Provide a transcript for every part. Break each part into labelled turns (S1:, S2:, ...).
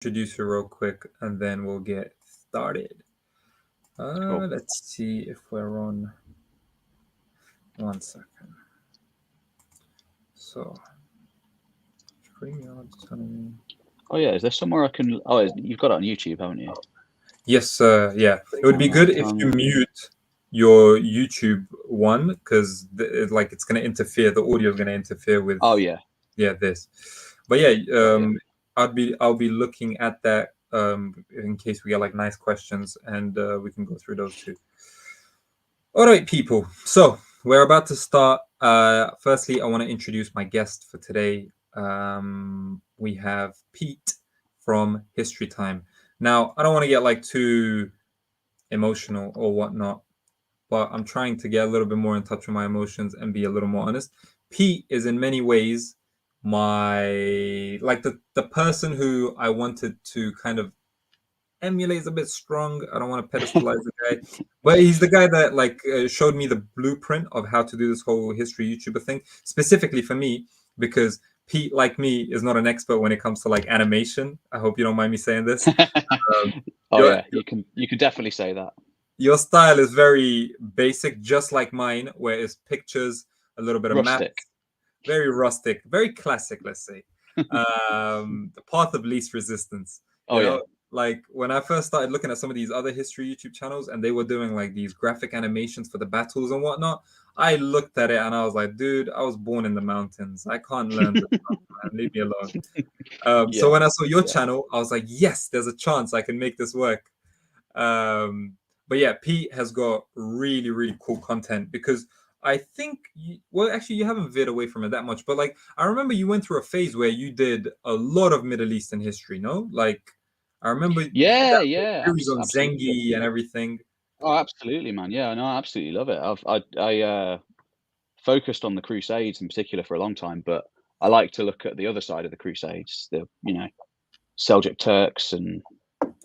S1: introduce you real quick, and then we'll get started.
S2: Cool.
S1: Let's see if we're on. 1 second. So,
S2: oh yeah, is there somewhere I can? Oh, you've got it on YouTube, haven't you?
S1: Yes, yeah. It would be good if you mute your YouTube one, because like it's going to interfere. The audio is going to interfere with.
S2: Oh yeah.
S1: Yeah, this. But yeah, I'll be looking at that in case we get like nice questions, and we can go through those too. All right, people. So we're about to start. Firstly, I want to introduce my guest for today. We have Pete from History Time. Now, I don't want to get like too emotional or whatnot, but I'm trying to get a little bit more in touch with my emotions and be a little more honest. Pete is in many ways my like the person who I wanted to kind of emulate is a bit strong. I don't want to pedestalize the guy, but he's the guy that like showed me the blueprint of how to do this whole history YouTuber thing, specifically for me, because Pete, like me, is not an expert when it comes to like animation. I hope you don't mind me saying this.
S2: Yeah, you can definitely say that.
S1: Your style is very basic, just like mine, where it's pictures, a little bit of
S2: rustic.
S1: maps, very rustic, very classic, let's say. The path of least resistance. You know? Like when I first started looking at some of these other history YouTube channels and they were doing like these graphic animations for the battles and whatnot, I looked at it and I was like, dude, I was born in the mountains. I can't learn this stuff, man. Leave me alone. So when I saw your channel, I was like, yes, there's a chance I can make this work. But yeah, Pete has got really, really cool content because I think, actually, you haven't veered away from it that much. But like, I remember you went through a phase where you did a lot of Middle Eastern history, no? Like, I remember series on Zengi and everything.
S2: Oh, absolutely, man. Yeah, no, I absolutely love it. I focused on the Crusades in particular for a long time, but I like to look at the other side of the Crusades, the Seljuk Turks and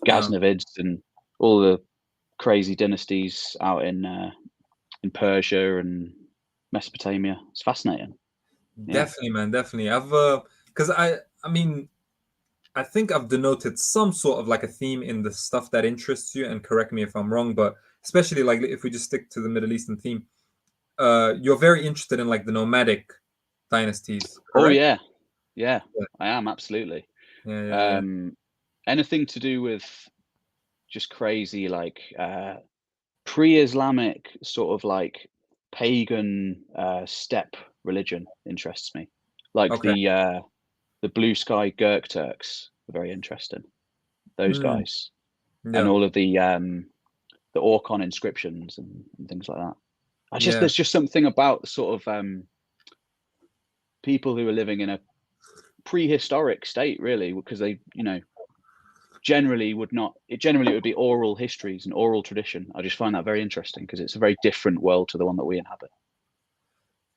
S2: Ghaznavids and all the crazy dynasties out in Persia and Mesopotamia. It's fascinating.
S1: Definitely, man. Definitely. I've because I mean, I think I've denoted some sort of like a theme in the stuff that interests you, and correct me if I'm wrong, but especially like if we just stick to the Middle Eastern theme, you're very interested in like the nomadic dynasties, correct?
S2: Oh yeah, I am, absolutely. Anything to do with just crazy like pre-Islamic sort of like pagan steppe religion interests me, like the blue sky Gurk Turks are very interesting. Those guys and all of the Orkhon inscriptions and things like that. There's just something about the sort of people who are living in a prehistoric state, really, because they, generally it would be oral histories and oral tradition. I just find that very interesting because it's a very different world to the one that we inhabit.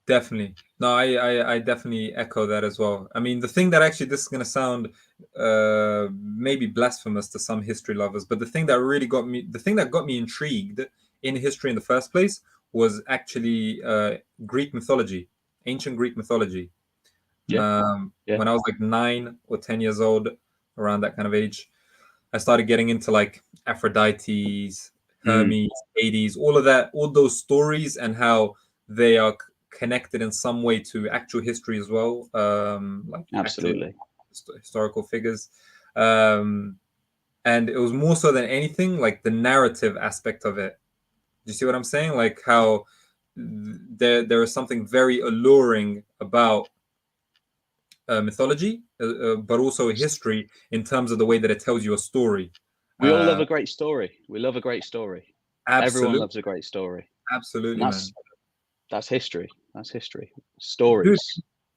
S1: Definitely. No, I definitely echo that as well. I mean, the thing that actually, this is going to sound maybe blasphemous to some history lovers, but the thing that got me intrigued in history in the first place was actually Greek mythology, ancient Greek mythology. When I was like 9 or 10 years old, around that kind of age, I started getting into like Aphrodite's, Hermes, Hades, all of that, all those stories and how they are connected in some way to actual history as well, like
S2: absolutely
S1: historical figures, and it was more so than anything like the narrative aspect of it. Do you see what I'm saying? Like how there is something very alluring about mythology, but also history in terms of the way that it tells you a story.
S2: We all love a great story. We love a great story.
S1: Absolutely.
S2: Everyone loves a great story.
S1: Absolutely, man.
S2: That's history. That's history. Stories.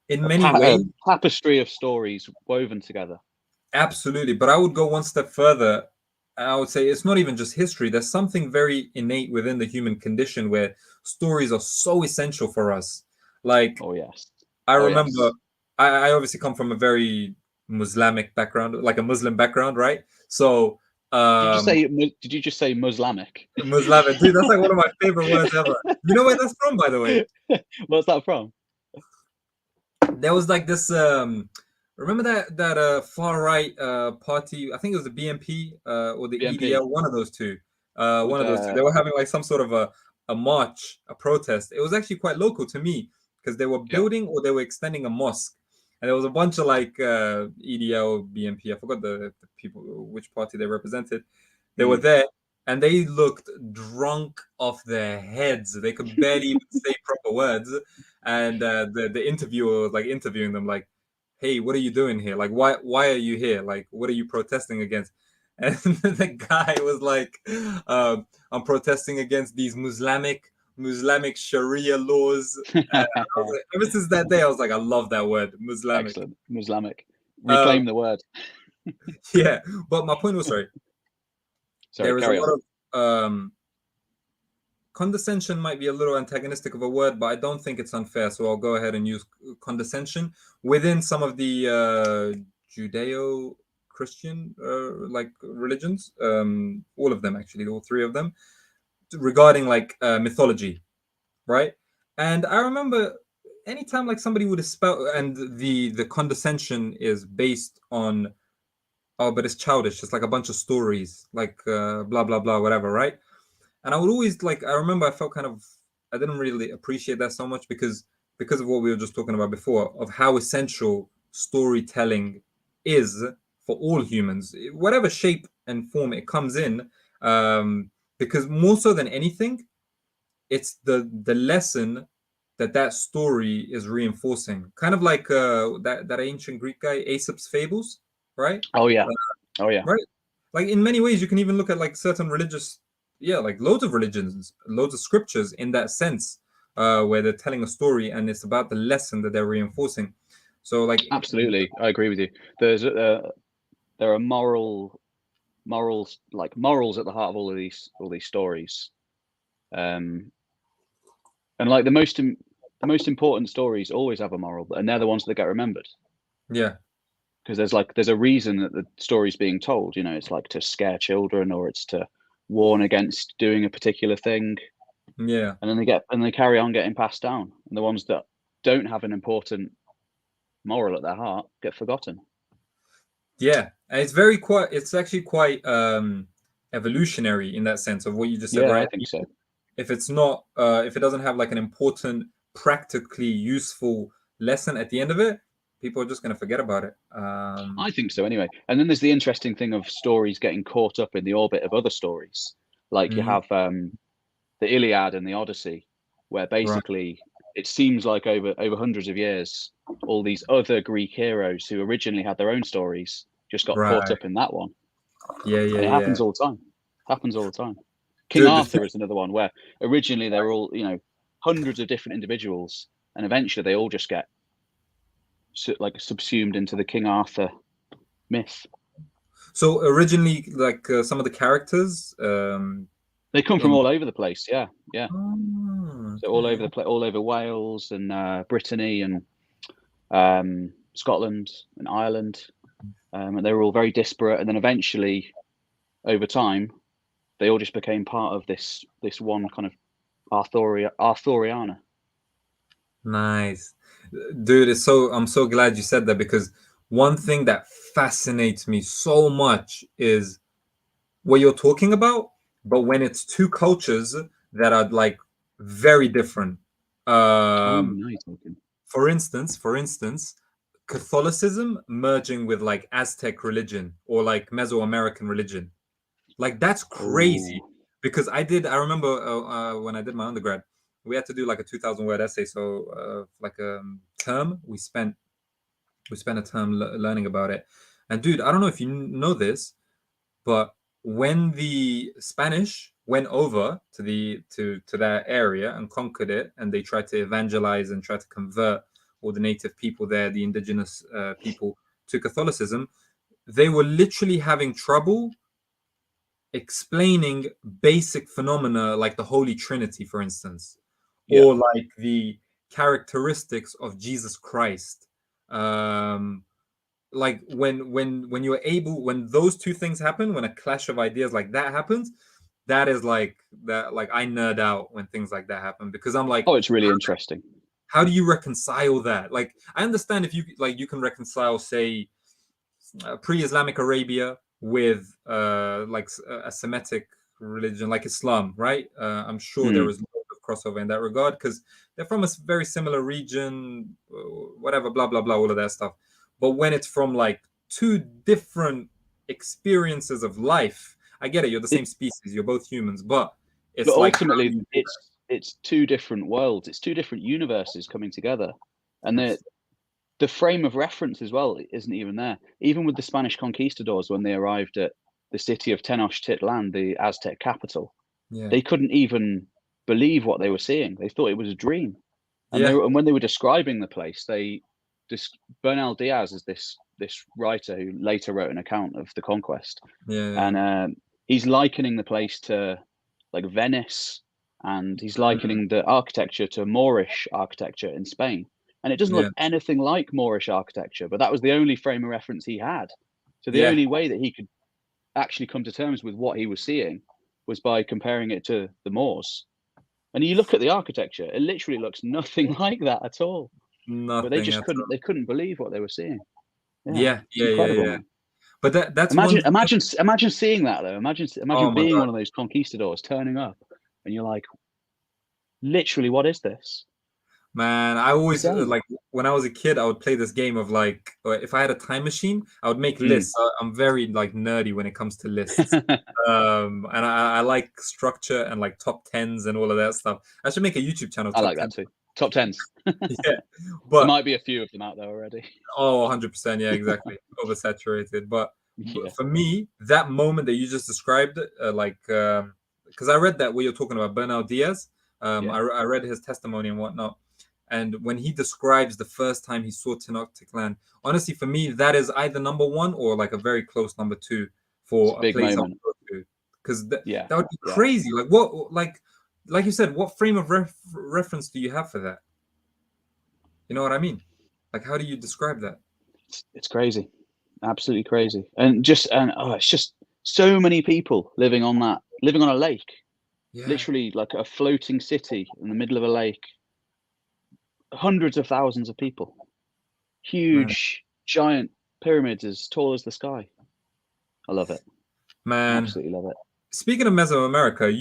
S1: Dude, in many ways,
S2: a tapestry of stories woven together.
S1: Absolutely. But I would go one step further. I would say it's not even just history. There's something very innate within the human condition where stories are so essential for us. Like, I remember, I obviously come from a very Muslimic background, like a Muslim background, right? So,
S2: did you just say Muslimic?
S1: Muslimic, dude, that's like one of my favorite words ever. You know where that's from, by the way?
S2: What's that from?
S1: There was like this remember that far right party? I think it was the BNP or the
S2: BNP
S1: EDL, one of those two.
S2: with
S1: One of those two. They were having like some sort of a march, a protest. It was actually quite local to me because they were
S2: yeah.
S1: building or they were extending a mosque, and there was a bunch of like EDL, BNP. I forgot the people which party they represented. They were
S2: Mm.
S1: there, and they looked drunk off their heads. They could barely even say proper words. And the interviewer was like interviewing them, like, "Hey, what are you doing here? Like, why are you here? Like, what are you protesting against?" And the guy was like, "I'm protesting against these Muslimic Sharia laws." I was like, ever since that day, I was like, I love that word, Muslimic.
S2: Excellent. Muslimic.
S1: Um,
S2: Reclaim the word.
S1: yeah, but my point was, sorry,
S2: Sorry,
S1: there is a
S2: carry on.
S1: lot of condescension might be a little antagonistic of a word, but I don't think it's unfair. So I'll go ahead and use condescension within some of the Judeo-Christian like religions, all of them actually, all three of them, regarding like mythology, right? And I remember anytime like somebody would espouse, and the condescension is based on, oh, but it's childish. It's like a bunch of stories, like blah blah blah, whatever, right? And I would always like, I remember I felt kind of, I didn't really appreciate that so much because of what we were just talking about before, of how essential storytelling is for all humans, whatever shape and form it comes in. Because more so than anything, it's the lesson that story is reinforcing, kind of like that ancient Greek guy Aesop's fables, right?
S2: Oh yeah. Oh yeah.
S1: Right, like in many ways you can even look at like certain religious, yeah, like loads of religions, loads of scriptures in that sense, where they're telling a story and it's about the lesson that they're reinforcing. So like,
S2: Absolutely. I agree with you. There are morals at the heart of all these stories. And like the most important stories always have a moral, and they're the ones that get remembered.
S1: yeah,
S2: Because there's a reason that the story's being told. You know, it's like to scare children, or it's to warn against doing a particular thing,
S1: yeah,
S2: and then they carry on getting passed down. And the ones that don't have an important moral at their heart get forgotten.
S1: yeah. And it's very quite, it's actually quite evolutionary in that sense of what you just said,
S2: Yeah, I
S1: right?
S2: think so.
S1: If it's not if it doesn't have like an important, practically useful lesson at the end of it, people are just going to forget about it.
S2: I think so anyway. And then there's the interesting thing of stories getting caught up in the orbit of other stories. Like you
S1: Mhm.
S2: have the Iliad and the Odyssey, where
S1: Right,
S2: basically it seems like over hundreds of years, all these other Greek heroes who originally had their own stories just got caught
S1: right.
S2: up in that one.
S1: Yeah, yeah,
S2: And it
S1: yeah.
S2: happens all the time. Happens all the time. King
S1: Dude, the
S2: Arthur
S1: thing,
S2: is another one where originally they were all, hundreds of different individuals, and eventually they all just get like subsumed into the King Arthur myth.
S1: so originally, like some of the characters,
S2: They come from
S1: in
S2: all over the place. Yeah, yeah.
S1: oh,
S2: So
S1: okay.
S2: all over Wales and Brittany and Scotland and Ireland, and they were all very disparate. And then eventually, over time, they all just became part of this one kind of Arthuriana.
S1: Nice, dude. It's so, I'm so glad you said that because one thing that fascinates me so much is what you're talking about, but when it's two cultures that are like very different.
S2: Oh,
S1: Um,
S2: no, you're talking.
S1: for instance, Catholicism merging with like Aztec religion or like Mesoamerican religion. Like that's crazy
S2: Oh,
S1: because I remember when I did my undergrad, we had to do like a 2,000 word essay. So like a term, we spent a term learning about it. And dude, I don't know if you know this, but when the Spanish went over to that area and conquered it, and they tried to evangelize and try to convert all the native people there, the indigenous people, to Catholicism, they were literally having trouble explaining basic phenomena like the Holy Trinity, for instance,
S2: yeah.
S1: or like the characteristics of Jesus Christ. Um, like when you're able, when those two things happen, when a clash of ideas like that happens, that is like that, like I nerd out when things like that happen because I'm like,
S2: Oh, it's really interesting.
S1: how do you reconcile that? Like, I understand if you can reconcile, say, pre-Islamic Arabia with a Semitic religion like Islam, right? I'm sure there was a lot of crossover in that regard because they're from a very similar region, whatever, blah blah blah, all of that stuff. But when it's from like two different experiences of life, I get it. You're the same species. You're both humans, but it's like
S2: ultimately it's two different worlds. It's two different universes coming together, and the frame of reference as well isn't even there. Even with the Spanish conquistadors, when they arrived at the city of Tenochtitlan, the Aztec capital, they couldn't even believe what they were seeing. They thought it was a dream. And when they were describing the place, Bernal Diaz is this writer who later wrote an account of the conquest. And he's likening the place to like Venice, and he's likening the architecture to Moorish architecture in Spain. And it doesn't look anything like Moorish architecture, but that was the only frame of reference he had. So the only way that he could actually come to terms with what he was seeing was by comparing it to the Moors. And you look at the architecture, it literally looks nothing like that at all.
S1: Nothing.
S2: But they just couldn't believe what they were seeing.
S1: Yeah.
S2: Man.
S1: But that's
S2: imagine seeing that though. Imagine being one of those conquistadors turning up, and you're like, literally, what is this?
S1: Man, I always like when I was a kid, I would play this game of like, if I had a time machine, I would make lists. I'm very like nerdy when it comes to lists. And I like structure and like top tens and all of that stuff. I should make a YouTube channel.
S2: I like that too. Top tens.
S1: Yeah, but
S2: there might be a few of them out there already.
S1: Oh, 100%. Yeah, exactly. Oversaturated. But for me, that moment that you just described, because I read that what you're talking about, Bernal Diaz. I read his testimony and whatnot. And when he describes the first time he saw Tenochtitlan, honestly, for me, that is either number one or like a very close number two for a place I would go to. Because that would be crazy. Like what, like you said, what frame of reference do you have for that? You know what I mean? Like, how do you describe that?
S2: It's crazy, absolutely crazy, and it's just so many people living on a lake, literally like a floating city in the middle of a lake. Hundreds of thousands of people, huge, giant pyramids as tall as the sky. I love it,
S1: man.
S2: Absolutely love it.
S1: Speaking of Mesoamerica,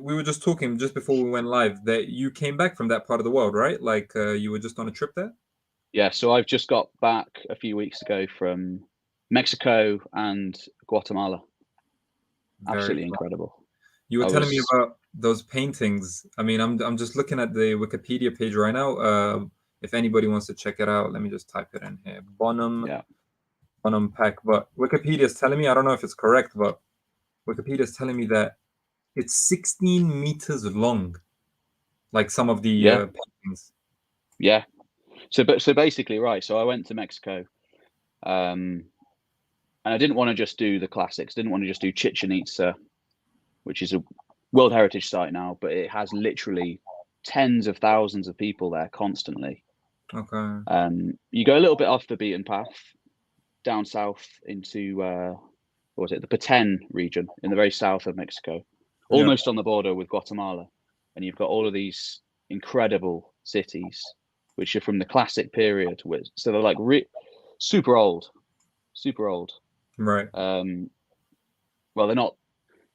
S1: we were just talking just before we went live that you came back from that part of the world, right? Like you were just on a trip there.
S2: Yeah, so I've just got back a few weeks ago from Mexico and Guatemala. Absolutely incredible.
S1: You were telling me about those paintings. I mean, I'm just looking at the Wikipedia page right now. If anybody wants to check it out, let me just type it in here. Bonham Pack. But Wikipedia is telling me, I don't know if it's correct, but Wikipedia is telling me that it's 16 meters long. Like some of the paintings.
S2: Yeah. So basically, right. So I went to Mexico, and I didn't want to just do the classics. Didn't want to just do Chichen Itza, which is a World Heritage Site now, but it has literally tens of thousands of people there constantly.
S1: Okay.
S2: You go a little bit off the beaten path, down south into what was it, the Petén region in the very south of Mexico, almost on the border with Guatemala, and you've got all of these incredible cities, which are from the classic period, so they're like super old.
S1: Right.
S2: Well, they're not.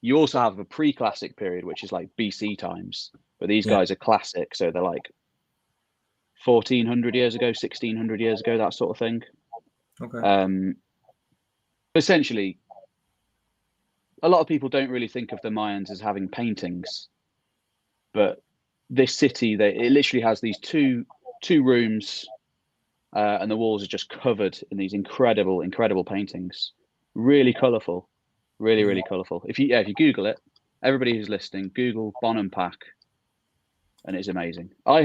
S2: You also have a pre-classic period, which is like BC times, but these guys are classic, so they're like 1400 years ago, 1600 years ago, that sort of thing.
S1: Okay.
S2: Essentially, a lot of people don't really think of the Mayans as having paintings, but this city, it literally has these two rooms, and the walls are just covered in these incredible paintings. Really colourful, really colourful. If you Google it, everybody who's listening, Google Bonham Pack, and it's amazing. I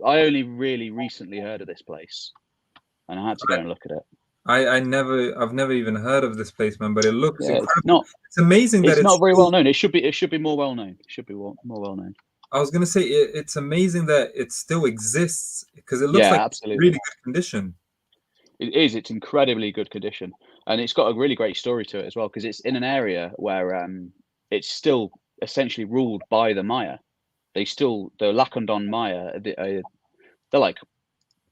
S2: only really recently heard of this place, and I had to go and look at it.
S1: I've never even heard of this place, man, but it looks incredible. It's amazing
S2: that it's not very well known. It should be more well known. It should be more well known.
S1: I was gonna say it's amazing that it still exists because it looks like
S2: absolutely.
S1: Really good condition.
S2: It is. It's incredibly good condition, and it's got a really great story to it as well because it's in an area where it's still essentially ruled by the Maya. The Lacandon Maya, they're like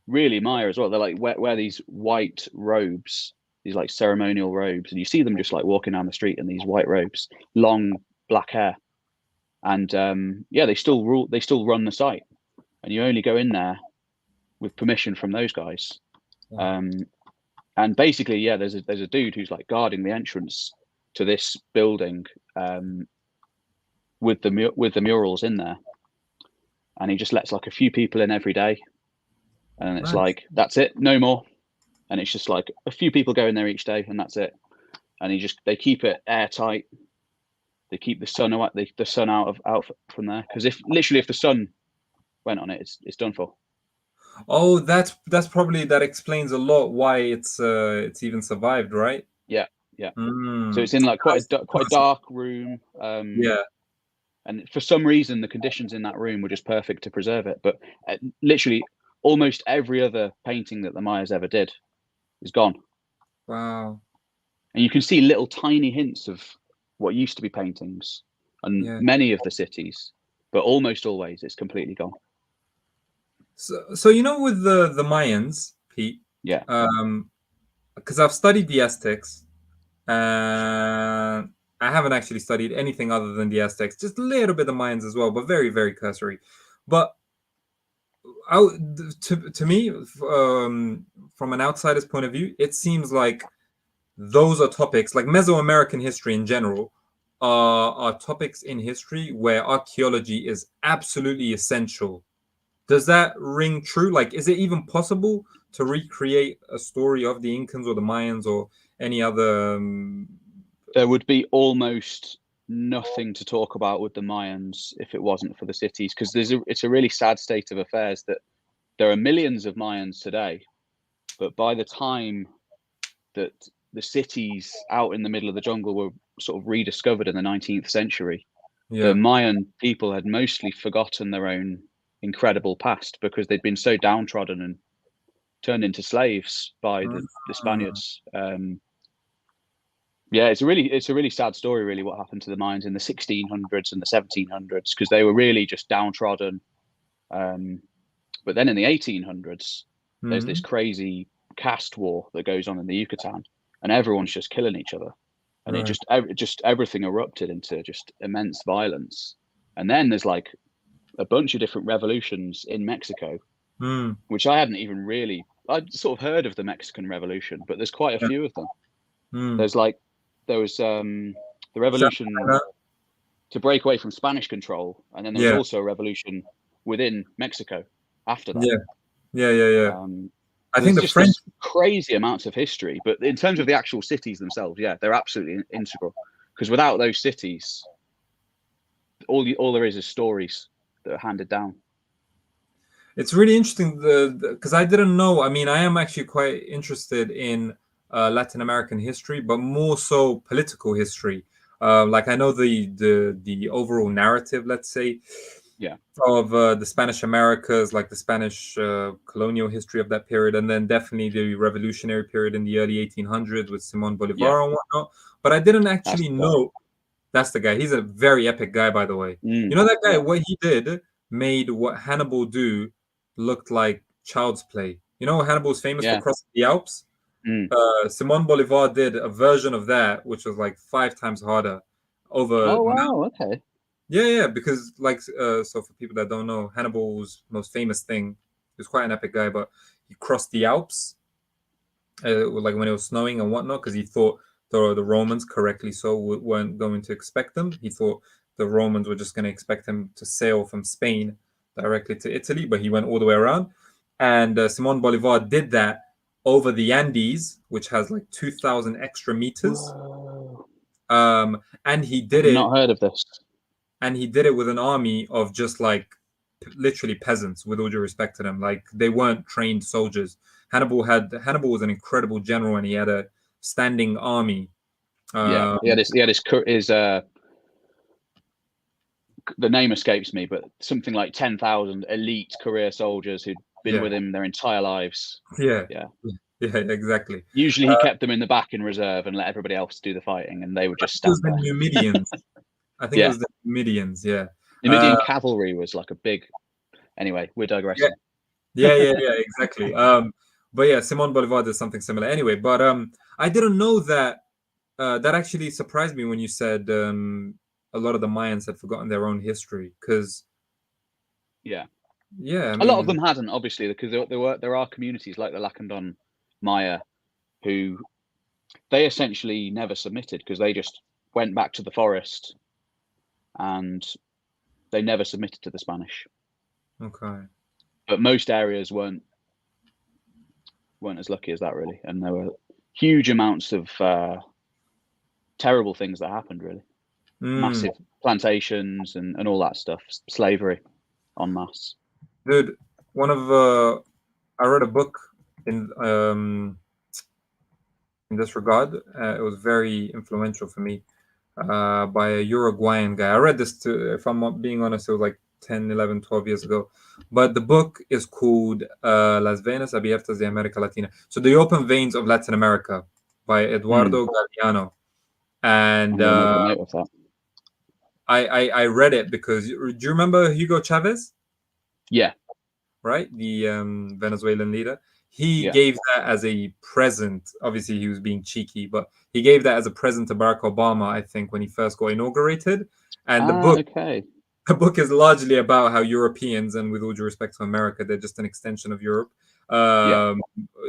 S2: really Maya as well. They're like wear these white robes, these like ceremonial robes, and you see them just like walking down the street in these white robes, long black hair, and they still run the site, and you only go in there with permission from those guys.
S1: Wow.
S2: And basically, there's a dude who's like guarding the entrance to this building with the murals in there, and he just lets like a few people in every day, and it's
S1: Nice.
S2: like that's it, no more. And it's just like a few people go in there each day, and that's it. And they keep it airtight. They keep the sun out from there, because if the sun went on it, it's done for.
S1: Oh, that's probably, that explains a lot why it's even survived, right?
S2: Yeah. So it's in like quite a dark room.
S1: Yeah.
S2: And for some reason, the conditions in that room were just perfect to preserve it. But literally, almost every other painting that the Mayas ever did is gone.
S1: Wow.
S2: And you can see little tiny hints of what used to be paintings on many of the cities, but almost always it's completely gone.
S1: So with the Mayans, Pete.
S2: Yeah.
S1: Because I've studied the Aztecs, and I haven't actually studied anything other than the Aztecs. Just a little bit of Mayans as well, but very, very cursory. But to me, from an outsider's point of view, it seems like those are topics, like Mesoamerican history in general, are topics in history where archaeology is absolutely essential. Does that ring true? Like, is it even possible to recreate a story of the Incans or the Mayans or any other?
S2: There would be almost nothing to talk about with the Mayans if it wasn't for the cities, because it's a really sad state of affairs that there are millions of Mayans today, but by the time that the cities out in the middle of the jungle were sort of rediscovered in the 19th century, the Mayan people had mostly forgotten their own incredible past, because they'd been so downtrodden and turned into slaves by the Spaniards. It's a really sad story, really, what happened to the Mayans in the 1600s and the 1700s, because they were really just downtrodden. But then in the 1800s, there's this crazy caste war that goes on in the Yucatan, and everyone's just killing each other, and it just everything erupted into just immense violence. And then there's like a bunch of different revolutions in Mexico, which I hadn't even really. I'd sort of heard of the Mexican Revolution, but there's quite a few of them. There was the revolution to break away from Spanish control, and then there was also a revolution within Mexico after that.
S1: I think the French,
S2: crazy amounts of history, but in terms of the actual cities themselves, they're absolutely integral, because without those cities, all there is stories that are handed down.
S1: It's really interesting because I didn't know. I mean, I am actually quite interested in Latin American history, but more so political history. Like, I know the overall narrative, let's say, of the Spanish Americas, like the Spanish colonial history of that period, and then definitely the revolutionary period in the early 1800s with Simón Bolívar and whatnot. But I didn't actually know. That's the guy. He's a very epic guy, by the way. You know that guy? What he did made what Hannibal do looked like child's play. You know, Hannibal's famous for crossing the Alps. Simón Bolívar did a version of that, which was like 5 times harder.
S2: Okay.
S1: Yeah, because like, so for people that don't know, Hannibal's most famous thing, he was quite an epic guy, but he crossed the Alps, like when it was snowing and whatnot, because he thought the Romans, correctly so, weren't going to expect them. He thought the Romans were just going to expect him to sail from Spain directly to Italy, but he went all the way around. And Simón Bolívar did that over the Andes, which has like 2,000 extra meters. And he did it.
S2: Not heard of this.
S1: And he did it with an army of just like literally peasants, with all due respect to them. Like, they weren't trained soldiers. Hannibal was an incredible general, and he had a standing army.
S2: He had his the name escapes me, but something like 10,000 elite career soldiers who'd been with him their entire lives.
S1: Yeah, exactly.
S2: Usually he kept them in the back in reserve and let everybody else do the fighting, and they would just stand there.
S1: It was the Numidians. I think it was the Numidians,
S2: Numidian cavalry was like a big... Anyway, we're digressing.
S1: Yeah, exactly. But yeah, Simon Bolivar did something similar. Anyway, but I didn't know that. That actually surprised me when you said a lot of the Mayans had forgotten their own history. Because
S2: Yeah,
S1: yeah, I
S2: a lot of
S1: mean,
S2: them hadn't, obviously, because there are communities like the Lacandon Maya who they essentially never submitted because they just went back to the forest and they never submitted to the Spanish.
S1: okay.
S2: But most areas weren't as lucky as that, really, and there were huge amounts of terrible things that happened, really.
S1: Mm.
S2: Massive plantations and all that stuff, slavery en masse.
S1: Dude, one of I read a book in this regard. It was very influential for me by a Uruguayan guy. I read this to, if I'm not being honest, it was like 10, 11, 12 years ago. But the book is called Las Venas Abiertas de América Latina. So the Open Veins of Latin America by Eduardo Galeano.
S2: I'm
S1: And
S2: going to make a note of that.
S1: I read it because, do you remember Hugo Chavez?
S2: Yeah.
S1: Right? The Venezuelan leader. He
S2: Yeah.
S1: gave that as a present. Obviously, he was being cheeky, but he gave that as a present to Barack Obama, I think, when he first got inaugurated. And
S2: Okay.
S1: the book is largely about how Europeans, and with all due respect to America, they're just an extension of Europe.
S2: Yeah.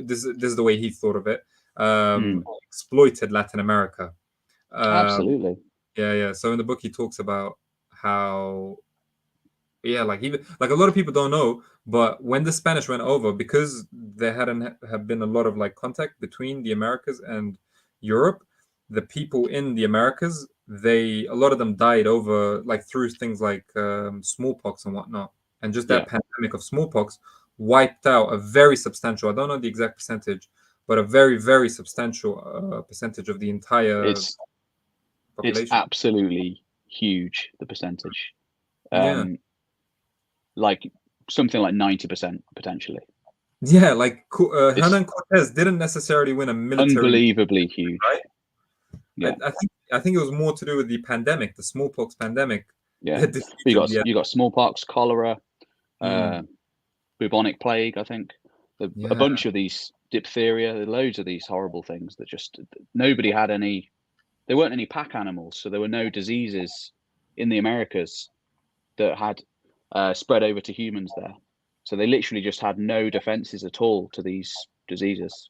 S1: This is the way he thought of it.
S2: Mm.
S1: Exploited Latin America.
S2: Absolutely.
S1: Yeah. So in the book, he talks about how, yeah, like even like a lot of people don't know, but when the Spanish went over, because there hadn't have been a lot of like contact between the Americas and Europe, the people in the Americas, a lot of them died over like through things like smallpox and whatnot, and just that
S2: Yeah.
S1: pandemic of smallpox wiped out a very substantial, I don't know the exact percentage, but a very, very substantial percentage of the entire
S2: It's
S1: population.
S2: absolutely huge, the percentage.
S1: Yeah.
S2: Like something like 90% potentially.
S1: Yeah, like
S2: It's
S1: Hernan Cortez didn't necessarily win a military,
S2: unbelievably huge.
S1: right?
S2: Yeah.
S1: I think it was more to do with the pandemic, the smallpox pandemic,
S2: Yeah.
S1: that defeated the.
S2: You got smallpox, cholera,
S1: Mm,
S2: bubonic plague, I think. A
S1: yeah.
S2: bunch of these diphtheria, loads of these horrible things that just nobody had any. There weren't any pack animals, so there were no diseases in the Americas that had spread over to humans there. So they literally just had no defenses at all to these diseases.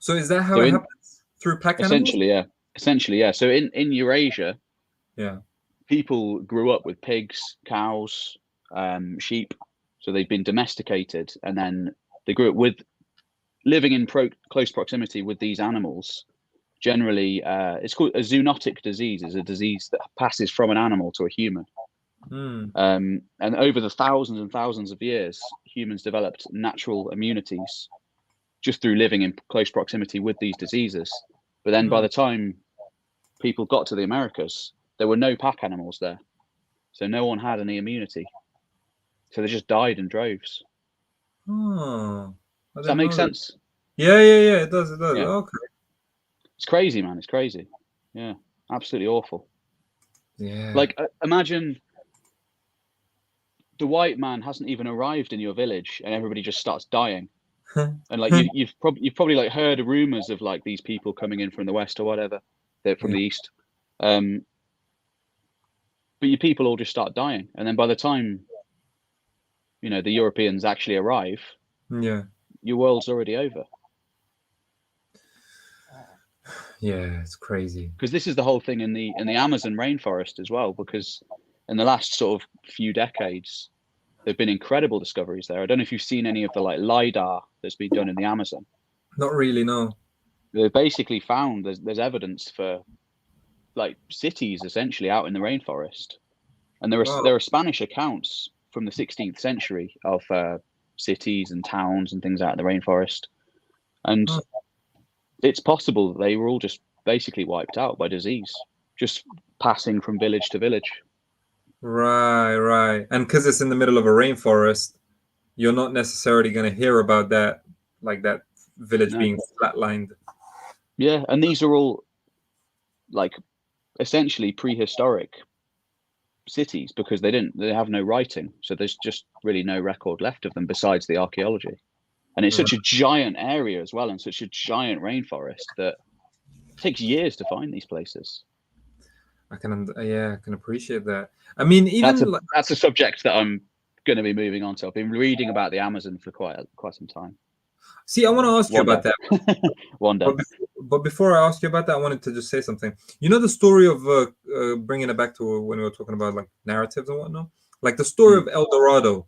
S1: So is that how
S2: So
S1: it
S2: in
S1: happens through pack animals?
S2: essentially, yeah. So in Eurasia,
S1: Yeah.
S2: people grew up with pigs, cows, sheep. So they've been domesticated, and then they grew up with living in close proximity with these animals. Generally, it's called a zoonotic disease. Is a disease that passes from an animal to a human.
S1: Mm,
S2: And over the thousands and thousands of years, humans developed natural immunities just through living in close proximity with these diseases. But then by
S1: mm.
S2: the time people got to the Americas, there were no pack animals there. So no one had any immunity. So they just died in droves.
S1: Oh, I
S2: Does that
S1: didn't
S2: make
S1: know that.
S2: sense?
S1: Yeah. It does. It does.
S2: Yeah.
S1: Okay.
S2: It's crazy, man. It's crazy. Yeah. Absolutely awful.
S1: Yeah.
S2: Like, imagine the white man hasn't even arrived in your village and everybody just starts dying. And like you've probably like heard rumors of like these people coming in from the west or whatever. They're from
S1: Yeah.
S2: the east. But your people all just start dying. And then by the time, the Europeans actually arrive,
S1: Yeah.
S2: your world's already over.
S1: Yeah. It's crazy.
S2: Because this is the whole thing in the Amazon rainforest as well, because in the last sort of few decades, there've been incredible discoveries there. I don't know if you've seen any of the like LiDAR that's been done in the Amazon.
S1: Not really. No.
S2: They've basically found there's evidence for like cities essentially out in the rainforest. And
S1: Wow.
S2: there are Spanish accounts from the 16th century of cities and towns and things out in the rainforest. And
S1: Huh.
S2: it's possible that they were all just basically wiped out by disease, just passing from village to village.
S1: Right. And because it's in the middle of a rainforest, you're not necessarily going to hear about that, like that village
S2: No.
S1: being flatlined.
S2: Yeah. And these are all like essentially prehistoric cities because they have no writing, so there's just really no record left of them besides the archaeology. And it's such a giant area as well, and such a giant rainforest that it takes years to find these places.
S1: I can appreciate that. I mean, even
S2: that's a subject that I'm going to be moving on to. I've been reading about the Amazon for quite some time.
S1: See, I want to ask you about that.
S2: One day.
S1: But before I ask you about that, I wanted to just say something. You know the story of bringing it back to when we were talking about like narratives and whatnot? Like the story of El Dorado.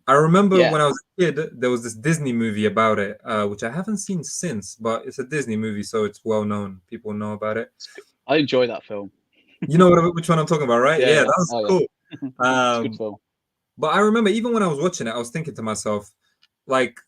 S1: I remember when I was a kid, there was this Disney movie about it, which I haven't seen since, but it's a Disney movie, so it's well known. People know about it.
S2: I enjoy that film.
S1: You know which one I'm talking about, right? Yeah, that was cool.
S2: It's a good film.
S1: But I remember even when I was watching it, I was thinking to myself, like,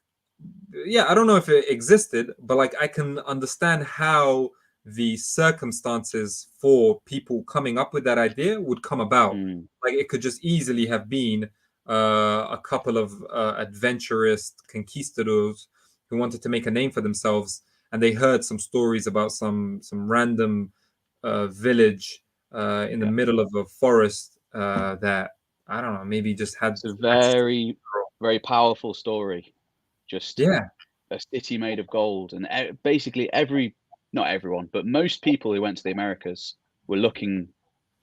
S1: yeah, I don't know if it existed, but like I can understand how the circumstances for people coming up with that idea would come about. Like it could just easily have been a couple of adventurous conquistadors who wanted to make a name for themselves, and they heard some stories about some random village in the middle of a forest that I don't know, maybe just had.
S2: It's a very, very powerful story. Just a city made of gold, and basically not everyone, but most people who went to the Americas were looking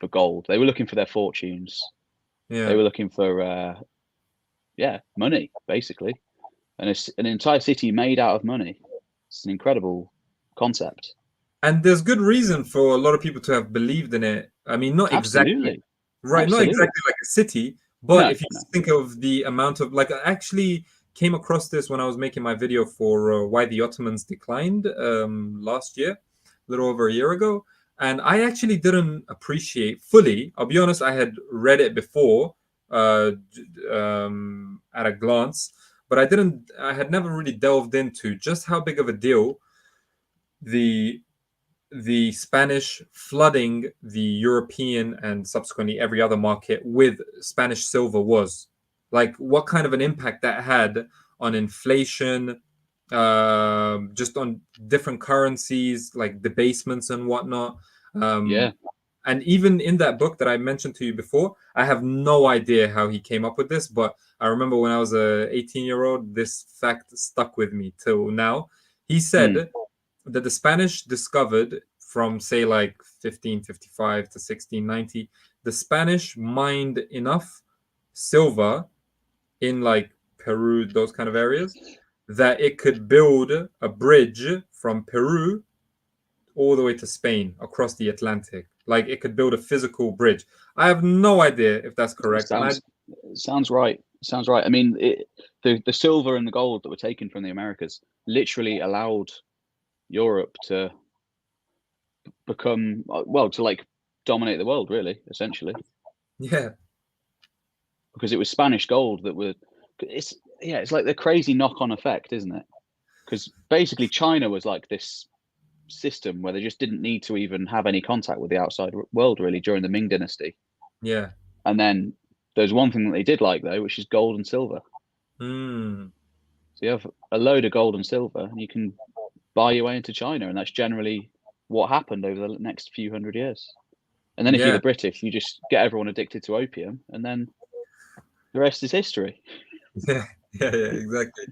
S2: for gold. They were looking for their fortunes. They were looking for money, basically, and it's an entire city made out of money. It's an incredible concept,
S1: and there's good reason for a lot of people to have believed in it. I mean, not exactly right, not exactly like a city, but if you think of the amount of, like, I actually came across this when I was making my video for why the Ottomans declined last year, a little over a year ago. And I actually didn't appreciate fully. I'll be honest, I had read it before at a glance, but I had never really delved into just how big of a deal the Spanish flooding the European and subsequently every other market with Spanish silver was. Like what kind of an impact that had on inflation, just on different currencies, like debasements and whatnot. And even in that book that I mentioned to you before, I have no idea how he came up with this, but I remember when I was a 18-year-old, this fact stuck with me till now. He said that the Spanish discovered from, say, like 1555 to 1690, the Spanish mined enough silver in like Peru, those kind of areas, that it could build a bridge from Peru all the way to Spain across the Atlantic. Like it could build a physical bridge. I have no idea if that's correct.
S2: Sounds right. Sounds right. I mean, the silver and the gold that were taken from the Americas literally allowed Europe to become, to like dominate the world, really, essentially.
S1: Yeah.
S2: Because it was Spanish gold that were, it's like the crazy knock-on effect, isn't it? Because basically China was like this system where they just didn't need to even have any contact with the outside world, really, during the Ming Dynasty.
S1: Yeah.
S2: And then there's one thing that they did like, though, which is gold and silver.
S1: So
S2: you have a load of gold and silver, and you can buy your way into China, and that's generally what happened over the next few hundred years. And then if you're the British, you just get everyone addicted to opium, and then the rest is history.
S1: Yeah, exactly.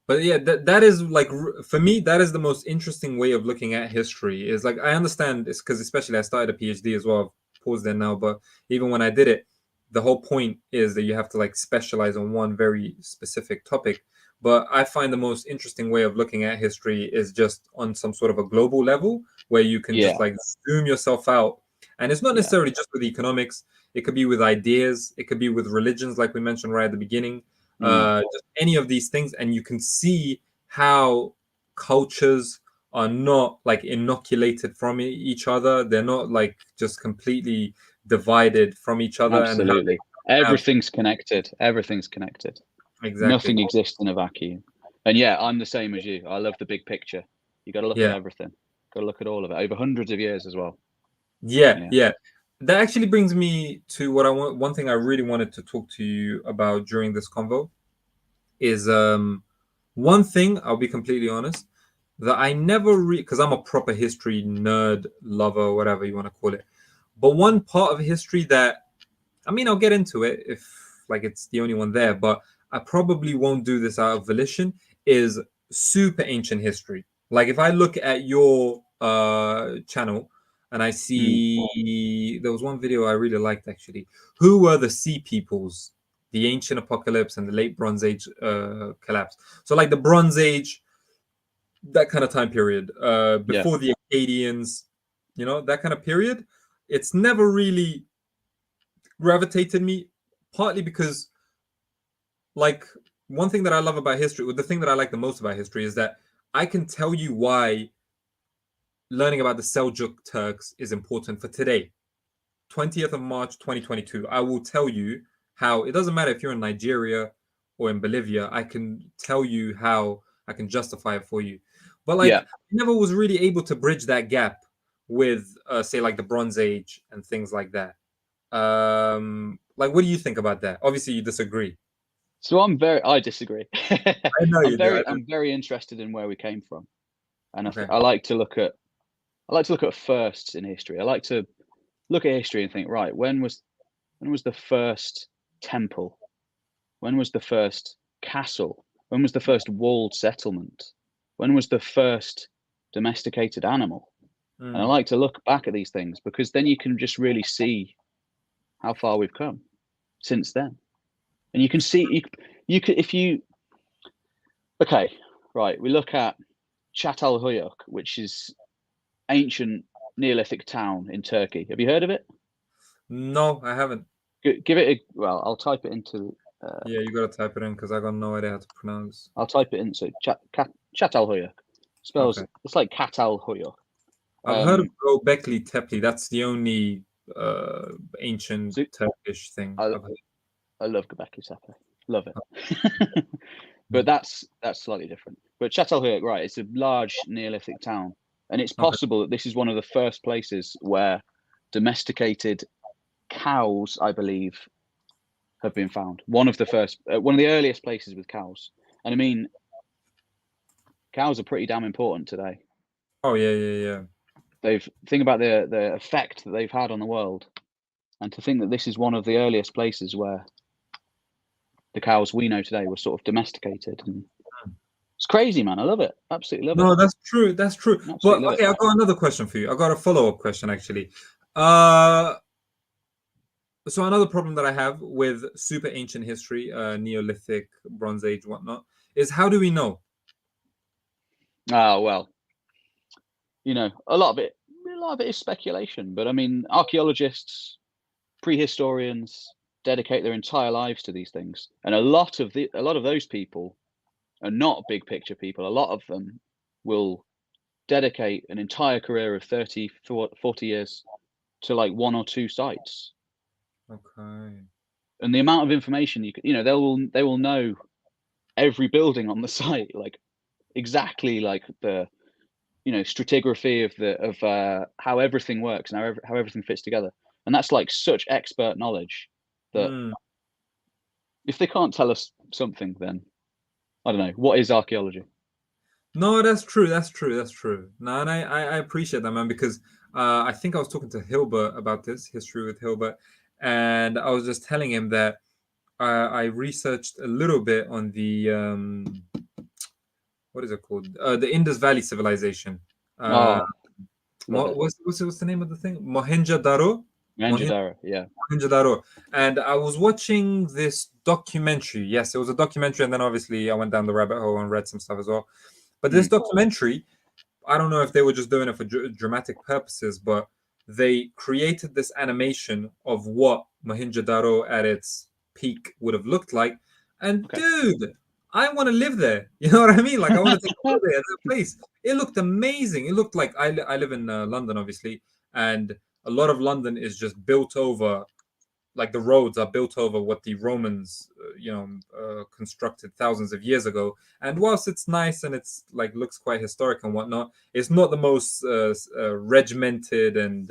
S1: But yeah, that is like, for me, that is the most interesting way of looking at history. Is like, I understand it's because especially I started a PhD as well. I've paused there now, but even when I did it, the whole point is that you have to like specialize on one very specific topic. But I find the most interesting way of looking at history is just on some sort of a global level where you can just like zoom yourself out. And it's not necessarily just with economics. It could be with ideas. It could be with religions, like we mentioned right at the beginning. Just any of these things. And you can see how cultures are not like inoculated from each other. They're not like just completely divided from each other.
S2: Absolutely. And everything's connected. Everything's connected.
S1: Exactly.
S2: Nothing exists in a vacuum. And yeah, I'm the same as you. I love the big picture. You got to look at everything. Got to look at all of it over hundreds of years as well. Yeah. That
S1: actually brings me to what I want. One thing I really wanted to talk to you about during this convo is one thing, I'll be completely honest, that I never because I'm a proper history nerd, lover, whatever you want to call it. But one part of history that, I mean, I'll get into it if like it's the only one there, but I probably won't do this out of volition, is super ancient history. Like if I look at your channel and I see there was one video I really liked actually. Who were the sea peoples? The ancient apocalypse and the late Bronze Age collapse. So like the Bronze Age, that kind of time period,
S2: Yeah.
S1: before the Acadians, you know, that kind of period. It's never really gravitated me, partly because like one thing that I love about history, the thing that I like the most about history is that I can tell you why learning about the Seljuk Turks is important for today. 20th of March 2022. I will tell you how it doesn't matter if you're in Nigeria or in Bolivia, I can tell you how I can justify it for you. But like
S2: Yeah.
S1: I never was really able to bridge that gap with say like the Bronze Age and things like that. Like what do you think about that? Obviously you disagree.
S2: So I disagree.
S1: I know you do.
S2: I'm very interested in where we came from, and
S1: Okay.
S2: I like to look at firsts in history. I like to look at history and think, right, when was the first temple? When was the first castle? When was the first walled settlement? When was the first domesticated animal? And I
S1: Mm.
S2: like to look back at these things because then you can just really see how far we've come since then. And you can see you could if you okay, right, we look at Çatalhöyük, which is ancient Neolithic town in Turkey. Have you heard of it?
S1: No, I haven't.
S2: Give it a well. I'll type it into.
S1: Yeah, you gotta type it in because I got no idea how to pronounce.
S2: I'll type it in. So Çatalhöyük spells.
S1: Okay.
S2: It's like Catalhöyük.
S1: I've heard of Göbekli Tepe. That's the only ancient
S2: So
S1: Turkish thing
S2: I,
S1: I've heard.
S2: I love Göbekli Tepe. Love it. But that's slightly different. But Çatalhöyük, right? It's a large Neolithic town, and it's
S1: Okay.
S2: possible that this is one of the first places where domesticated cows, I believe, have been found. One of the earliest places with cows. And I mean, cows are pretty damn important today.
S1: Oh yeah.
S2: Think about the effect that they've had on the world, and to think that this is one of the earliest places where the cows we know today were sort of domesticated, and it's crazy, man. I love it. Absolutely love
S1: No,
S2: it.
S1: that's true. That's true. But
S2: Absolutely love
S1: okay,
S2: it.
S1: I've got another question for you. I got a follow-up question actually. Uh, so another problem that I have with super ancient history, Neolithic, Bronze Age, whatnot, is how do we know?
S2: Ah, well, you know, a lot of it is speculation. But I mean, archaeologists, prehistorians dedicate their entire lives to these things, and a lot of those people are not big picture people. A lot of them will dedicate an entire career of 30, 40 years to like one or two sites.
S1: Okay.
S2: And the amount of information they will know every building on the site, like exactly like the stratigraphy of how everything works and how everything fits together. And that's like such expert knowledge that
S1: Mm.
S2: if they can't tell us something, then I don't know, what is archaeology?
S1: No, that's true. That's true. That's true. No, and I appreciate that, man, because I think I was talking to Hilbert about this history with Hilbert, and I was just telling him that I researched a little bit on the what is it called? The Indus Valley civilization. Uh,
S2: Oh, love it.
S1: what's the name of the thing? Mohenjo-daro.
S2: Mohenjo-daro, yeah.
S1: Mohenjo-daro. And I was watching this documentary. Yes, it was a documentary, and then obviously I went down the rabbit hole and read some stuff as well. But this documentary, I don't know if they were just doing it for dramatic purposes, but they created this animation of what Mohenjo-daro at its peak would have looked like. And
S2: Okay.
S1: dude, I want to live there. You know what I mean? Like I want to take a holiday at that place. It looked amazing. It looked like I live in London, obviously, and a lot of London is just built over, like the roads are built over what the Romans, constructed thousands of years ago. And whilst it's nice and it's like looks quite historic and whatnot, it's not the most regimented and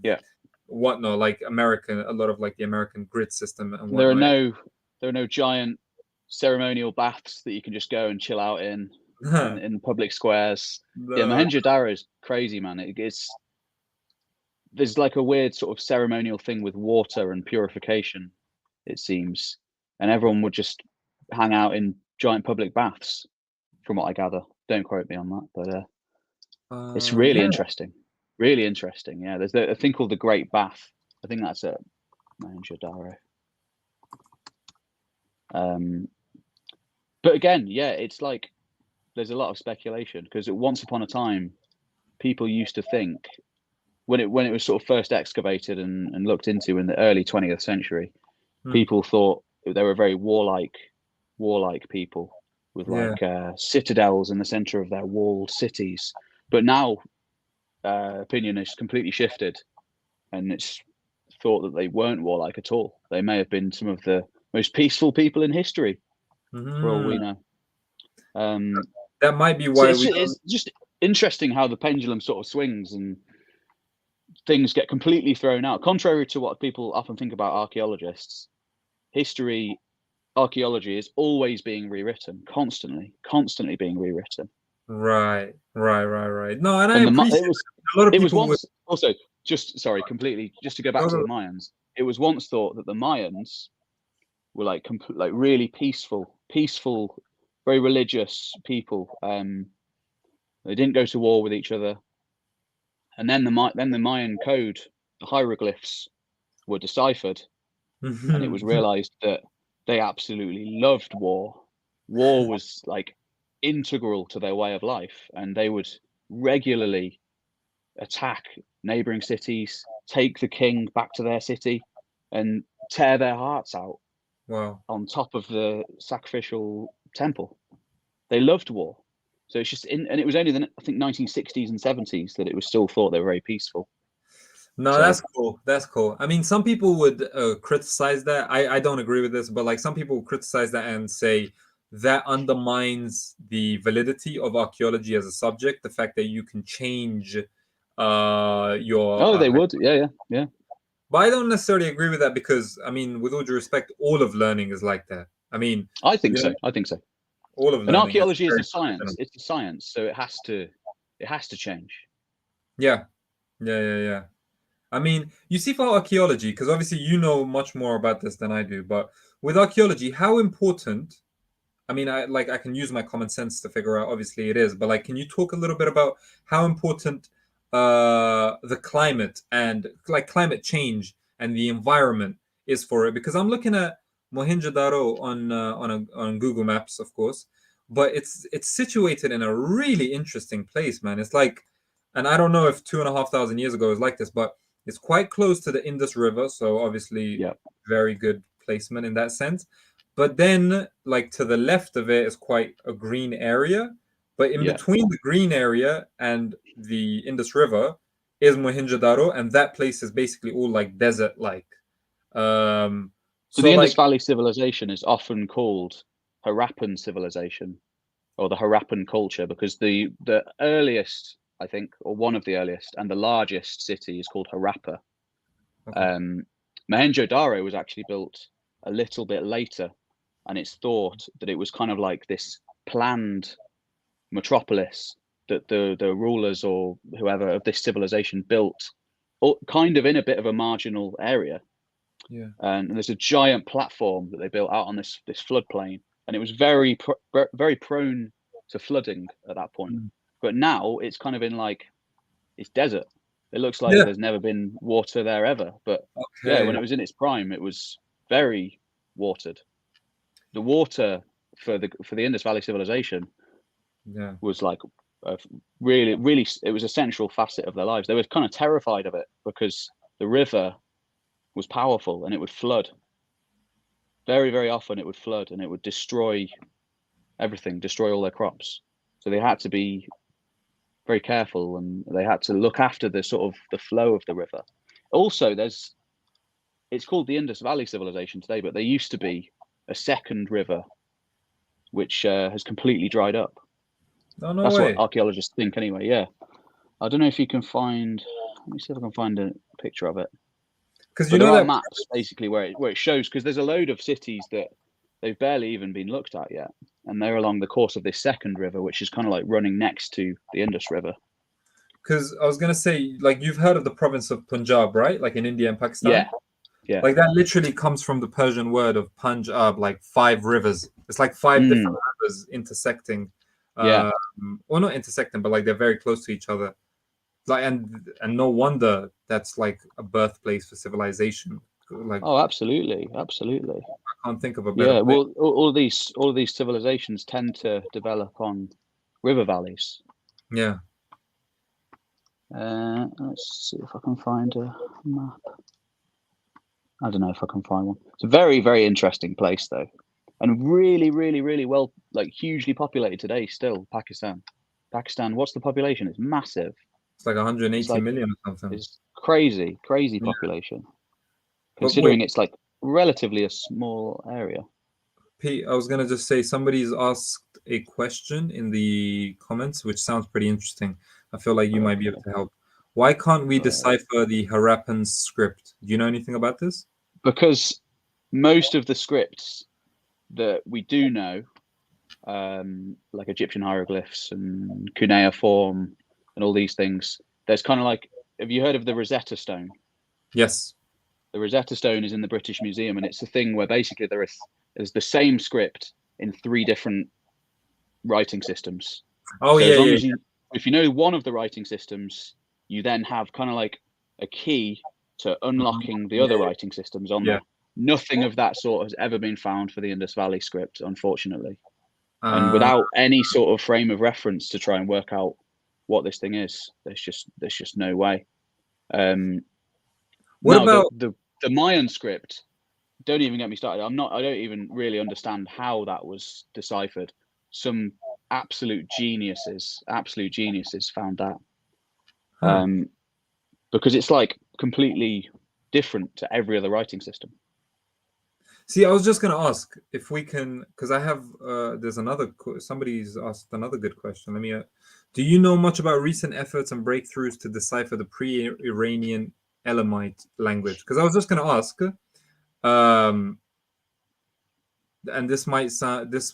S2: Yeah.
S1: whatnot, like American. A lot of like the American grid system and
S2: There
S1: whatnot.
S2: are no giant ceremonial baths that you can just go and chill out in public squares. Yeah, Mohenjo-daro is crazy, man. It's there's like a weird sort of ceremonial thing with water and purification, it seems, and everyone would just hang out in giant public baths, from what I gather. Don't quote me on that, but it's really interesting. Really interesting. Yeah, there's a thing called the Great Bath. I think that's at Mohenjo-Daro. But again, yeah, it's like there's a lot of speculation, because once upon a time, people used to think, when it was sort of first excavated and looked into in the early 20th century, people thought they were very warlike people with like citadels in the center of their walled cities. But now opinion has completely shifted, and it's thought that they weren't warlike at all. They may have been some of the most peaceful people in history, for all we know.
S1: That might be
S2: So
S1: why
S2: it's just interesting how the pendulum sort of swings and things get completely thrown out. Contrary to what people often think about archaeologists, archaeology is always being rewritten, constantly being rewritten.
S1: Right. No, and I appreciate a lot of
S2: people. It was once also just to go back to the Mayans. It was once thought that the Mayans were like really peaceful, very religious people. They didn't go to war with each other. And then the Mayan code, the hieroglyphs, were deciphered, and it was realized that they absolutely loved war. War was like integral to their way of life, and they would regularly attack neighboring cities, take the king back to their city, and tear their hearts out.
S1: Wow.
S2: On top of the sacrificial temple. They loved war. So it's just and it was only I think 1960s and 70s that it was still thought they were very peaceful.
S1: No, so, that's cool. I mean, some people would criticize that. I don't agree with this, but like some people criticize that and say that undermines the validity of archaeology as a subject. The fact that you can change your
S2: they would, yeah.
S1: But I don't necessarily agree with that, because I mean, with all due respect, all of learning is like that. I mean,
S2: I think so.
S1: All of learning.
S2: And archaeology is a science. It's a science, so it has to change.
S1: Yeah. I mean, you see, for archaeology, because obviously you know much more about this than I do, but with archaeology, how important? I mean, I can use my common sense to figure out. Obviously, it is, but like, can you talk a little bit about how important the climate and like climate change and the environment is for it? Because I'm looking at Mohenjo-Daro on Google Maps, of course, but it's situated in a really interesting place, man. It's like, and I don't know if 2,500 years ago it was like this, but it's quite close to the Indus River, so obviously very good placement in that sense. But then, like, to the left of it is quite a green area, but in between the green area and the Indus River is Mohenjo-Daro, and that place is basically all like desert-like.
S2: So the Indus Valley civilization is often called Harappan civilization, or the Harappan culture, because the earliest, I think, or one of the earliest and the largest city is called Harappa. Okay. Mohenjo-Daro was actually built a little bit later, and it's thought that it was kind of like this planned metropolis that the rulers or whoever of this civilization built, kind of in a bit of a marginal area.
S1: Yeah.
S2: And there's a giant platform that they built out on this floodplain, and it was very prone to flooding at that point. But now it's kind of in like, it's desert. It looks like there's never been water there ever. But when it was in its prime, it was very watered. The water for the Indus Valley civilization was like really, it was a central facet of their lives. They were kind of terrified of it because the river was powerful and it would flood. Very, very often it would flood and it would destroy everything, destroy all their crops. So they had to be very careful, and they had to look after the sort of the flow of the river. Also, it's called the Indus Valley civilization today, but there used to be a second river which has completely dried up.
S1: Oh, no
S2: That's
S1: way.
S2: what archaeologists think anyway. Yeah. I don't know if you can find, let me see if I can find a picture of it.
S1: Because
S2: there are maps basically where it shows, because there's a load of cities that they've barely even been looked at yet, and they're along the course of this second river, which is kind of like running next to the Indus River.
S1: because I was gonna say, like, you've heard of the province of Punjab, right? Like in India and Pakistan.
S2: Yeah, yeah.
S1: Like that literally comes from the Persian word of Punjab, like 5 rivers. It's like 5 different rivers intersecting.
S2: Yeah.
S1: Or not intersecting, but like they're very close to each other. Like and no wonder that's like a birthplace for civilization. Like
S2: Oh, absolutely, absolutely.
S1: I can't think of a better
S2: Yeah.
S1: place.
S2: Well, all of these civilizations tend to develop on river valleys.
S1: Yeah.
S2: Let's see if I can find a map. I don't know if I can find one. It's a very, very interesting place, though, and really, really, really well, like hugely populated today. Still, Pakistan. Pakistan. What's the population? It's massive.
S1: It's like 180
S2: It's like
S1: million or something.
S2: it's crazy, crazy
S1: Yeah.
S2: population.
S1: But
S2: Considering
S1: wait,
S2: it's like relatively a small area.
S1: Pete, I was gonna just say somebody's asked a question in the comments, which sounds pretty interesting. I feel like you might be able to help. Why can't we decipher the Harappan script? Do you know anything about this?
S2: Because most of the scripts that we do know, like Egyptian hieroglyphs and cuneiform and all these things, there's kind of like, have you heard of the Rosetta Stone?
S1: Yes.
S2: The Rosetta Stone is in the British Museum, and it's a thing where basically there's the same script in 3 different writing systems.
S1: Oh
S2: So
S1: yeah,
S2: as long
S1: yeah,
S2: as if you know one of the writing systems, you then have kind of like a key to unlocking the other writing systems on there. Nothing of that sort has ever been found for the Indus Valley script, unfortunately. And without any sort of frame of reference to try and work out what this thing is, there's just no way.
S1: What
S2: Now
S1: about
S2: the Mayan script, don't even get me started. I don't even really understand how that was deciphered. Some absolute geniuses found that. Because it's like completely different to every other writing system.
S1: See, I was just going to ask if we can, because I have, there's somebody's asked another good question. Let me, do you know much about recent efforts and breakthroughs to decipher the pre-Iranian Elamite language? Because I was just going to ask, and this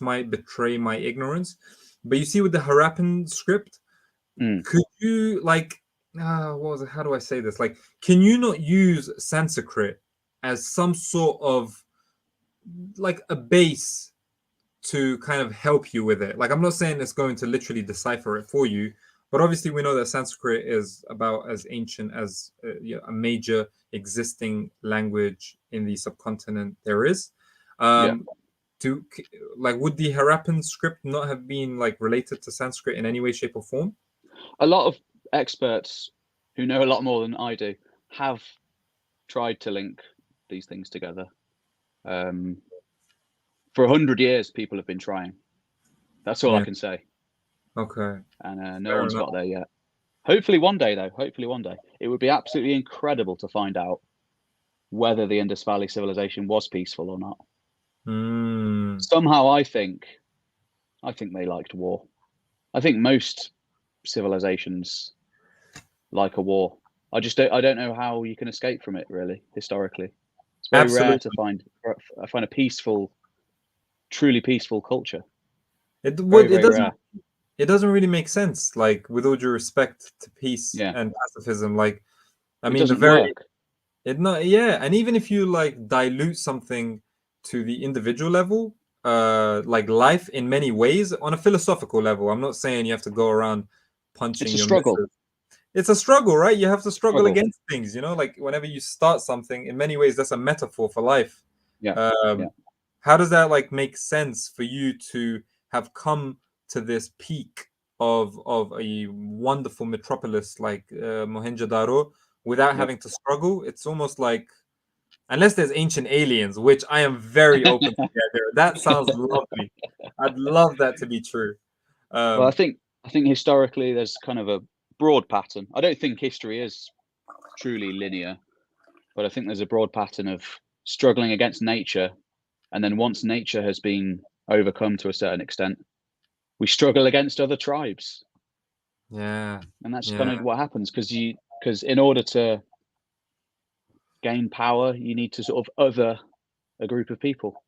S1: might betray my ignorance, but you see, with the Harappan script, could you what was it? How do I say this? Like, can you not use Sanskrit as some sort of like a base to kind of help you with it? Like, I'm not saying it's going to literally decipher it for you, but obviously we know that Sanskrit is about as ancient as a major existing language in the subcontinent there is. Would the Harappan script not have been like related to Sanskrit in any way, shape, or form?
S2: A lot of experts who know a lot more than I do have tried to link these things together. For 100 years, people have been trying. That's all I can say.
S1: Okay.
S2: And no one's got there yet. Hopefully one day, though. Hopefully one day. It would be absolutely incredible to find out whether the Indus Valley civilization was peaceful or not. Somehow, I think they liked war. I think most civilizations like a war. I don't know how you can escape from it, really, historically. It's very rare to find a peaceful, truly peaceful culture.
S1: It doesn't really make sense. Like, with all due respect to peace and pacifism, like, I mean, and even if you like dilute something to the individual level, like life in many ways on a philosophical level, I'm not saying you have to go around punching
S2: your
S1: struggle. It's a struggle, right? You have to struggle against things, like whenever you start something, in many ways that's a metaphor for life. How does that like make sense for you to have come to this peak of a wonderful metropolis like Mohenjo-daro without having to struggle? It's almost like, unless there's ancient aliens, which I am very open to the idea. That sounds lovely. I'd love that to be true.
S2: Well, I think historically there's kind of a broad pattern. I don't think history is truly linear, but I think there's a broad pattern of struggling against nature, and then once nature has been overcome to a certain extent, we struggle against other tribes. And that's kind of what happens, because in order to gain power, you need to sort of other a group of people.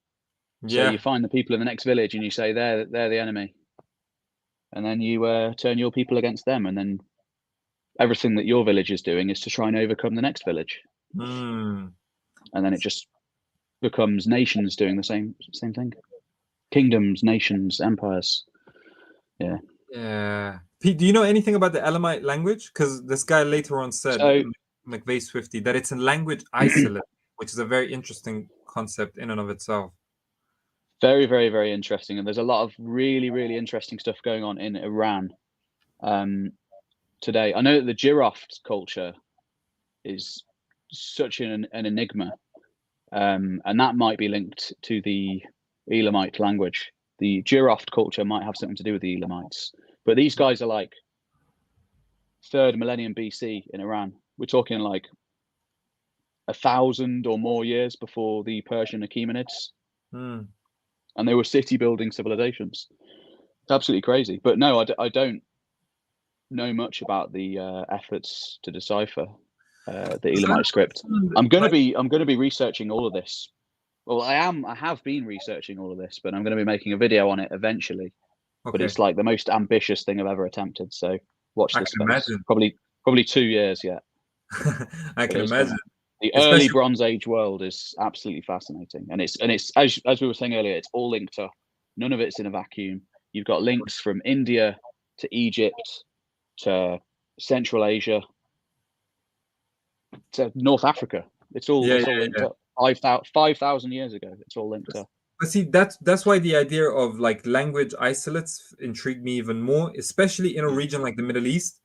S2: So you find the people in the next village and you say they're the enemy, and then you turn your people against them, and then everything that your village is doing is to try and overcome the next village,
S1: Mm.
S2: and then it just becomes nations doing the same thing. Kingdoms, nations, empires. Yeah.
S1: Yeah. Pete, do you know anything about the Elamite language? Because this guy later on said,
S2: So
S1: McVeigh Swifty, that it's a language isolate, which is a very interesting concept in and of itself.
S2: very, very, very interesting, and there's a lot of really, really interesting stuff going on in Iran today. I know that the giraffe culture is such an enigma, and that might be linked to the Elamite language. The giraffe culture might have something to do with the Elamites, but these guys are like 3rd millennium BC in Iran. We're talking like 1,000 or more years before the Persian Achaemenids, and they were city-building civilizations. It's absolutely crazy. But no, I don't know much about the efforts to decipher the Elamite script. I'm going to be researching all of this. Well, I have been researching all of this, but I'm going to be making a video on it eventually.
S1: Okay.
S2: But it's like the most ambitious thing I've ever attempted. So watch this space.
S1: Imagine.
S2: Probably 2 years yet.
S1: I can imagine.
S2: The early Bronze Age world is absolutely fascinating, and it's as we were saying earlier, it's all linked up. None of it's in a vacuum. You've got links from India to Egypt to Central Asia to North Africa. It's all linked up. 5,000 years ago, it's all linked up.
S1: But see, that's why the idea of like language isolates intrigued me even more, especially in a region like the Middle East.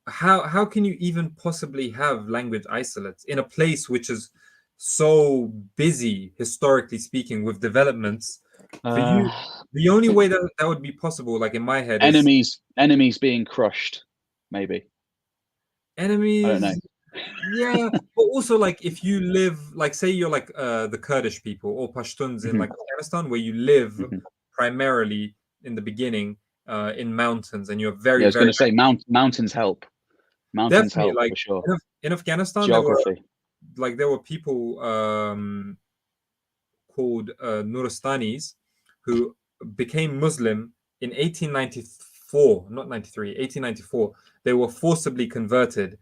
S1: How can you even possibly have language isolates in a place which is so busy, historically speaking, with developments? For you, the only way that would be possible, like in my head,
S2: is enemies being crushed, maybe.
S1: Enemies.
S2: I don't know.
S1: Yeah, but also like if you live, like say you're like the Kurdish people or Pashtuns in like Afghanistan, where you live primarily in the beginning in mountains, and you're very.
S2: Yeah, I was going to say mountains help. Mountains help
S1: like,
S2: for sure.
S1: In Afghanistan,
S2: Geography.
S1: there were people called Nuristanis who became Muslim in 1894, not 93, 1894. They were forcibly converted,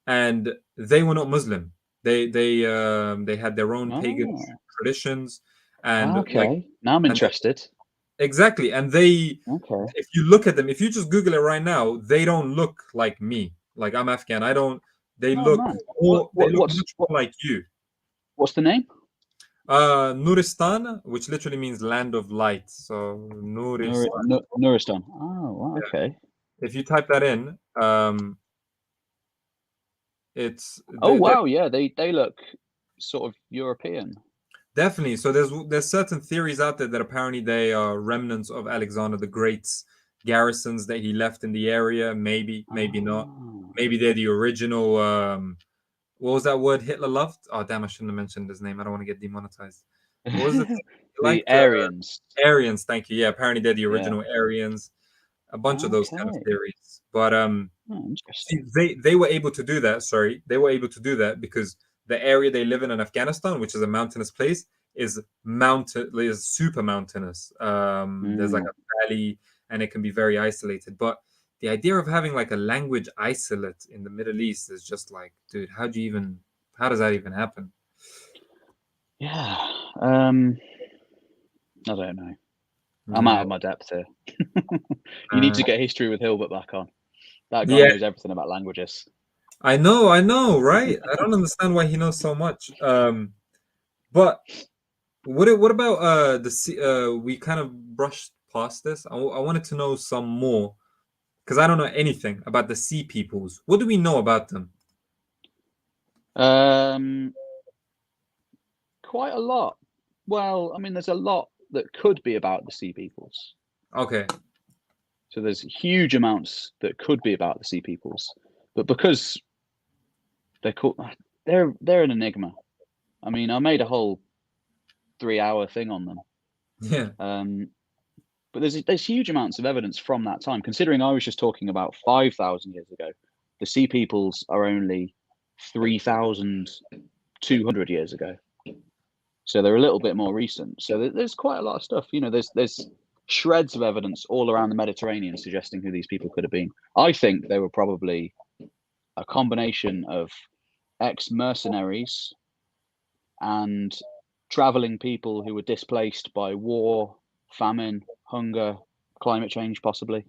S1: and they were not Muslim. They had their own pagan traditions, and
S2: okay. Now I'm interested.
S1: Exactly, and if you look at them, if you just Google it right now, they don't look like me. Like I'm Afghan. I don't. They look much more like you.
S2: What's the name?
S1: Nuristan, which literally means land of light. So Nuristan.
S2: Nuristan. Oh, okay.
S1: Yeah. If you type that in, it's.
S2: Wow! Yeah, they look sort of European.
S1: Definitely. So there's certain theories out there that apparently they are remnants of Alexander the Great's garrisons that he left in the area. Maybe not. Maybe they're the original. What was that word Hitler loved? Oh damn! I shouldn't have mentioned his name. I don't want to get demonetized. What was it?
S2: The Aryans.
S1: Aryans. Thank you. Yeah. Apparently they're the original Aryans. A bunch of those kind of theories. But see, they were able to do that. Sorry, they were able to do that because the area they live in Afghanistan, which is a mountainous place, is super mountainous. There's like a valley, and it can be very isolated. But the idea of having like a language isolate in the Middle East is just like, dude, how does that even happen?
S2: Yeah, I don't know. I'm out of my depth here. You need to get History with Hilbert back on. That guy knows everything about languages.
S1: I know, right? I don't understand why he knows so much. But what about we kind of brushed past this. I wanted to know some more because I don't know anything about the Sea Peoples. What do we know about them?
S2: Quite a lot. Well, I mean, there's a lot that could be about the Sea Peoples.
S1: Okay.
S2: So there's huge amounts that could be about the Sea Peoples, but because they're an enigma. I mean, I made a whole 3-hour thing on them.
S1: Yeah.
S2: But there's huge amounts of evidence from that time. Considering I was just talking about 5,000 years ago, the Sea Peoples are only 3,200 years ago. So they're a little bit more recent. So there's quite a lot of stuff. You know, there's shreds of evidence all around the Mediterranean suggesting who these people could have been. I think they were probably a combination of ex-mercenaries and traveling people who were displaced by war, famine, hunger, climate change, possibly.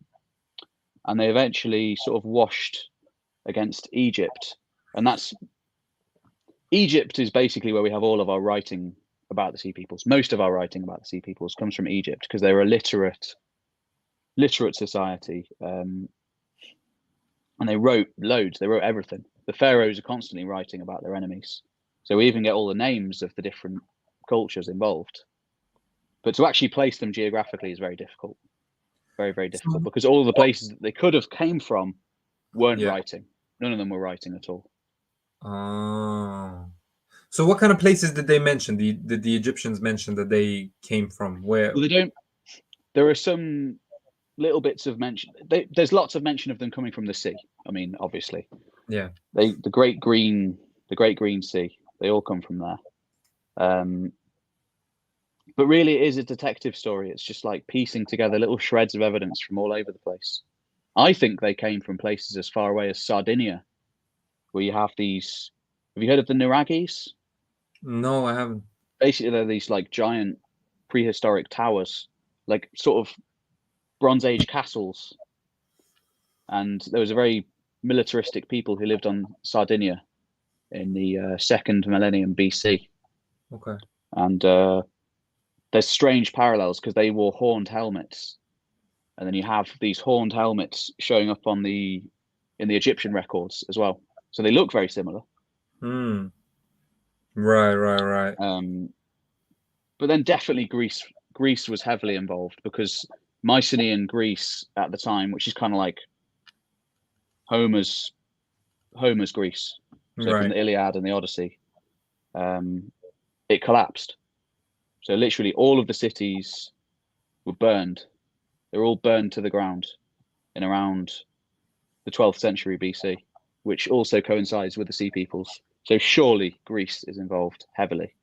S2: And they eventually sort of washed against Egypt. And Egypt is basically where we have all of our writing about the Sea Peoples. Most of our writing about the Sea Peoples comes from Egypt because they were a literate society. And they wrote loads. They wrote everything. The pharaohs are constantly writing about their enemies. So we even get all the names of the different cultures involved. But to actually place them geographically is very difficult. Very, very difficult, because all the places that they could have came from weren't writing. None of them were writing at all.
S1: Oh. So what kind of places did they mention? Did the Egyptians mention that they came from? Where?
S2: Well, they don't. There are some little bits of mention. There's lots of mention of them coming from the sea. I mean, obviously.
S1: Yeah.
S2: The Great Green Sea. They all come from there. But really, it is a detective story. It's just like piecing together little shreds of evidence from all over the place. I think they came from places as far away as Sardinia, where you have these. Have you heard of the Nuragis?
S1: No, I haven't.
S2: Basically, they're these like giant prehistoric towers, like sort of Bronze Age castles. And there was a very militaristic people who lived on Sardinia in the second millennium BC.
S1: Okay.
S2: And there's strange parallels because they wore horned helmets, and then you have these horned helmets showing up in the Egyptian records as well. So they look very similar.
S1: Hmm. Right.
S2: But then definitely Greece was heavily involved, because Mycenaean Greece at the time, which is kind of like Homer's Greece, so from the Iliad and the Odyssey, it collapsed. So literally all of the cities were burned. They were all burned to the ground in around the 12th century BC, which also coincides with the Sea Peoples. So surely Greece is involved heavily.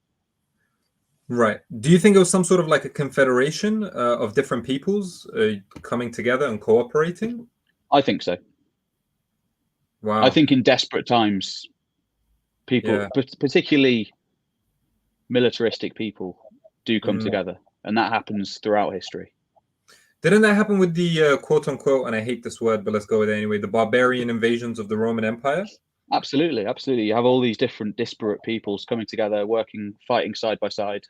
S1: Right. Do you think it was some sort of like a confederation of different peoples coming together and cooperating?
S2: I think so.
S1: Wow.
S2: I think in desperate times, people, particularly militaristic people, do come together, and that happens throughout history.
S1: Didn't that happen with the quote unquote, and I hate this word, but let's go with it anyway, the barbarian invasions of the Roman Empire?
S2: Absolutely. You have all these different disparate peoples coming together, fighting side by side.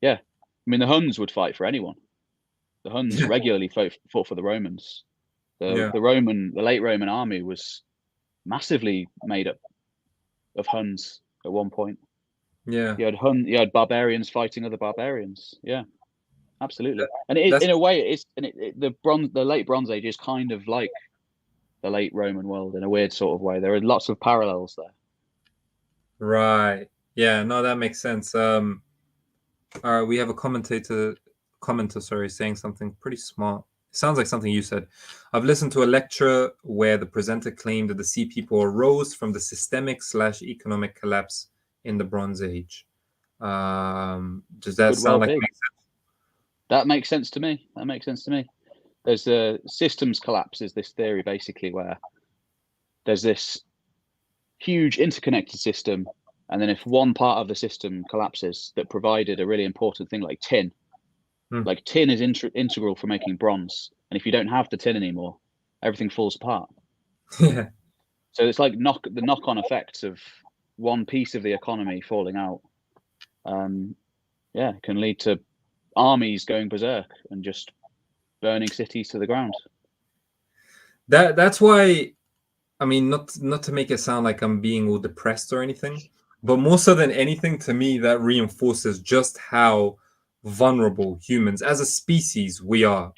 S2: Yeah. I mean, the Huns would fight for anyone. The Huns regularly fought for the Romans. The late Roman army was massively made up of Huns at one point.
S1: Yeah.
S2: You had barbarians fighting other barbarians. Yeah. Absolutely. And it is, in a way, the late Bronze Age is kind of like the late Roman world in a weird sort of way. There are lots of parallels there.
S1: Right. Yeah, no, that makes sense. All right, we have a commenter, saying something pretty smart. Sounds like something you said. I've listened to a lecture where the presenter claimed that the Sea People arose from the systemic/economic collapse in the Bronze Age. Does that sound like it makes sense?
S2: That makes sense to me. There's a systems collapse is this theory basically where there's this huge interconnected system, and then if one part of the system collapses that provided a really important thing like tin, like tin is integral for making bronze, and if you don't have the tin anymore, everything falls apart.
S1: Yeah.
S2: So it's like the knock-on effects of one piece of the economy falling out. It can lead to armies going berserk and just burning cities to the ground.
S1: That's why, I mean, not to make it sound like I'm being all depressed or anything, but more so than anything, to me, that reinforces just how vulnerable humans as a species we are,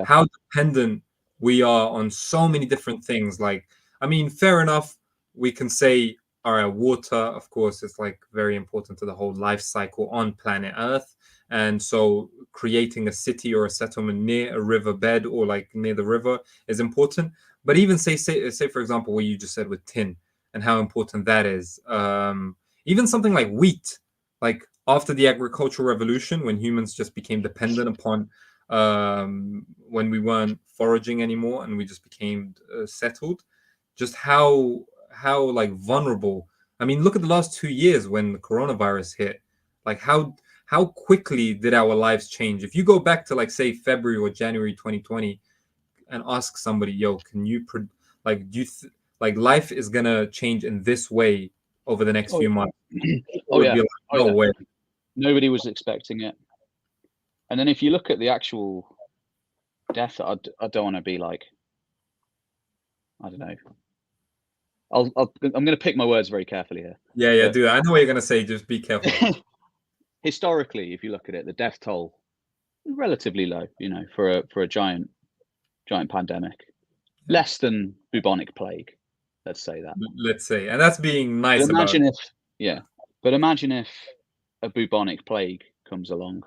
S1: how dependent we are on so many different things. Like, I mean, fair enough, we can say, all right, water, of course, is like very important to the whole life cycle on planet Earth. And so creating a city or a settlement near a riverbed or like near the river is important. But even say for example, what you just said with tin and how important that is. Even something like wheat, like after the agricultural revolution, when humans just became dependent upon when we weren't foraging anymore and we just became settled, just how like vulnerable. I mean, look at the last 2 years when the coronavirus hit. Like how quickly did our lives change? If you go back to like say February or January 2020 and ask somebody, yo, can you like do you like life is gonna change in this way over the next
S2: Oh,
S1: few months? People
S2: oh
S1: would
S2: yeah.
S1: be like, no way.
S2: Nobody was expecting it. And then if you look at the actual death, I don't want to be like, I don't know. I'm going to pick my words very carefully here.
S1: Yeah, dude. I know what you're gonna say. Just be careful.
S2: Historically, if you look at it, the death toll relatively low, you know, for a giant pandemic, less than bubonic plague. Let's say that.
S1: Let's say, and that's being nice about it.
S2: But imagine if a bubonic plague comes along,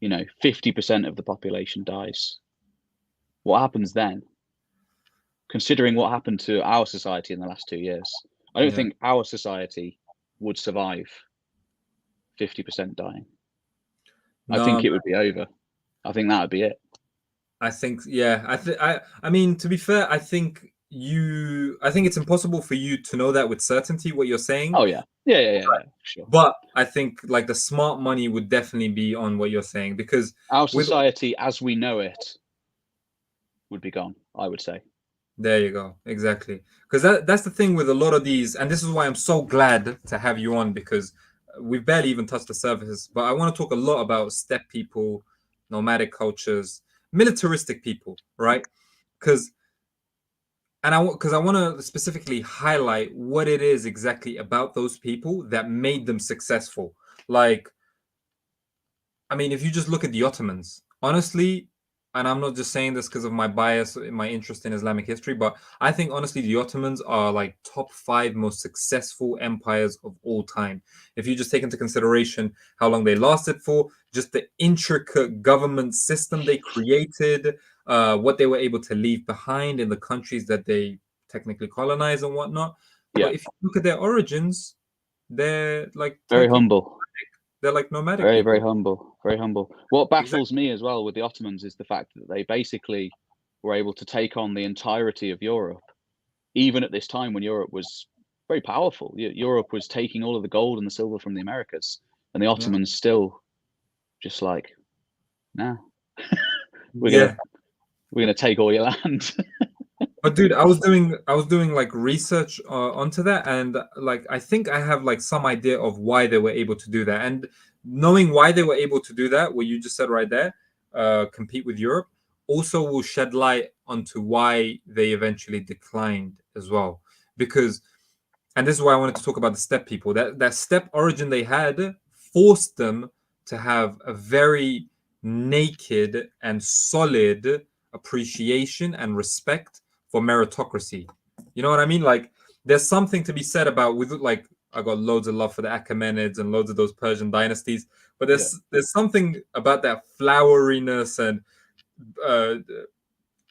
S2: you know, 50% of the population dies. What happens then? Considering what happened to our society in the last 2 years, I don't think our society would survive 50% dying. No, I think it would be over. I think that would be it.
S1: I think, I mean, to be fair, I think it's impossible for you to know that with certainty what you're saying.
S2: Oh yeah, sure.
S1: But I think like the smart money would definitely be on what you're saying, because
S2: our society as we know it would be gone, I would say.
S1: There you go. Exactly. Because that's the thing with a lot of these, and this is why I'm so glad to have you on, because we've barely even touched the surface. But I want to talk a lot about steppe people, nomadic cultures, militaristic people, right? Because I want to specifically highlight what it is exactly about those people that made them successful. Like, I mean, if you just look at the Ottomans, honestly, and I'm not just saying this because of my bias, my interest in Islamic history, but I think honestly the Ottomans are like top 5 most successful empires of all time. If you just take into consideration how long they lasted for, just the intricate government system they created, what they were able to leave behind in the countries that they technically colonized and whatnot.
S2: Yeah.
S1: But if you look at their origins, they're like
S2: very humble.
S1: They're like nomadic.
S2: Very humble. Very humble. What baffles me as well with the Ottomans is the fact that they basically were able to take on the entirety of Europe, even at this time when Europe was very powerful. Europe was taking all of the gold and the silver from the Americas, and the Ottomans still just like, nah, we're gonna take all your land.
S1: But dude, I was doing like research onto that, and like I think I have like some idea of why they were able to do that. And knowing why they were able to do that, what you just said right there, compete with Europe, also will shed light onto why they eventually declined as well. Because, and this is why I wanted to talk about the steppe people. That steppe origin they had forced them to have a very naked and solid appreciation and respect for meritocracy. You know what I mean? Like, there's something to be said about, with like, I got loads of love for the Achaemenids and loads of those Persian dynasties, but there's something about that floweriness and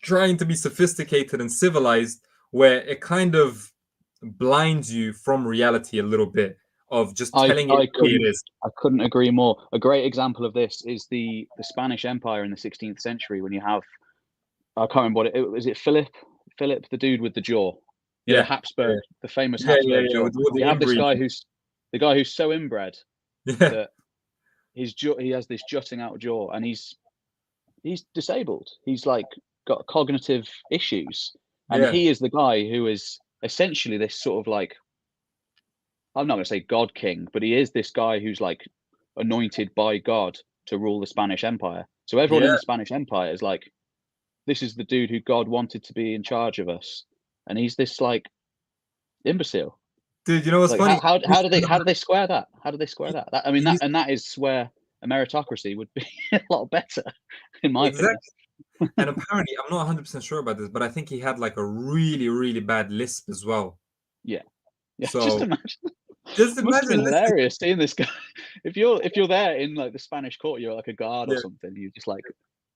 S1: trying to be sophisticated and civilized where it kind of blinds you from reality a little bit, of just telling it what it is.
S2: I couldn't agree more. A great example of this is the Spanish Empire in the 16th century, when you have, I can't remember what it was. It Philip, the dude with the jaw. You know, Habsburg, the famous Habsburg jaw. You have this guy who's so inbred that he has this jutting out jaw, and he's disabled. He's like got cognitive issues, and he is the guy who is essentially this sort of like, I'm not going to say God king, but he is this guy who's like anointed by God to rule the Spanish Empire. So everyone in the Spanish Empire is like, this is the dude who God wanted to be in charge of us, and he's this like imbecile.
S1: Dude, you know what's funny?
S2: How do they square that? How do they square that? I mean, that is where a meritocracy would be a lot better, in my opinion.
S1: And apparently, I'm not 100% sure about this, but I think he had like a really, really bad lisp as well.
S2: Yeah.
S1: So
S2: just imagine.
S1: It
S2: must have been hilarious seeing this guy. If you're there in like the Spanish court, you're like a guard or something. You're just like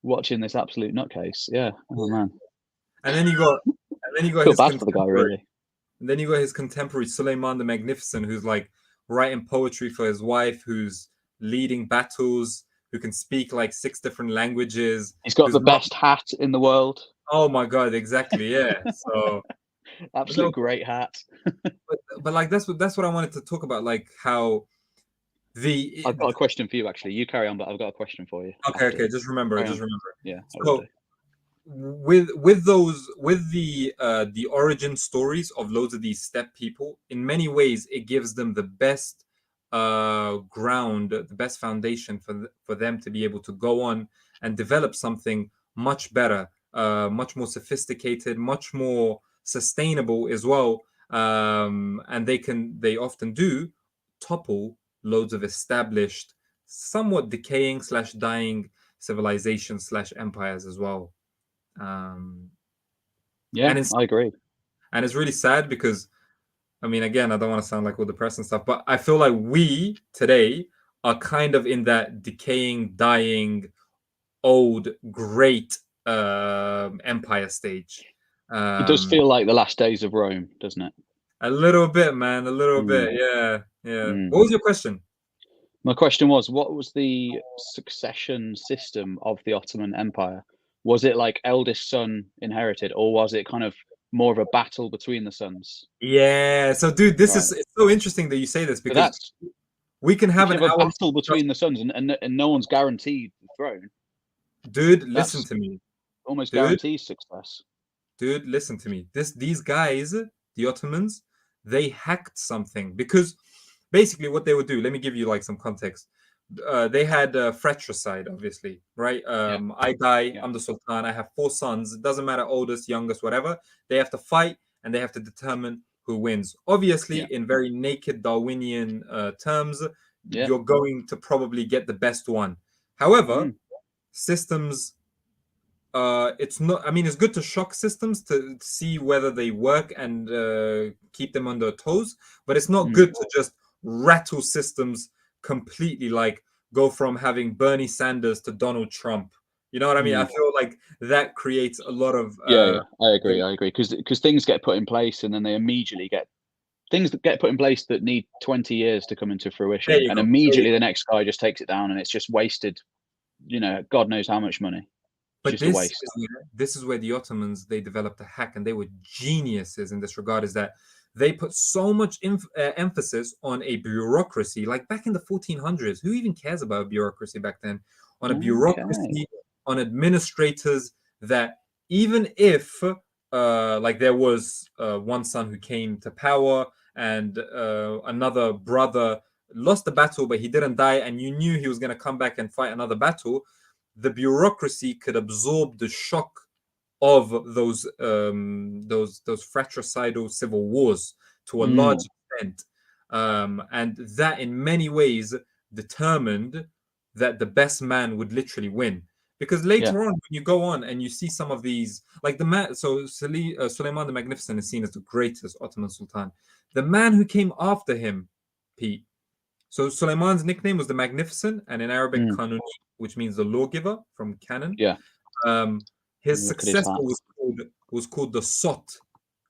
S2: watching this absolute nutcase. Yeah. Oh man.
S1: And then you got
S2: feel bad for the guy, really.
S1: And then you got his contemporary Suleiman the Magnificent, who's like writing poetry for his wife, who's leading battles, who can speak like 6 different languages.
S2: He's got the best hat in the world.
S1: Oh my god, exactly, yeah. So
S2: Absolute great hat.
S1: but like that's what I wanted to talk about, like how
S2: I've got a question for you actually. You carry on, but I've got a question for you.
S1: okay, just remember.
S2: Yeah, I will
S1: So
S2: do.
S1: with the origin stories of loads of these steppe people, in many ways it gives them the best ground, the best foundation for them to be able to go on and develop something much better, much more sophisticated, much more sustainable as well. And they often do topple loads of established, somewhat decaying slash dying civilizations slash empires as well.
S2: Yeah,
S1: and
S2: I agree.
S1: it's really sad because, I mean, again, I don't want to sound like all depressed and stuff, but I feel like we today are kind of in that decaying, dying, old, great empire stage.
S2: It does feel like the last days of Rome, doesn't it?
S1: A little bit, man, a little bit. Yeah. What was your question?
S2: My question was, what was the succession system of the Ottoman Empire? Was it like eldest son inherited, or was it kind of more of a battle between the sons?
S1: Yeah. So, dude, it's so interesting that you say this,
S2: So
S1: because
S2: that's
S1: we can have
S2: if
S1: an
S2: you have a
S1: hour.
S2: battle between the sons and no one's guaranteed the throne.
S1: Dude, listen
S2: That's
S1: to me.
S2: almost
S1: Dude,
S2: guarantees success.
S1: dude, listen to me. These guys, the Ottomans, they hacked something, because basically what they would do. Let me give you like some context. They had fratricide, obviously, right? I die, I'm the Sultan. I have 4 sons. It doesn't matter, oldest, youngest, whatever. They have to fight, and they have to determine who wins. Obviously, in very naked Darwinian terms, you're going to probably get the best one. However, systems, it's not, I mean, it's good to shock systems to see whether they work and keep them on their toes, but it's not good to just rattle systems completely, like go from having Bernie Sanders to Donald Trump. You know what I mean? I feel like that creates a lot of
S2: I agree because things get put in place and then they immediately get things that get put in place that need 20 years to come into fruition, and immediately the next guy just takes it down, and it's just wasted, God knows how much money.
S1: But this is where the Ottomans, they developed a hack, and they were geniuses in this regard, is that they put so much emphasis on a bureaucracy. Like back in the 1400s, who even cares about bureaucracy back then? On a bureaucracy, on administrators, that even if like there was one son who came to power, and another brother lost the battle, but he didn't die, and you knew he was going to come back and fight another battle, the bureaucracy could absorb the shock of those fratricidal civil wars to a large extent, and that in many ways determined that the best man would literally win. Because later on, when you go on and you see some of these, like the man, so Suleiman the Magnificent is seen as the greatest Ottoman Sultan. The man who came after him, Pete. So Suleiman's nickname was the Magnificent, and in Arabic, Kanuni, which means the lawgiver from canon. His successor was called the Sot,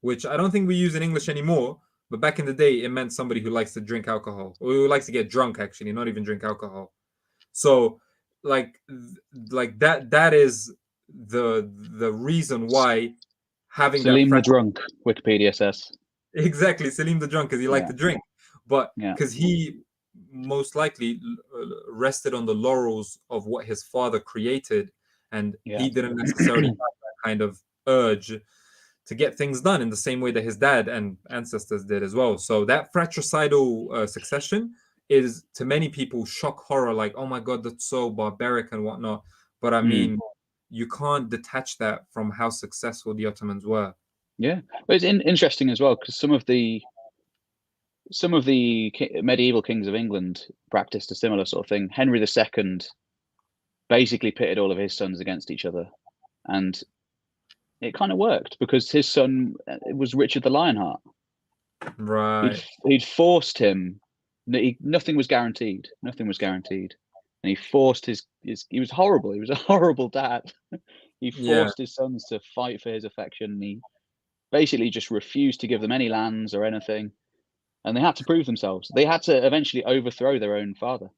S1: which I don't think we use in English anymore. But back in the day, it meant somebody who likes to drink alcohol, or who likes to get drunk, actually, not even drink alcohol. So, like that is the reason why having
S2: Salim the drunk, Wikipedia says.
S1: Exactly, Salim the drunk, because he liked to drink, but because he most likely rested on the laurels of what his father created, and he didn't necessarily have that kind of urge to get things done in the same way that his dad and ancestors did as well. So that fratricidal succession is, to many people, shock horror, like, oh my god, that's so barbaric and whatnot. But I mean, you can't detach that from how successful the Ottomans were.
S2: Yeah, but it's interesting as well, because some of the medieval kings of England practiced a similar sort of thing. Henry II basically pitted all of his sons against each other, and it kind of worked because his son was Richard the Lionheart.
S1: Right.
S2: He'd forced him. Nothing was guaranteed. Nothing was guaranteed, and he forced his. He was horrible. He was a horrible dad. He forced his sons to fight for his affection. He basically just refused to give them any lands or anything. And they had to prove themselves. They had to eventually overthrow their own father.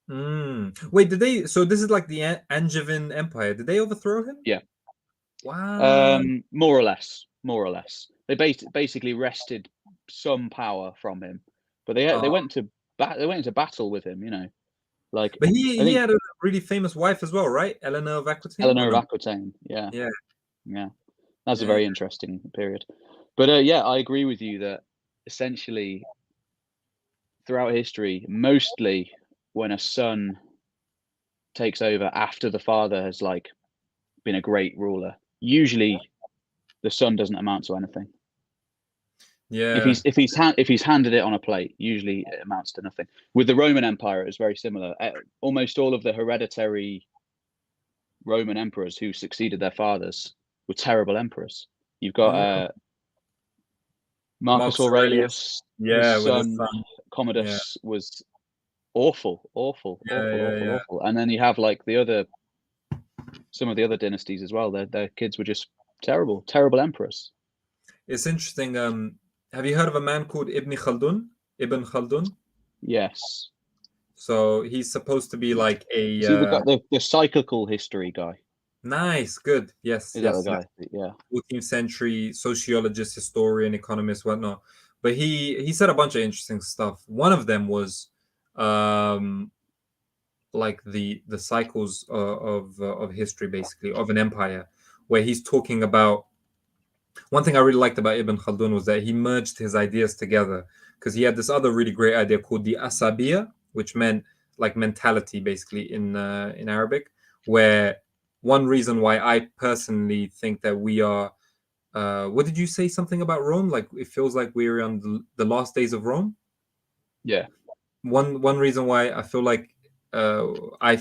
S1: Wait, did they? So this is like the Angevin Empire. Did they overthrow him?
S2: Yeah.
S1: Wow.
S2: More or less. More or less. They basically wrested some power from him, but they went to into battle with him. You know, like
S1: But
S2: I
S1: he
S2: think
S1: had a really famous wife as well, right? Eleanor of Aquitaine, or
S2: Eleanor
S1: no?
S2: of Aquitaine. Yeah,
S1: Yeah,
S2: yeah, that's a
S1: yeah,
S2: very interesting period. But yeah, I agree with you that essentially throughout history, mostly when a son takes over after the father has like been a great ruler, usually the son doesn't amount to anything.
S1: yeah.
S2: If he's handed it on a plate, usually it amounts to nothing. With the Roman Empire, it was very similar. Almost all of the hereditary Roman emperors who succeeded their fathers were terrible emperors. You've got
S1: Mm.
S2: Marcus
S1: Marcus Aurelius.
S2: Aurelius. His
S1: Yeah, with his
S2: son
S1: son. Yeah,
S2: Commodus was awful, awful,
S1: yeah,
S2: awful,
S1: yeah,
S2: awful,
S1: yeah.
S2: awful. And then you have like some of the other dynasties as well. Their kids were just terrible, terrible emperors.
S1: It's interesting. Have you heard of a man called Ibn Khaldun? Ibn Khaldun.
S2: Yes.
S1: So he's supposed to be like
S2: Is he
S1: a
S2: the cyclical history guy?
S1: nice, good. Yes,
S2: Is that the
S1: yes.
S2: guy? Yeah.
S1: 14th century sociologist, historian, economist, whatnot. But he said a bunch of interesting stuff. One of them was um, like the cycles of history, basically, of an empire, where he's talking about. One thing I really liked about Ibn Khaldun was that he merged his ideas together because he had this other really great idea called the asabiya, which meant like mentality, basically in Arabic. Where one reason why I personally think that we are what did you say something about Rome? Like it feels like we're on the last days of Rome.
S2: Yeah.
S1: One reason why I feel like I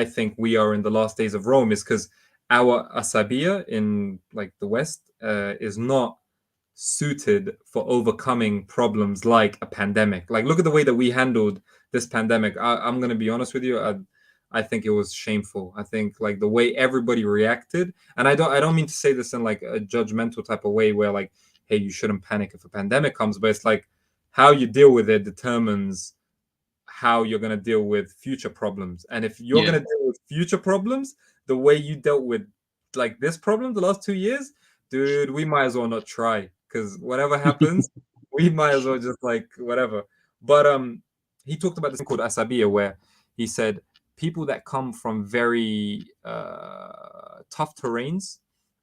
S1: think we are in the last days of Rome is because our asabiya in like the West is not suited for overcoming problems like a pandemic. Like look at the way that we handled this pandemic. I'm gonna be honest with you. I think it was shameful. I think like the way everybody reacted, and I don't mean to say this in like a judgmental type of way where like, hey, you shouldn't panic if a pandemic comes, but it's like how you deal with it determines how you're going to deal with future problems. And if you're
S2: Yeah.
S1: going to deal with future problems the way you dealt with like this problem the last 2 years, dude, we might as well not try because whatever happens, we might as well just like whatever. But he talked about this thing called asabiya where he said people that come from very tough terrains,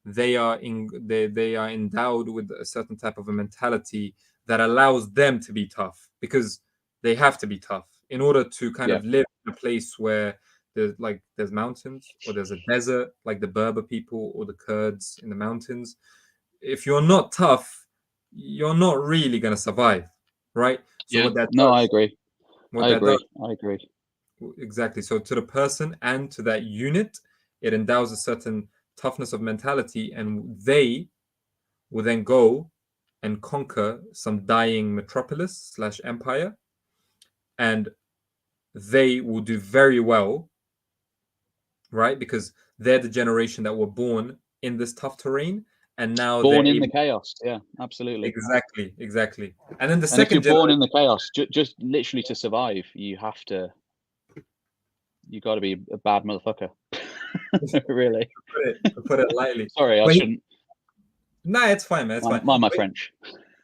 S1: they are endowed with a certain type of a mentality that allows them to be tough because they have to be tough in order to kind
S2: Yeah.
S1: of live in a place where there's mountains or there's a desert like the Berber people or the Kurds in the mountains. If you're not tough, you're not really going to survive, right? So
S2: Yeah.
S1: what that
S2: No, I
S1: does,
S2: agree.
S1: what
S2: I
S1: that does
S2: agree. I agree.
S1: exactly. So to the person and to that unit, it endows a certain toughness of mentality, and they will then go and conquer some dying metropolis slash empire, and they will do very well, right? Because they're the generation that were born in this tough terrain, and now they're
S2: Born in the
S1: able.
S2: chaos. Yeah, absolutely.
S1: Exactly, exactly. And then the
S2: And if you're
S1: second
S2: born
S1: generation,
S2: in the chaos, just literally to survive, you got to be a bad motherfucker. Really.
S1: to put it lightly,
S2: Sorry, I
S1: but
S2: shouldn't.
S1: nah, it's fine, man, it's fine.
S2: Mind my
S1: But
S2: French.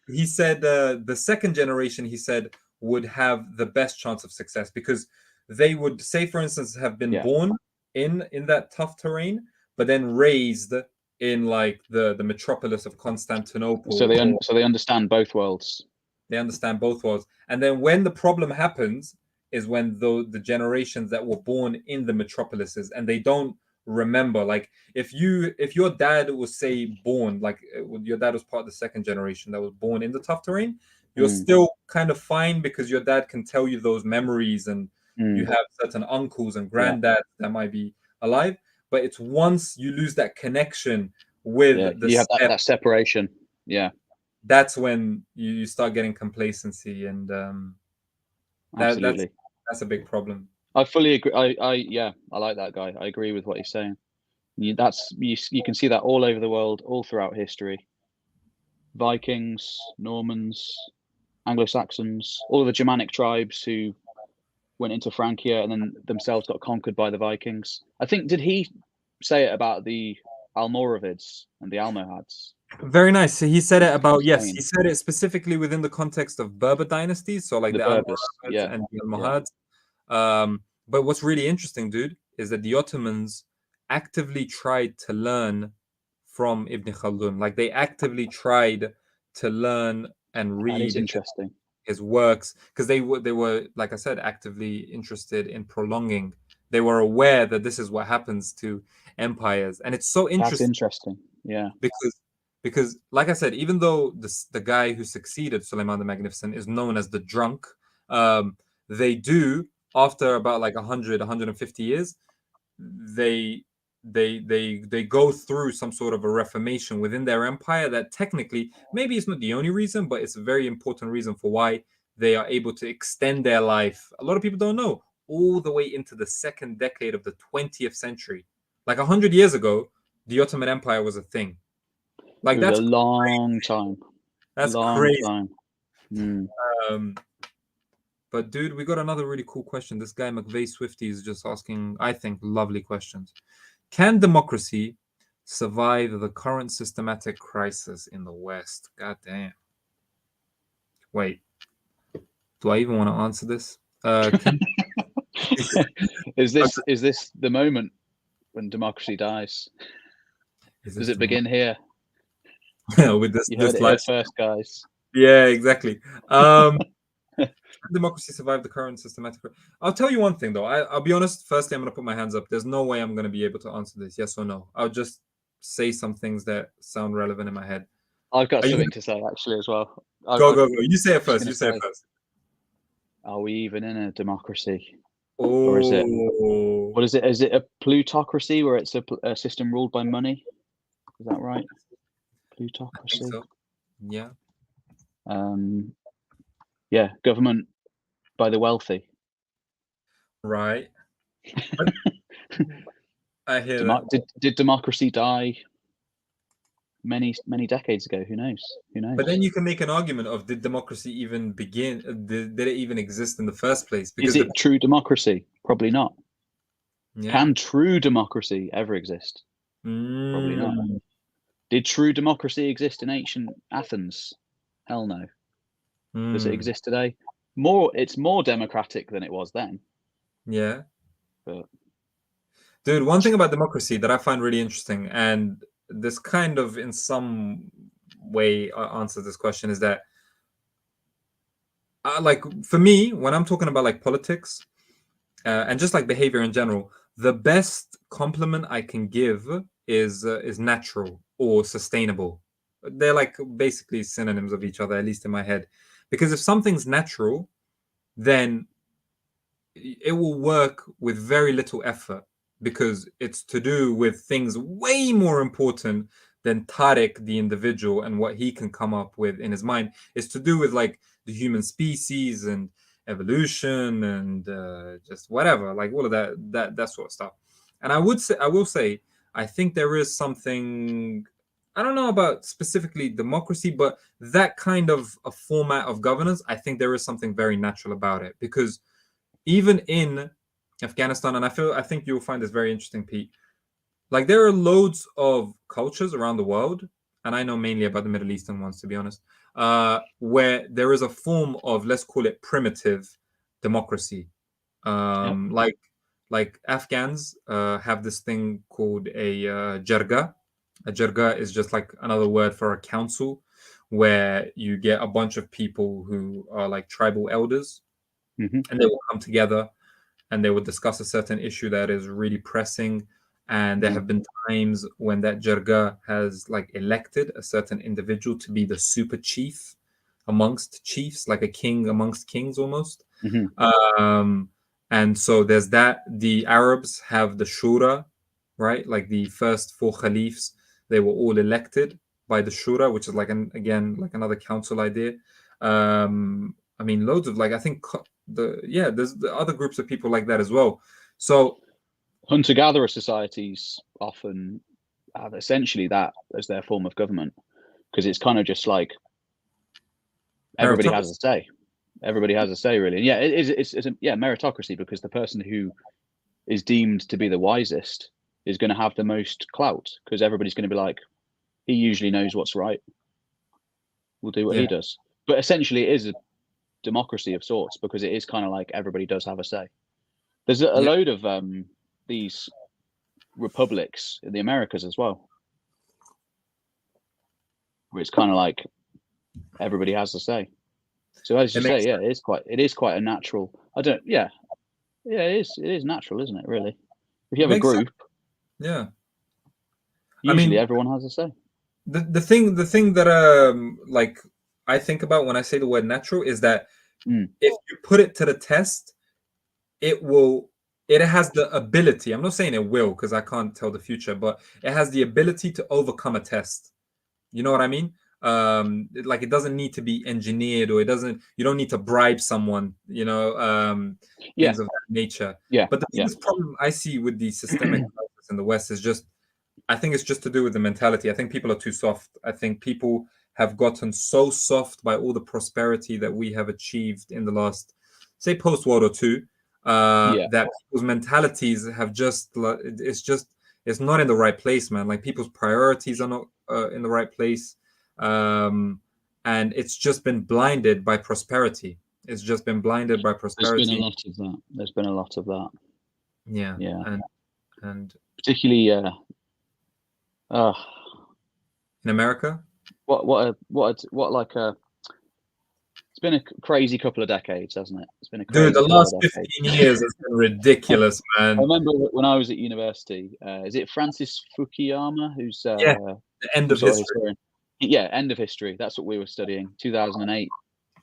S1: he said the second generation, he said, would have the best chance of success because they would say, for instance, have been
S2: Yeah.
S1: born in that tough terrain, but then raised in like the metropolis of
S2: So
S1: Constantinople, or
S2: they understand both worlds.
S1: they understand both worlds. And then when the problem happens is when the generations that were born in the metropolises and they don't remember, like if your dad was say born like your dad was part of the second generation that was born in the tough terrain, you're
S2: Mm,
S1: still kind of fine because your dad can tell you those memories and you
S2: mm,
S1: have certain uncles and
S2: yeah.
S1: granddads that might be alive. But it's once you lose that connection
S2: Yeah.
S1: with the
S2: You have
S1: step,
S2: that separation. Yeah,
S1: that's when you start getting complacency, and that
S2: absolutely.
S1: that's a big problem.
S2: I fully agree. Yeah, I like that guy. I agree with what he's saying. You can see that all over the world, all throughout history. Vikings, Normans, Anglo-Saxons, all of the Germanic tribes who went into Francia and then themselves got conquered by the Vikings. I think, did he say it about the Almoravids and the Almohads?
S1: Very nice. So he said it about, yes,
S2: Insane.
S1: he said it specifically within the context of Berber dynasties, so like
S2: The
S1: the
S2: Berbers,
S1: Almoravids
S2: yeah,
S1: and the
S2: yeah.
S1: Almohads. But what's really interesting, dude, is that the Ottomans actively tried to learn from Ibn Khaldun. Like they actively tried to learn and
S2: That is
S1: read
S2: interesting.
S1: his works because they were, like I said, actively interested in prolonging. They were aware that this is what happens to empires, and it's so
S2: That's
S1: interesting
S2: interesting. Yeah.
S1: because like I said, even though the guy who succeeded Suleiman the Magnificent is known as the drunk, um, they do, after about like 100 150 years, they they go through some sort of a reformation within their empire that technically maybe it's not the only reason, but it's a very important reason for why they are able to extend their life. A lot of people don't know, all the way into the second decade of the 20th century. Like 100 years ago, the Ottoman Empire was a thing.
S2: It
S1: Like
S2: was a
S1: that's
S2: long time.
S1: that's
S2: Long
S1: crazy.
S2: time. Mm.
S1: Um, but dude, we got another really cool question. This guy McVeigh Swifty is just asking, I think, lovely questions. Can democracy survive the current systematic crisis in the West? God damn. Wait, do I even want to answer this? Can
S2: Is this the moment when democracy dies?
S1: is
S2: Does
S1: this
S2: it begin here?
S1: with this
S2: You heard
S1: this
S2: it here
S1: live?
S2: first, guys.
S1: Yeah, exactly. Can democracy survive the current systematic? I'll tell you one thing though. I'll be honest. Firstly, I'm gonna put my hands up. There's no way I'm gonna be able to answer this. Yes or no. I'll just say some things that sound relevant in my head.
S2: I've got
S1: Are you
S2: something
S1: gonna
S2: to say actually as well. I,
S1: go
S2: I'm
S1: go go? You say it
S2: just
S1: first.
S2: going
S1: You
S2: to
S1: say it
S2: say,
S1: first.
S2: are we even in a democracy, or is it?
S1: Oh,
S2: What is it? Is it a plutocracy where it's a system ruled by money? Is that right?
S1: I think
S2: Plutocracy.
S1: so. Yeah.
S2: Yeah, government by the wealthy.
S1: Right. I hear that.
S2: Did democracy die many decades ago? Who knows? Who
S1: But
S2: knows?
S1: then you can make an argument of, did democracy even begin? Did it even exist in the first place?
S2: Is
S1: Because the
S2: it true democracy? Probably not.
S1: yeah.
S2: Can true democracy ever exist? Probably not.
S1: Mm,
S2: Did true democracy exist in ancient Athens? Hell no. Does it
S1: mm,
S2: exist today? It's more democratic than it was then.
S1: yeah.
S2: But
S1: Dude, one thing about democracy that I find really interesting, and this kind of in some way answers this question, is that like for me, when I'm talking about like politics and just like behavior in general, the best compliment I can give is natural or sustainable. They're like basically synonyms of each other, at least in my head. Because if something's natural, then it will work with very little effort because it's to do with things way more important than Tariq, the individual, and what he can come up with in his mind. It's to do with like the human species and evolution and just whatever, like all of that sort of stuff. And I will say, I think there is something. I don't know about specifically democracy, but that kind of a format of governance, I think there is something very natural about it because even in Afghanistan, and I think you'll find this very interesting, Pete. Like there are loads of cultures around the world, and I know mainly about the Middle Eastern ones, to be honest, where there is a form of, let's call it, primitive democracy.
S2: yep.
S1: Like Afghans have this thing called a jarga. A jarga is just like another word for a council, where you get a bunch of people who are like tribal elders,
S2: Mm-hmm.
S1: and they will come together and they will discuss a certain issue that is really pressing. And there have been times when that Jirga has like elected a certain individual to be the super chief amongst chiefs, like a king amongst kings almost.
S2: Mm-hmm.
S1: Um, and so there's that. The Arabs have the Shura, right? Like the first four caliphs, they were all elected by the Shura, which is like again like another council idea. I mean, loads of like I think there's the other groups of people like that as well. So
S2: Hunter-gatherer societies often have essentially that as their form of government because it's kind of just like everybody has a say. Everybody has a say, really. And yeah, it's meritocracy because the person who is deemed to be the wisest is going to have the most clout because everybody's going to be like, he usually knows what's right. We'll do what
S1: Yeah.
S2: he does. But essentially, it is a democracy of sorts, because it is kind of like everybody does have a say. There's a
S1: Yeah.
S2: load of these republics in the Americas as well, where it's kind of like everybody has a say. So as you say, yeah, it is quite a natural. Yeah, it is natural, isn't it? Really, if you
S1: It
S2: have a
S1: makes sense.
S2: group,
S1: Yeah.
S2: usually everyone has a say.
S1: The thing that like I think about when I say the word natural is that if you put it to the test, it has the ability. I'm not saying it will, because I can't tell the future, but it has the ability to overcome a test. You know what I mean? Like, it doesn't need to be engineered, or you don't need to bribe someone, things of that nature.
S2: Yeah.
S1: But the biggest problem I see with the systemic crisis in the West is just, I think it's just to do with the mentality. I think people are too soft. I think people have gotten so soft by all the prosperity that we have achieved in the last, say, post World War II, that people's mentalities have it's not in the right place, man. Like, people's priorities are not in the right place, and it's just been blinded by prosperity. It's just been blinded by prosperity.
S2: There's been a lot of that. There's been a lot of that.
S1: Yeah.
S2: Yeah.
S1: And
S2: particularly
S1: in America,
S2: it's been a crazy couple of decades, hasn't it? It's been a
S1: dude,
S2: crazy
S1: the last 15 years has been ridiculous, man.
S2: I remember when I was at university, is it Francis Fukuyama, who's
S1: the end of history?
S2: Yeah, end of history. That's what we were studying. 2008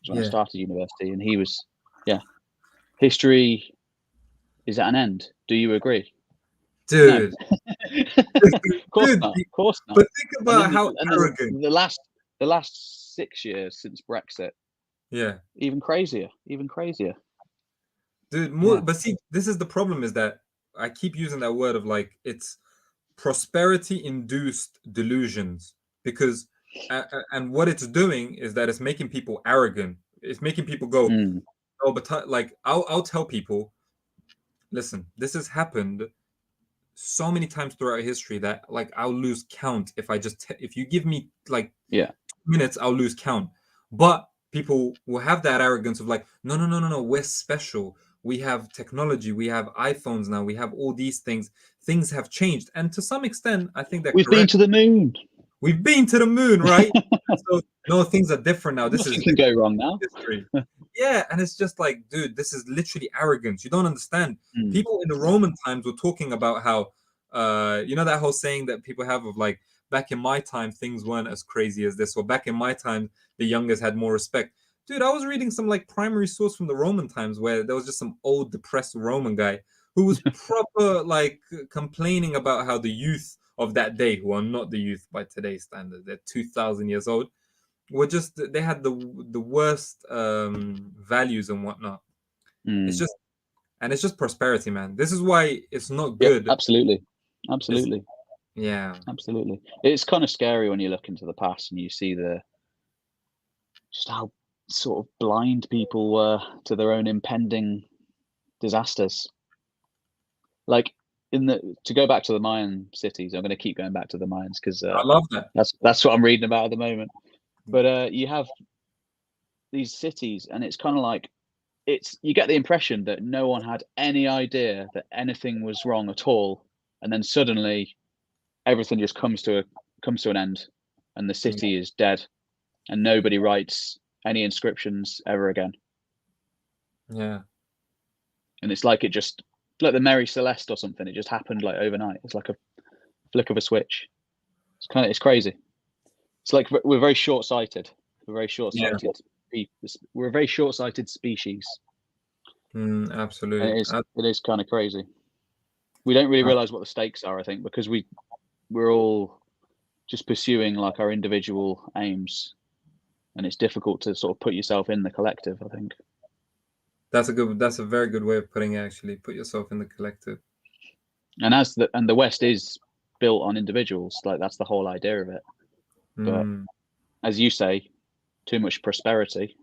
S2: was when I started university, and he was, history is at an end. Do you agree?
S1: Dude.
S2: No. Of course not. Of course not.
S1: But think about how arrogant.
S2: The last 6 years since Brexit.
S1: Yeah.
S2: Even crazier.
S1: Dude, but see, this is the problem, is that I keep using that word of, like, it's prosperity-induced delusions, because and what it's doing is that it's making people arrogant. It's making people go, oh, but like, I'll tell people, listen, this has happened so many times throughout history that, like, I'll lose count if you give me like 2 minutes, I'll lose count. But people will have that arrogance of, like, no, we're special. We have technology. We have iPhones now. We have all these things. Things have changed, and to some extent, I think that
S2: we've been to the moon.
S1: We've been to the moon, right? So no, things are different now. This
S2: Nothing can go wrong now.
S1: History. Yeah, and it's just like, dude, this is literally arrogance. You don't understand. People in the Roman times were talking about how, that whole saying that people have of, like, back in my time, things weren't as crazy as this, or back in my time, the youngest had more respect. Dude, I was reading some, like, primary source from the Roman times where there was just some old depressed Roman guy who was proper, like, complaining about how the youth of that day, who are not the youth by today's standards, they're 2,000 years old, they had the worst values and whatnot. It's just prosperity, man. This is why it's not good.
S2: Yeah, absolutely.
S1: Yeah,
S2: absolutely. It's kind of scary when you look into the past and you see just how sort of blind people were to their own impending disasters. Like, to go back to the Mayan cities, I'm going to keep going back to the Mayans because
S1: I love that.
S2: That's what I'm reading about at the moment. But you have these cities, and it's kind of like you get the impression that no one had any idea that anything was wrong at all, and then suddenly everything just comes to an end, and the city is dead, and nobody writes any inscriptions ever again.
S1: Yeah,
S2: and it's like like the Mary Celeste or something. It just happened like overnight. It's like a flick of a switch. It's crazy. It's like we're very short-sighted. We're very short-sighted. Yeah. We're a very short-sighted species.
S1: Absolutely.
S2: And it is kind of crazy. We don't really realize what the stakes are, I think, because we're all just pursuing, like, our individual aims, and it's difficult to sort of put yourself in the collective, I think.
S1: That's a very good way of putting it, actually. Put yourself in the collective.
S2: And the West is built on individuals, like, that's the whole idea of it. But as you say, too much prosperity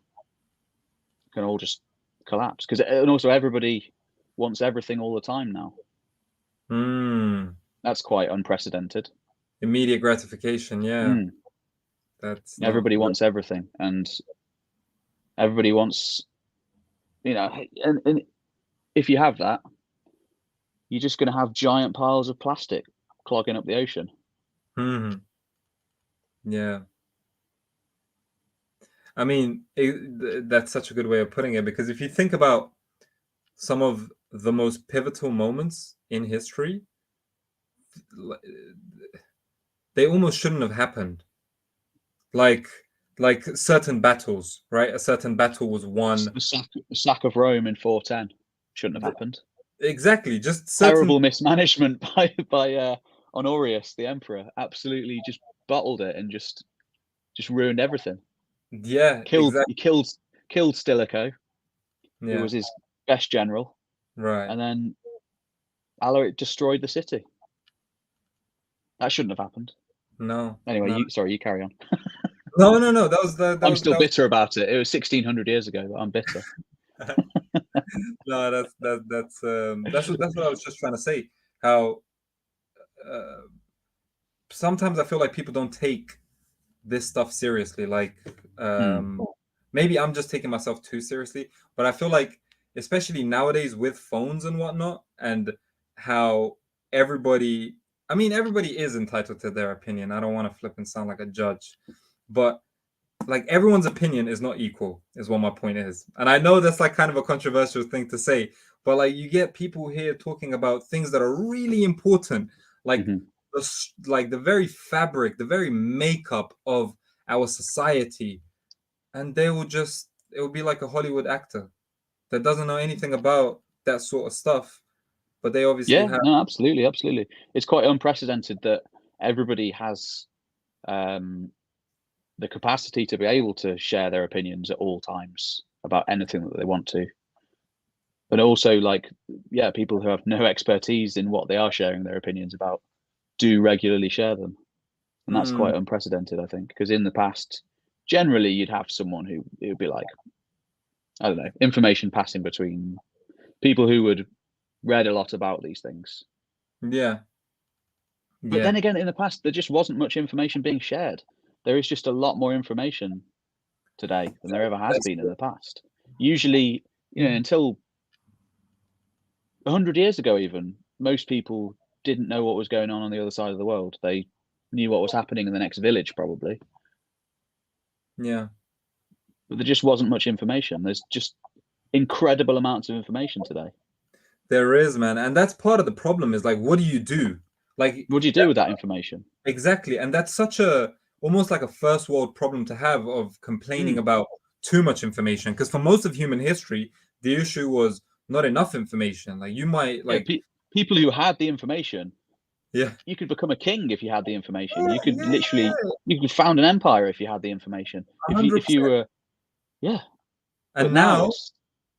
S2: can all just collapse, and also everybody wants everything all the time now.
S1: Mm.
S2: That's quite unprecedented.
S1: Immediate gratification, yeah. That's not
S2: Everybody wants everything, and everybody wants, and if you have that, you're just going to have giant piles of plastic clogging up the ocean.
S1: Yeah. I mean, that's such a good way of putting it, because if you think about some of the most pivotal moments in history, they almost shouldn't have happened. Like certain battles, right? A certain battle was won.
S2: The sack of Rome in 410 shouldn't have happened.
S1: Exactly, just certain
S2: terrible mismanagement by Honorius, the emperor. Absolutely, just bottled it and just ruined everything.
S1: Yeah,
S2: Killed
S1: exactly.
S2: He killed Stilicho,
S1: Yeah,
S2: who was his best general,
S1: right.
S2: and then Alaric destroyed the city. That shouldn't have happened.
S1: No.
S2: Anyway,
S1: no.
S2: You carry on.
S1: No. That was
S2: I'm still bitter about it. It was 1600 years ago, but I'm bitter.
S1: No, that's what I was just trying to say. How sometimes I feel like people don't take this stuff seriously. Like maybe I'm just taking myself too seriously, but I feel like, especially nowadays with phones and whatnot, and how everybody, I mean, everybody is entitled to their opinion. I don't want to flip and sound like a judge, but like everyone's opinion is not equal, is what my point is. And I know that's like kind of a controversial thing to say, but like you get people here talking about things that are really important, like the very fabric, the very makeup of our society, and it will be like a Hollywood actor that doesn't know anything about that sort of stuff, but they obviously have.
S2: No, absolutely. It's quite unprecedented that everybody has the capacity to be able to share their opinions at all times about anything that they want to. And also, like, people who have no expertise in what they are sharing their opinions about do regularly share them. And that's quite unprecedented, I think, because in the past, generally, you'd have someone who would be like, I don't know, information passing between people who would read a lot about these things.
S1: Yeah.
S2: But then again, in the past, there just wasn't much information being shared. There is just a lot more information today than there ever has been in the past. Usually, until 100 years ago, even, most people didn't know what was going on the other side of the world. They knew what was happening in the next village, probably.
S1: Yeah.
S2: But there just wasn't much information. There's just incredible amounts of information today.
S1: There is, man. And that's part of the problem, is like, what do you do? Like,
S2: what do you do with that information?
S1: Exactly. And that's such a, almost like a first world problem to have, of complaining about too much information. Because for most of human history, the issue was not enough information. Like, you might
S2: people who had the information.
S1: Yeah.
S2: You could become a king if you had the information. You could literally, you could found an empire if you had the information. If you were,
S1: And
S2: but
S1: now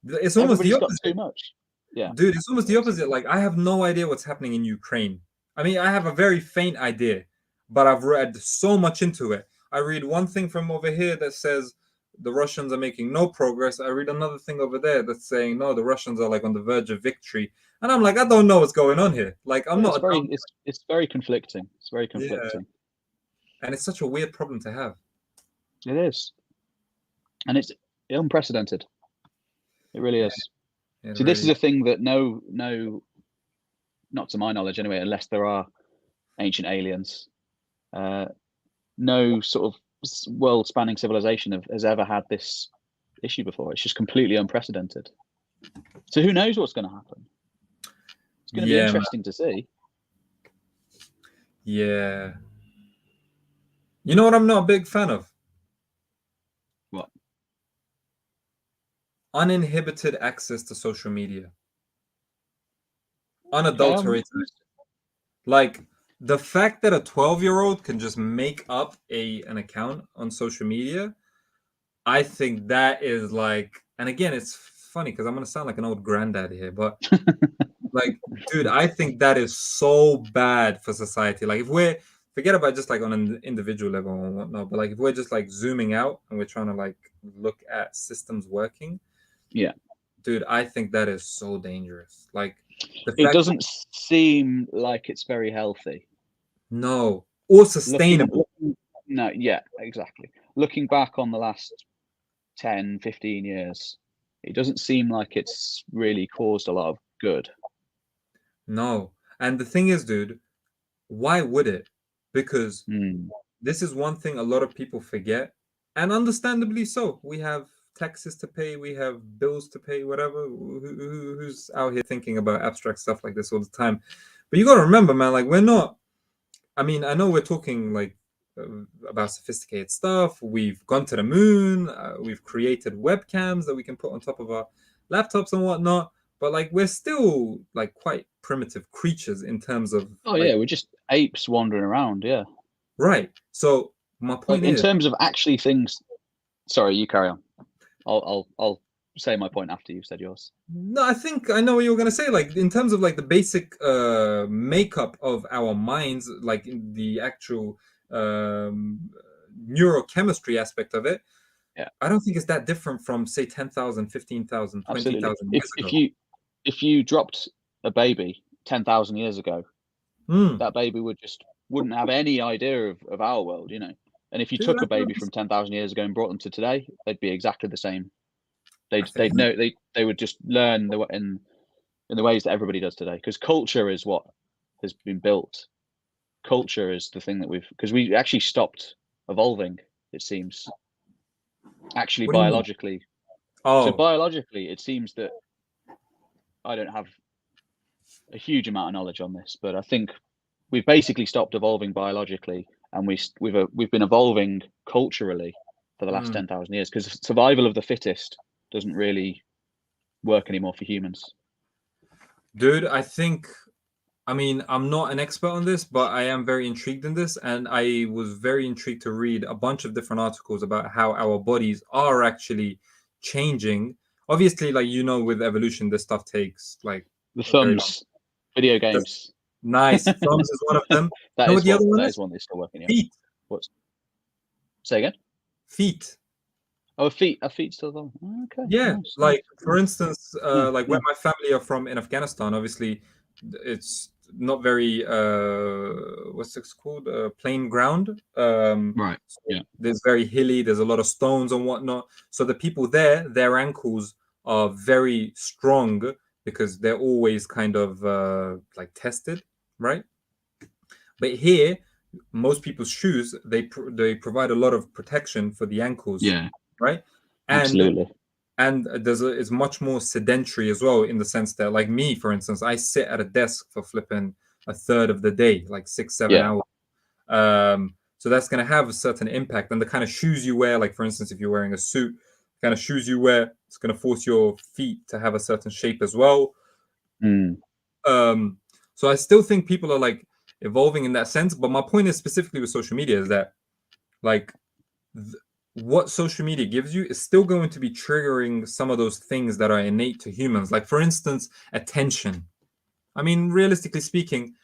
S1: it's almost the opposite.
S2: Got too much. Yeah,
S1: dude, it's almost the opposite. Like, I have no idea what's happening in Ukraine. I mean, I have a very faint idea, but I've read so much into it. I read one thing from over here that says the Russians are making no progress. I read another thing over there that's saying, no, the Russians are like on the verge of victory. And I'm like, I don't know what's going on here. Like, I'm not.
S2: It's very conflicting. It's very conflicting.
S1: Yeah. And it's such a weird problem to have.
S2: It is. And it's unprecedented. It really is. So this is a thing that no, not to my knowledge anyway, unless there are ancient aliens, no sort of world-spanning civilization has ever had this issue before. It's just completely unprecedented. So who knows what's going to happen? It's going to be interesting to see.
S1: Yeah. You know what I'm not a big fan of?
S2: What?
S1: Uninhibited access to social media. Unadulterated. Like, the fact that a 12-year-old can just make up an account on social media, I think that is like, and again, it's funny because I'm going to sound like an old granddad here, but like, dude, I think that is so bad for society. Like, if we're, forget about just like on an individual level and whatnot, but like if we're just like zooming out and we're trying to like look at systems working, dude, I think that is so dangerous. Like,
S2: it doesn't seem like it's very healthy.
S1: No, or sustainable.
S2: No, yeah, exactly. Looking back on the last 10, 15 years, it doesn't seem like it's really caused a lot of good.
S1: No. And the thing is, dude, why would it? Because this is one thing a lot of people forget, and understandably so. We have taxes to pay, we have bills to pay, whatever. Who's out here thinking about abstract stuff like this all the time? But you got to remember, man, like we're not. I mean, I know we're talking like about sophisticated stuff. We've gone to the moon. We've created webcams that we can put on top of our laptops and whatnot. But like, we're still like quite primitive creatures in terms of.
S2: Oh
S1: like,
S2: yeah, we're just apes wandering around. Yeah.
S1: Right. So my point
S2: in
S1: is,
S2: terms of actually things. Sorry, you carry on. I'll say my point after you've said yours.
S1: no, I think I know what you were gonna say. Like in terms of like the basic makeup of our minds, like in the actual neurochemistry aspect of it,
S2: Yeah,
S1: I don't think it's that different from say 10,000, 15,000,
S2: absolutely.
S1: 20,000 years ago.
S2: If you dropped a baby 10,000 years ago, that baby wouldn't have any idea of our world, you know. And if you
S1: Dude,
S2: took a
S1: that's
S2: baby
S1: nice.
S2: from 10,000 years ago and brought them to today, they'd be exactly the same.
S1: I
S2: They'd
S1: think
S2: know they would just learn in the ways that everybody does today. Because culture is what has been built. Culture is the thing that because we actually stopped evolving. It seems actually
S1: What do you mean?
S2: biologically. So
S1: Oh,
S2: biologically, it seems that I don't have a huge amount of knowledge on this, but I think we've basically stopped evolving biologically, and we've been evolving culturally for the last 10,000 years, because survival of the fittest doesn't really work anymore for humans.
S1: dude, I mean, I'm not an expert on this, but I am very intrigued in this, and I was very intrigued to read a bunch of different articles about how our bodies are actually changing. Obviously, like with evolution, this stuff takes like
S2: The
S1: a very long.
S2: thumbs, video
S1: That's
S2: games.
S1: nice. Thumbs is one of them. You
S2: That
S1: know what
S2: is
S1: the other one
S2: that
S1: is?
S2: is one that's still working. Yeah.
S1: Feet.
S2: What's say again?
S1: Feet.
S2: Oh, feet still on. Oh, okay.
S1: Yeah,
S2: Nice,
S1: like
S2: nice.
S1: for instance,
S2: Yeah,
S1: like where my family are from in Afghanistan, obviously, it's not very what's it called? Plain ground.
S2: right.
S1: So
S2: Yeah.
S1: there's very hilly. There's a lot of stones and whatnot. So the people there, their ankles are very strong because they're always kind of like tested, right? But here, most people's shoes they provide a lot of protection for the ankles,
S2: Yeah.
S1: right? And
S2: Absolutely.
S1: it's much more sedentary as well, in the sense that, like me, for instance, I sit at a desk for flipping a third of the day, like 6-7
S2: Yeah.
S1: hours. So that's going to have a certain impact. And the kind of shoes you wear, like for instance, if you're wearing a suit, the kind of shoes you wear, it's going to force your feet to have a certain shape as well. So I still think people are like evolving in that sense. But my point is, specifically with social media, is that like what social media gives you is still going to be triggering some of those things that are innate to humans. Like for instance, attention. I mean, realistically speaking,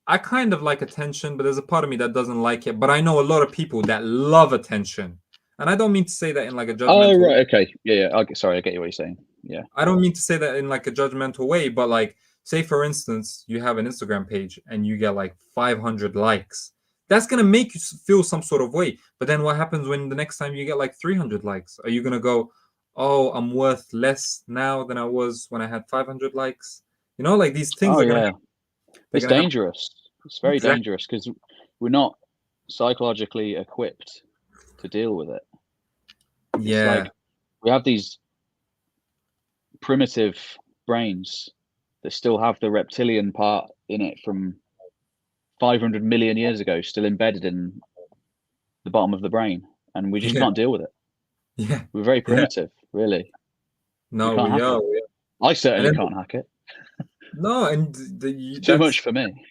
S1: I kind of like attention, but there's a part of me that doesn't like it. But I know a lot of people that love attention. And I don't mean to say that in like a
S2: Oh,
S1: judgmental way.
S2: right. Okay. Yeah. Sorry, I get you what you're saying. Yeah.
S1: I don't mean to say that in like a judgmental way, but like, say for instance, you have an Instagram page and you get like 500 likes. That's gonna make you feel some sort of way. But then what happens when the next time you get like 300 likes? Are you gonna go, "Oh, I'm worth less now than I was when I had 500 likes"? Like these things
S2: Oh,
S1: are gonna
S2: yeah.
S1: happen. They're
S2: It's
S1: gonna happen.
S2: dangerous. It's very
S1: Exactly.
S2: dangerous because we're not psychologically equipped to deal with it. It's
S1: Yeah.
S2: like we have these primitive brains that still have the reptilian part in it from 500 million years ago, still embedded in the bottom of the brain, and we just
S1: Yeah.
S2: can't deal with it.
S1: Yeah.
S2: We're very
S1: Yeah.
S2: primitive, really. We
S1: No,
S2: can't
S1: we
S2: hack
S1: are.
S2: it.
S1: We are.
S2: I
S1: And
S2: certainly
S1: then
S2: can't hack it.
S1: no, and
S2: It's too much for me.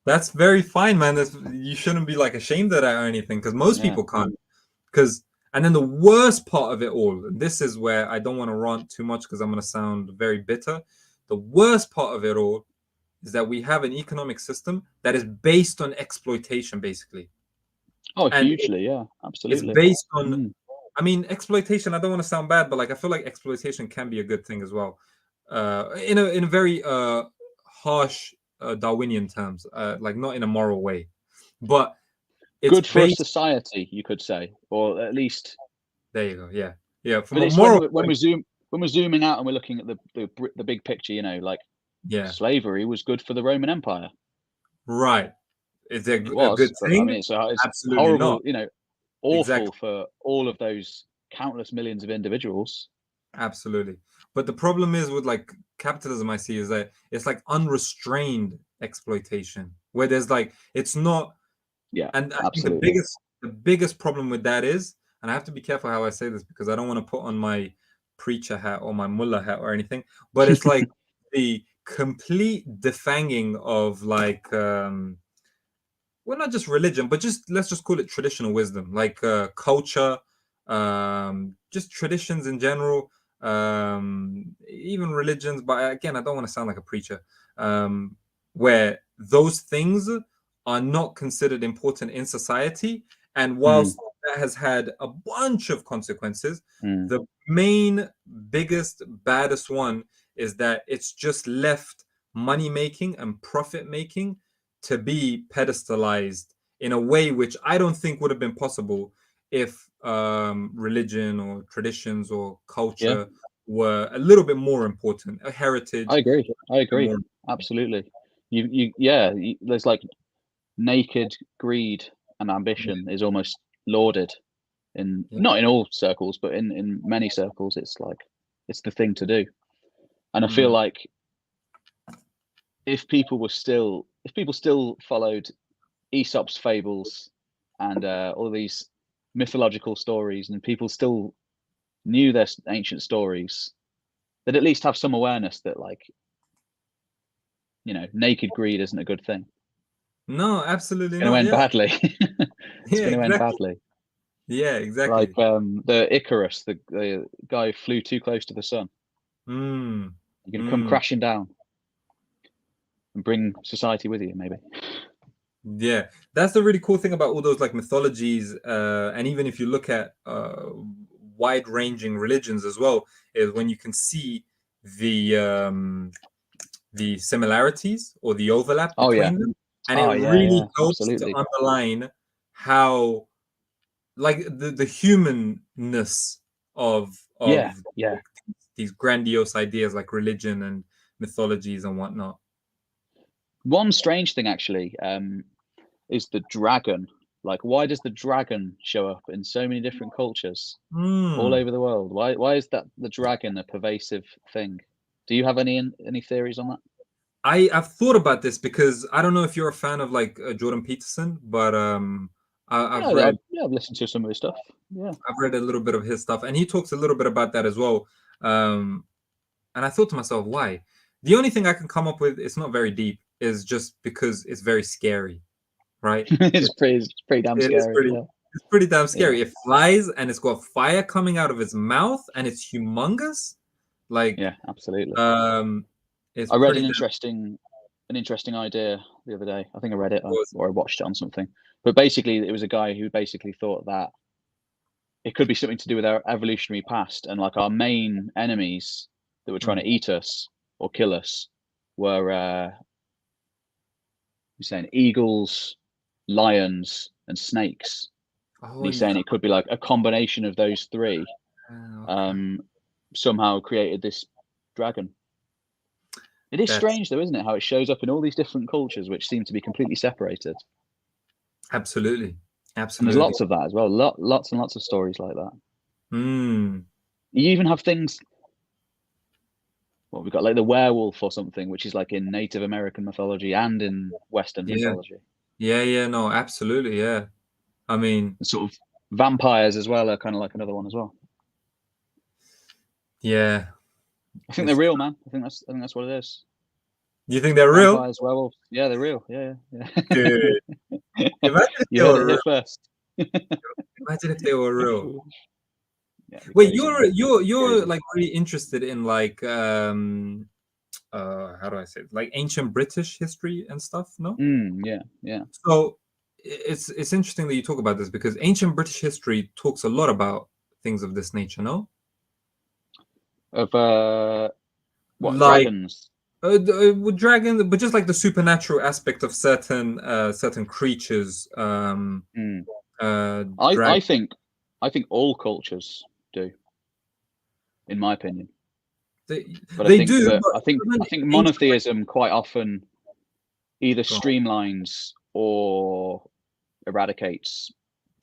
S1: that's very fine, man. You shouldn't be like ashamed of that or anything, because most
S2: Yeah.
S1: people can't. And then the worst part of it all, and this is where I don't want to rant too much because I'm going to sound very bitter. The worst part of it all is that we have an economic system that is based on exploitation, basically.
S2: Oh,
S1: And
S2: hugely. Yeah,
S1: it's
S2: absolutely.
S1: based on, I mean, exploitation. I don't want to sound bad, but like I feel like exploitation can be a good thing as well, in a very harsh Darwinian terms, like not in a moral way. but it's
S2: good for a
S1: based.
S2: society, you could say, or at least.
S1: There you go. Yeah, yeah. From
S2: But
S1: a
S2: it's
S1: moral
S2: when
S1: point,
S2: we're zooming out and we're looking at the big picture. You know, like
S1: yeah,
S2: slavery was good for the Roman Empire.
S1: right. Is it
S2: It
S1: a good
S2: was, but I
S1: thing?
S2: mean, it's
S1: Absolutely not.
S2: horrible. You know, awful
S1: Exactly.
S2: for all of those countless millions of individuals.
S1: Absolutely. But the problem is with like capitalism, I see is that it's like unrestrained exploitation, where there's like it's not.
S2: Yeah,
S1: And I think
S2: absolutely.
S1: the biggest problem with that is, and I have to be careful how I say this because I don't want to put on my preacher hat or my mullah hat or anything, but it's like the complete defanging of like well, not just religion, but just let's just call it traditional wisdom, like culture, just traditions in general, even religions. But again, I don't want to sound like a preacher, where those things are not considered important in society. And
S2: Mm,
S1: whilst that has had a bunch of consequences,
S2: mm.
S1: the main, biggest, baddest one is that it's just left money making and profit making to be pedestalized in a way which I don't think would have been possible if religion or traditions or
S2: Yeah,
S1: culture were a little bit more important. A
S2: I
S1: heritage,
S2: agree. I agree.
S1: more.
S2: Absolutely. Yeah. There's like naked greed and ambition is almost lauded in
S1: Yeah.
S2: not in all circles, but in many circles. It's like it's the thing to do, and I feel
S1: Mm.
S2: like if people still followed Aesop's fables and all these mythological stories, and people still knew their ancient stories, they'd at least have some awareness that, like, you know, naked greed isn't a good thing.
S1: No, absolutely
S2: It's going to
S1: not.
S2: end
S1: Yeah.
S2: badly. It's
S1: Yeah,
S2: going to end
S1: exactly.
S2: badly.
S1: Yeah,
S2: Like
S1: exactly.
S2: the Icarus, the guy who flew too close to the sun.
S1: Mm.
S2: You're going to come
S1: Mm.
S2: crashing down and bring society with you, maybe.
S1: Yeah, that's the really cool thing about all those like mythologies, and even if you look at wide-ranging religions as well, is when you can see the similarities or the overlap
S2: Oh yeah.
S1: between them, and it
S2: Oh yeah.
S1: really
S2: Yeah.
S1: helps to
S2: Absolutely.
S1: underline how like the humanness
S2: Yeah.
S1: of
S2: Yeah.
S1: like, these grandiose ideas like religion and mythologies and whatnot.
S2: One strange thing actually is the dragon. Like, why does the dragon show up in so many different cultures all
S1: Hmm.
S2: over the world? Why is that the dragon a pervasive thing? Do you have any theories on that?
S1: I've thought about this because I don't know if you're a fan of like Jordan Peterson, but
S2: Yeah, I've listened to some of his stuff. Yeah.
S1: I've read a little bit of his stuff, and he talks a little bit about that as well. Um, and I thought to myself, why? The only thing I can come up with, it's not very deep, is just because it's very scary, right? It,
S2: It's pretty damn
S1: it is
S2: scary.
S1: pretty,
S2: Yeah.
S1: it's pretty damn
S2: Yeah.
S1: scary. It flies and it's got fire coming out of its mouth, and it's humongous. Like,
S2: Yeah, absolutely.
S1: um, it's
S2: I read
S1: pretty damn.
S2: an interesting idea the other day. I think I read it
S1: Awesome.
S2: or I watched it on something. But basically, it was a guy who basically thought that it could be something to do with our evolutionary past, and like our main enemies that were trying to eat us or kill us were he's saying eagles, lions, and snakes. And
S1: Oh,
S2: he's saying it could be like a combination of those three
S1: okay.
S2: um, somehow created this dragon. It is
S1: That's
S2: strange, though, isn't it? How it shows up in all these different cultures, which seem to be completely separated.
S1: absolutely,
S2: And there's
S1: absolutely.
S2: lots of that as well. Lots and lots of stories like that.
S1: Mm.
S2: You even have things. Well, we've got like the werewolf or something, which is like in Native American mythology and in Western
S1: Yeah,
S2: mythology.
S1: yeah, no, absolutely, yeah. I mean,
S2: And sort of vampires as well are kind of like another one as well.
S1: yeah,
S2: I think they're
S1: it's.
S2: real, man. I think that's what it is.
S1: You think they're real?
S2: Vampires, werewolves. Yeah, they're real. Yeah.
S1: Dude, imagine if
S2: You
S1: they
S2: heard
S1: were
S2: it
S1: real.
S2: here first.
S1: Imagine if they were real.
S2: Yeah, it'd be
S1: Wait,
S2: crazy, man.
S1: you're
S2: Crazy.
S1: like really interested in like how do I say it? Like ancient British history and stuff, no?
S2: Yeah.
S1: So it's interesting that you talk about this because ancient British history talks a lot about things of this nature, no?
S2: Of what
S1: Like
S2: dragons?
S1: with dragons, but just like the supernatural aspect of certain creatures.
S2: Mm.
S1: Drag.
S2: I think all cultures do, in my opinion.
S1: They,
S2: But I
S1: they
S2: think
S1: do,
S2: that
S1: but
S2: I think
S1: ancient.
S2: monotheism quite often either streamlines or eradicates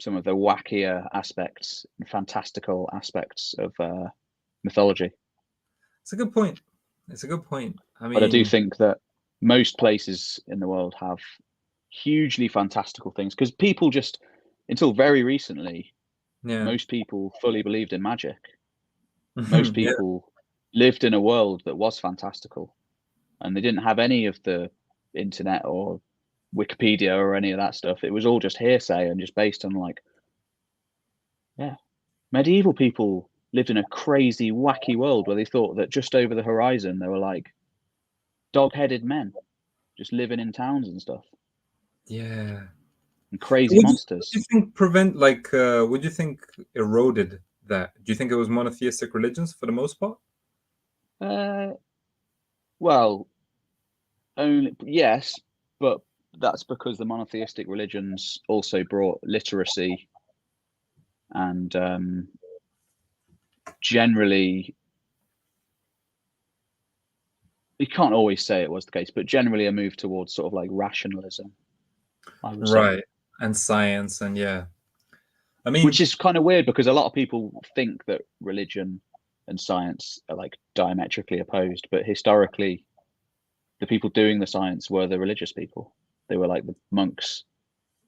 S2: some of the wackier aspects and fantastical aspects of mythology.
S1: It's a good point. It's a good point. I
S2: But I do
S1: mean,
S2: think that most places in the world have hugely fantastical things because people just, until very recently,
S1: yeah,
S2: most people fully believed in magic. Most
S1: yeah,
S2: people lived in a world that was fantastical, and they didn't have any of the internet or Wikipedia or any of that stuff. It was all just hearsay and just based on like, yeah, medieval people lived in a crazy, wacky world where they thought that just over the horizon there were like dog-headed men just living in towns and stuff
S1: yeah.
S2: and crazy
S1: Would you
S2: monsters.
S1: think would you think eroded that? Do you think it was monotheistic religions for the most part?
S2: Uh, well, only yes, but that's because the monotheistic religions also brought literacy and generally, you can't always say it was the case, but generally a move towards sort of like rationalism, I would say.
S1: Right. And science, and yeah. I mean,
S2: Which is kind of weird because a lot of people think that religion and science are like diametrically opposed, but historically, the people doing the science were the religious people. They were like the monks,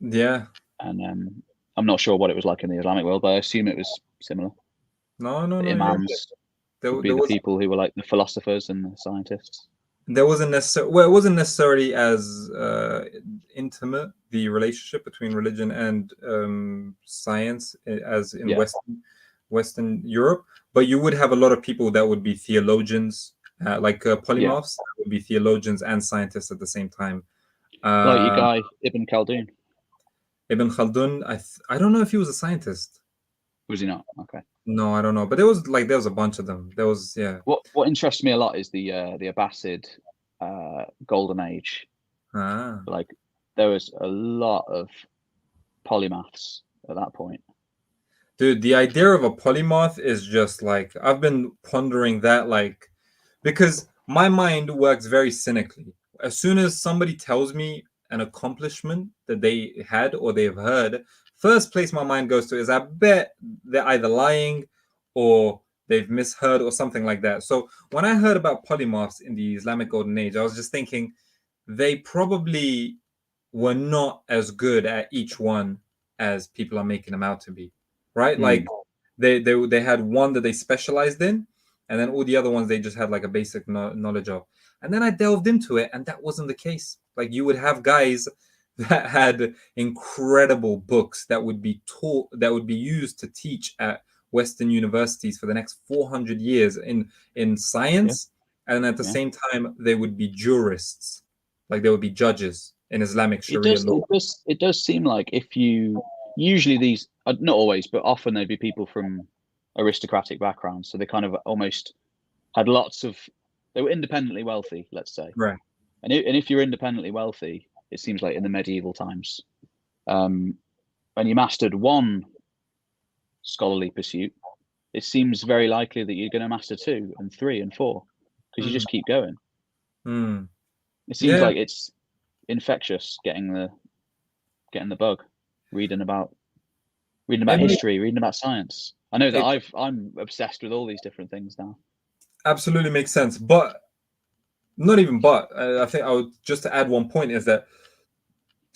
S1: yeah.
S2: and I'm not sure what it was like in the Islamic world, but I assume it was similar.
S1: No, no,
S2: The
S1: no, you're right.
S2: imams would be
S1: There
S2: the
S1: was
S2: people who were like the philosophers and the scientists.
S1: there wasn't necessarily well, it wasn't necessarily as intimate, the relationship between religion and science, as in
S2: Yeah,
S1: Western Europe, but you would have a lot of people that would be theologians,
S2: yeah,
S1: polymaths, that would be theologians and scientists at the same time.
S2: like your
S1: uh
S2: guy Ibn Khaldun.
S1: Ibn Khaldun, I don't know if he was a scientist.
S2: Was he not? Okay.
S1: No, I don't know, but there was a bunch of them. There was, yeah.
S2: What interests me a lot is the Abbasid golden age.
S1: Ah.
S2: Like there was a lot of polymaths at that point.
S1: Dude, the idea of a polymath is just like I've been pondering that, like, because my mind works very cynically. As soon as somebody tells me an accomplishment that they had or they've heard, first place my mind goes to is I bet they're either lying or they've misheard or something like that. So when I heard about polymaths in the Islamic Golden Age, I was just thinking they probably were not as good at each one as people are making them out to be, right? Like
S2: Mm.
S1: they had one that they specialized in, and then all the other ones they just had like a basic knowledge of. And then I delved into it, and that wasn't the case. Like you would have guys that had incredible books that would be taught, that would be used to teach at Western universities for the next 400 years in
S2: Yeah,
S1: science, and at the
S2: yeah.
S1: same time they would be jurists, like they would be judges in Islamic
S2: It
S1: Sharia
S2: does.
S1: law.
S2: It does seem like if you usually these not always, but often they'd be people from aristocratic backgrounds, so they kind of almost had lots of. They were independently wealthy, let's say,
S1: Right.
S2: and if you're independently wealthy, it seems like in the medieval times, um, when you mastered one scholarly pursuit, it seems very likely that you're going to master two and three and four because you
S1: Mm.
S2: just keep going.
S1: Mm.
S2: It seems
S1: Yeah.
S2: like it's infectious getting the bug, reading about
S1: It makes
S2: history, reading about science. I know that
S1: it
S2: I'm obsessed with all these different things now.
S1: absolutely makes sense, but not even but. I think I would just to add one point is that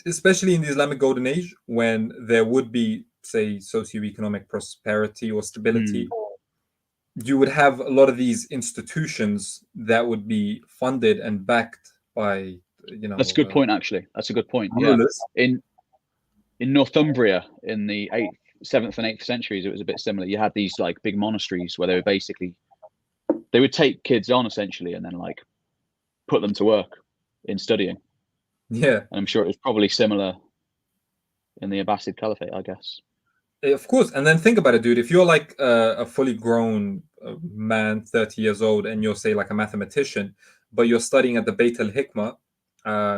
S1: especially in the Islamic Golden Age, when there would be, say, socioeconomic prosperity or stability,
S2: Mm.
S1: you would have a lot of these institutions that would be funded and backed by,
S2: That's a good point, actually. That's a good point. Yeah,
S1: rulers.
S2: in Northumbria in the seventh and eighth centuries, it was a bit similar. You had these like big monasteries where they were basically they would take kids on essentially and then like put them to work in studying.
S1: Yeah,
S2: And I'm sure it was probably similar in the Abbasid Caliphate, I guess.
S1: of course. And then think about it, dude. If you're like a fully grown man, 30 years old, and you're, say, like a mathematician, but you're studying at the Beit al Hikma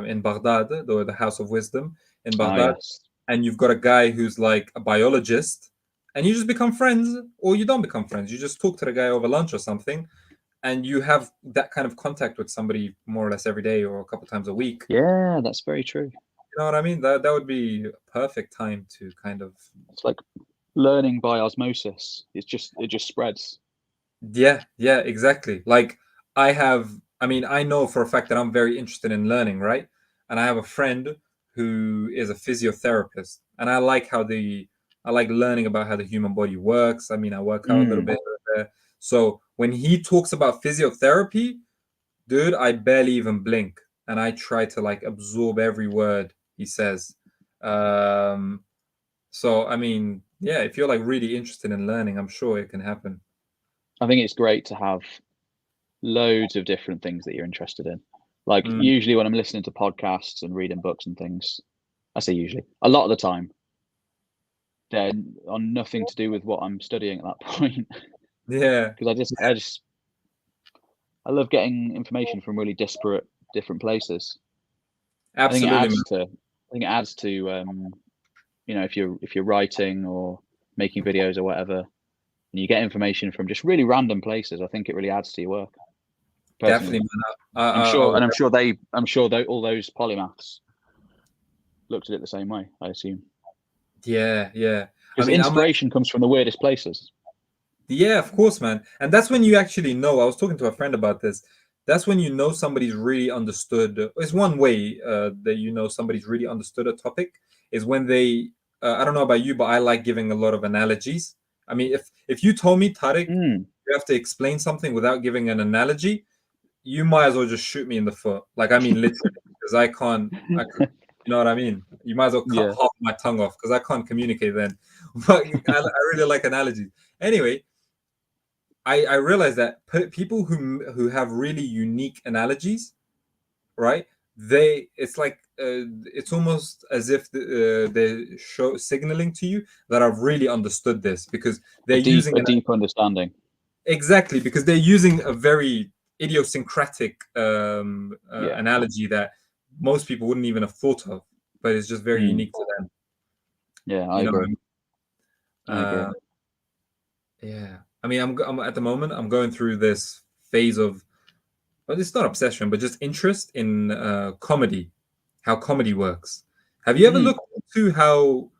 S1: in Baghdad, the House of Wisdom in
S2: Ah,
S1: Baghdad,
S2: yes.
S1: and you've got a guy who's like a biologist, and you just become friends, or you don't become friends. You just talk to the guy over lunch or something, and you have that kind of contact with somebody more or less every day or a couple times a week.
S2: Yeah, that's very true.
S1: You know what I mean? That would be a perfect time to kind of
S2: It's like learning by osmosis. It just spreads.
S1: yeah, exactly. Like I know for a fact that I'm very interested in learning, right? And I have a friend who is a physiotherapist, and I like learning about how the human body works. I mean, I work out a little bit there. So when he talks about physiotherapy, dude, I barely even blink, and I try to like absorb every word he says. Um, so I mean, yeah, if you're like really interested in learning, I'm sure it can happen.
S2: I think it's great to have loads of different things that you're interested in. Like
S1: Mm,
S2: usually when I'm listening to podcasts and reading books and things, I say usually, a lot of the time, they're on nothing to do with what I'm studying at that point.
S1: yeah,
S2: Because I love getting information from really disparate different places. I think it
S1: absolutely, man.
S2: adds to if you're writing or making videos or whatever, and you get information from just really random places, I think it really adds to your work. Personally,
S1: Definitely, man.
S2: I'm sure all those polymaths looked at it the same way. I assume
S1: yeah, yeah. I
S2: because
S1: mean,
S2: inspiration comes from the weirdest places.
S1: yeah, of course, man. And that's when you actually know. I was talking to a friend about this. That's when you know somebody's really understood. It's one way that you know somebody's really understood a topic is when they. I don't know about you, but I like giving a lot of analogies. I mean, if you told me, Tariq,
S2: Mm.
S1: you have to explain something without giving an analogy, you might as well just shoot me in the foot. Like, I mean, literally, because I can't. You know what I mean? You might as well cut
S2: Yeah.
S1: half my tongue off because I can't communicate then. But I really like analogies. Anyway, I realized that people who have really unique analogies, right? It's like it's almost as if they're signaling to you that I've really understood this because they're using
S2: A deep understanding.
S1: exactly because they're using a very idiosyncratic
S2: Yeah.
S1: analogy that most people wouldn't even have thought of, but it's just very
S2: Mm.
S1: unique to them.
S2: Yeah, I
S1: You know what I
S2: agree.
S1: mean?
S2: I agree.
S1: Yeah. I mean, I'm at the moment I'm going through this phase of, but it's not obsession, but just interest in comedy, how comedy works. Have you ever
S2: Mm.
S1: looked into how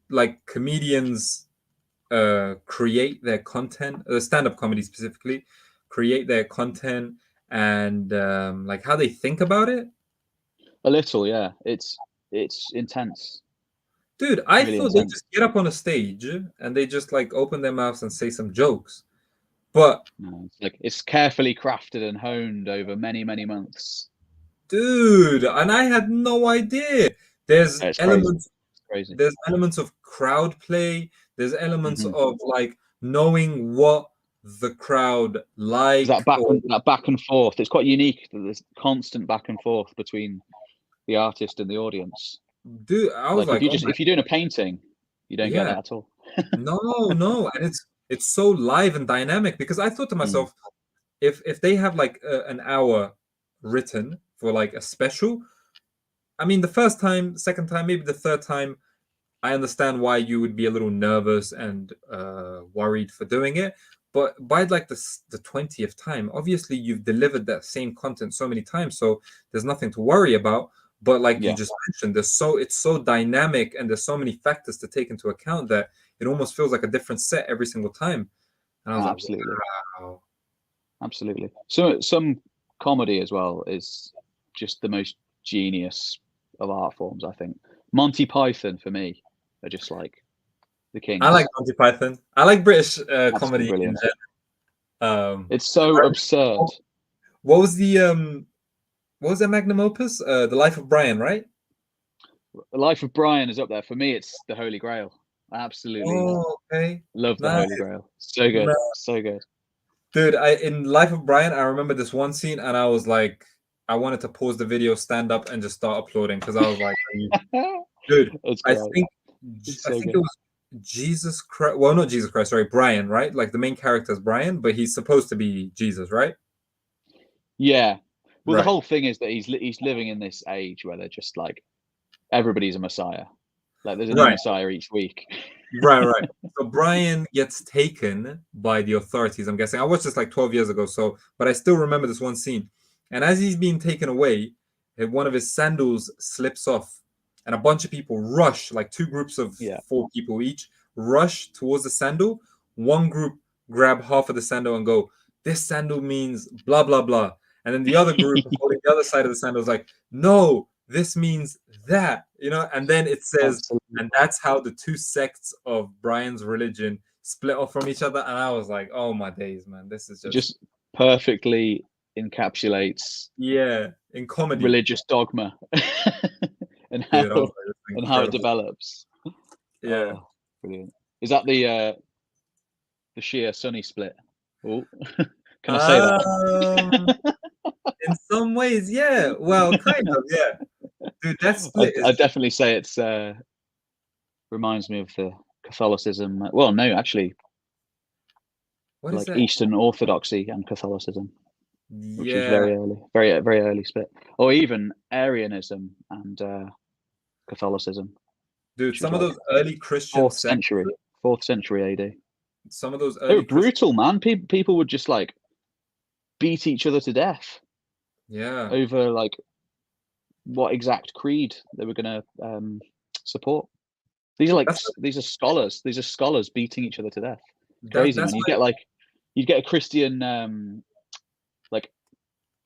S1: like comedians create their content, stand-up comedy specifically, create their content and like how they think about it?
S2: A little, yeah. It's intense.
S1: Dude,
S2: It's
S1: I
S2: really
S1: thought they
S2: intense.
S1: just get up on a stage and they just like open their mouths and say some jokes. But
S2: No, it's like it's carefully crafted and honed over many, many months.
S1: dude, and I had no idea. There's
S2: Yeah, it's crazy.
S1: elements
S2: It's crazy.
S1: there's elements of crowd play. There's elements
S2: Mm-hmm.
S1: of like knowing what the crowd like or
S2: That back and forth. It's quite unique that there's constant back and forth between the artist and the audience.
S1: dude. I was
S2: Like
S1: like, oh my,
S2: if you're doing a painting, you don't get
S1: yeah,
S2: that at all.
S1: no, no, and it's so live and dynamic because I thought to
S2: Mm.
S1: myself, if they have like an hour written for like a special, I mean, the first time, second time, maybe the third time, I understand why you would be a little nervous and worried for doing it. But by like the 20th time, obviously you've delivered that same content so many times, so there's nothing to worry about. But like you
S2: Yeah,
S1: just mentioned, it's so dynamic and there's so many factors to take into account that it almost feels like a different set every single time. And I was like,
S2: absolutely,
S1: wow,
S2: absolutely. So some comedy as well is just the most genius of art forms. I think Monty Python for me are just like the
S1: I like
S2: kings.
S1: Monty Python. I like British
S2: Absolutely
S1: comedy in
S2: brilliant.
S1: general.
S2: It's so absurd.
S1: What was the what was that magnum opus? The Life of Brian, right?
S2: The Life of Brian is up there for me. It's the Holy Grail. I absolutely
S1: Oh, okay.
S2: love the
S1: Nice.
S2: Holy Grail. So good, so good.
S1: Dude, I in Life of Brian, I remember this one scene, and I was like, I wanted to pause the video, stand up, and just start applauding because I was like, dude,
S2: It's
S1: I
S2: great.
S1: think,
S2: It's
S1: I
S2: so
S1: think it
S2: good.
S1: was Jesus Christ. Well, not Jesus Christ, sorry, Brian, right? Like the main character is Brian, but he's supposed to be Jesus, right?
S2: Yeah, Well, the
S1: Right.
S2: whole thing is that he's living in this age where they're just like everybody's a messiah. Like there's a new
S1: Right.
S2: messiah each week.
S1: Right. So Brian gets taken by the authorities, I'm guessing. I watched this like 12 years ago, so but I still remember this one scene. And as he's being taken away, one of his sandals slips off, and a bunch of people rush, like two groups of
S2: Yeah.
S1: 4 people each, rush towards the sandal. One group grab half of the sandal and go, "This sandal means blah blah blah." And then the other group holding the other side of the sandal is like, "No, this means that," and then it says,
S2: Absolutely.
S1: and that's how the two sects of Brian's religion split off from each other. And I was like, oh my days, man, this is
S2: It just perfectly encapsulates
S1: in comedy.
S2: religious dogma and how
S1: Dude, I was like, this is
S2: how it
S1: incredible.
S2: develops.
S1: Yeah.
S2: Oh, brilliant. Is that the Shia Sunni split? Oh, can I say that?
S1: In some ways, yeah. Well, kind of, yeah. Dude, that split
S2: I definitely say it's reminds me of the Catholicism. Well, no, actually,
S1: what is
S2: like
S1: that?
S2: Eastern Orthodoxy and Catholicism, which is
S1: Yeah,
S2: very early, very early split, or even Arianism and Catholicism.
S1: dude. Some of
S2: like
S1: those early Christian
S2: fourth
S1: sects,
S2: century AD.
S1: some of those
S2: They were
S1: early Christian,
S2: brutal, man. People would just like beat each other to death
S1: yeah.
S2: over like what exact creed they were going to support. These are like these are scholars beating each other to death. Crazy, man. You'd get a Christian like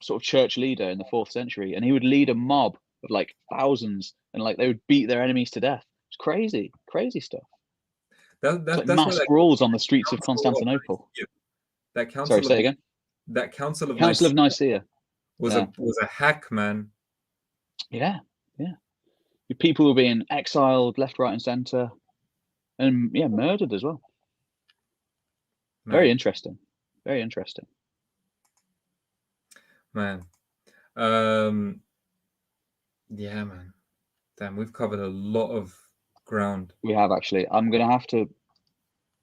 S2: sort of church leader in the 4th century, and he would lead a mob of like thousands, and like they would beat their enemies to death. It's crazy stuff. It's like mass brawls on the streets of Constantinople.
S1: That council.
S2: Sorry, say again.
S1: That council of
S2: Nicaea
S1: was a hack, man.
S2: Yeah. People were being exiled left, right, and centre, and murdered as well. Man. Very interesting.
S1: Man. Yeah, man. Damn, we've covered a lot of ground.
S2: We have, actually. I'm gonna have to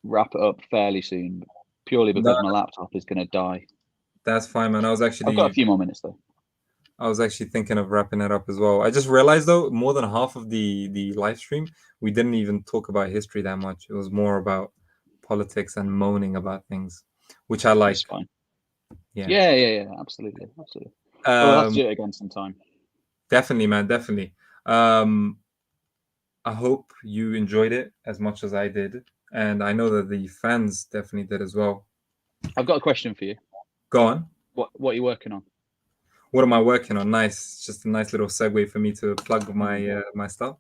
S2: wrap it up fairly soon, purely because my laptop is gonna die.
S1: That's fine, man. I've
S2: got a few more minutes though.
S1: I was actually thinking of wrapping it up as well. I just realized though, more than half of the live stream, we didn't even talk about history that much. It was more about politics and moaning about things, which I like.
S2: That's fine.
S1: Yeah.
S2: Absolutely. We'll have to do it again sometime.
S1: Definitely, man. Definitely. I hope you enjoyed it as much as I did, and I know that the fans definitely did as well.
S2: I've got a question for you.
S1: Go on.
S2: What are you working on?
S1: What am I working on? Nice, it's just a nice little segue for me to plug my my stuff.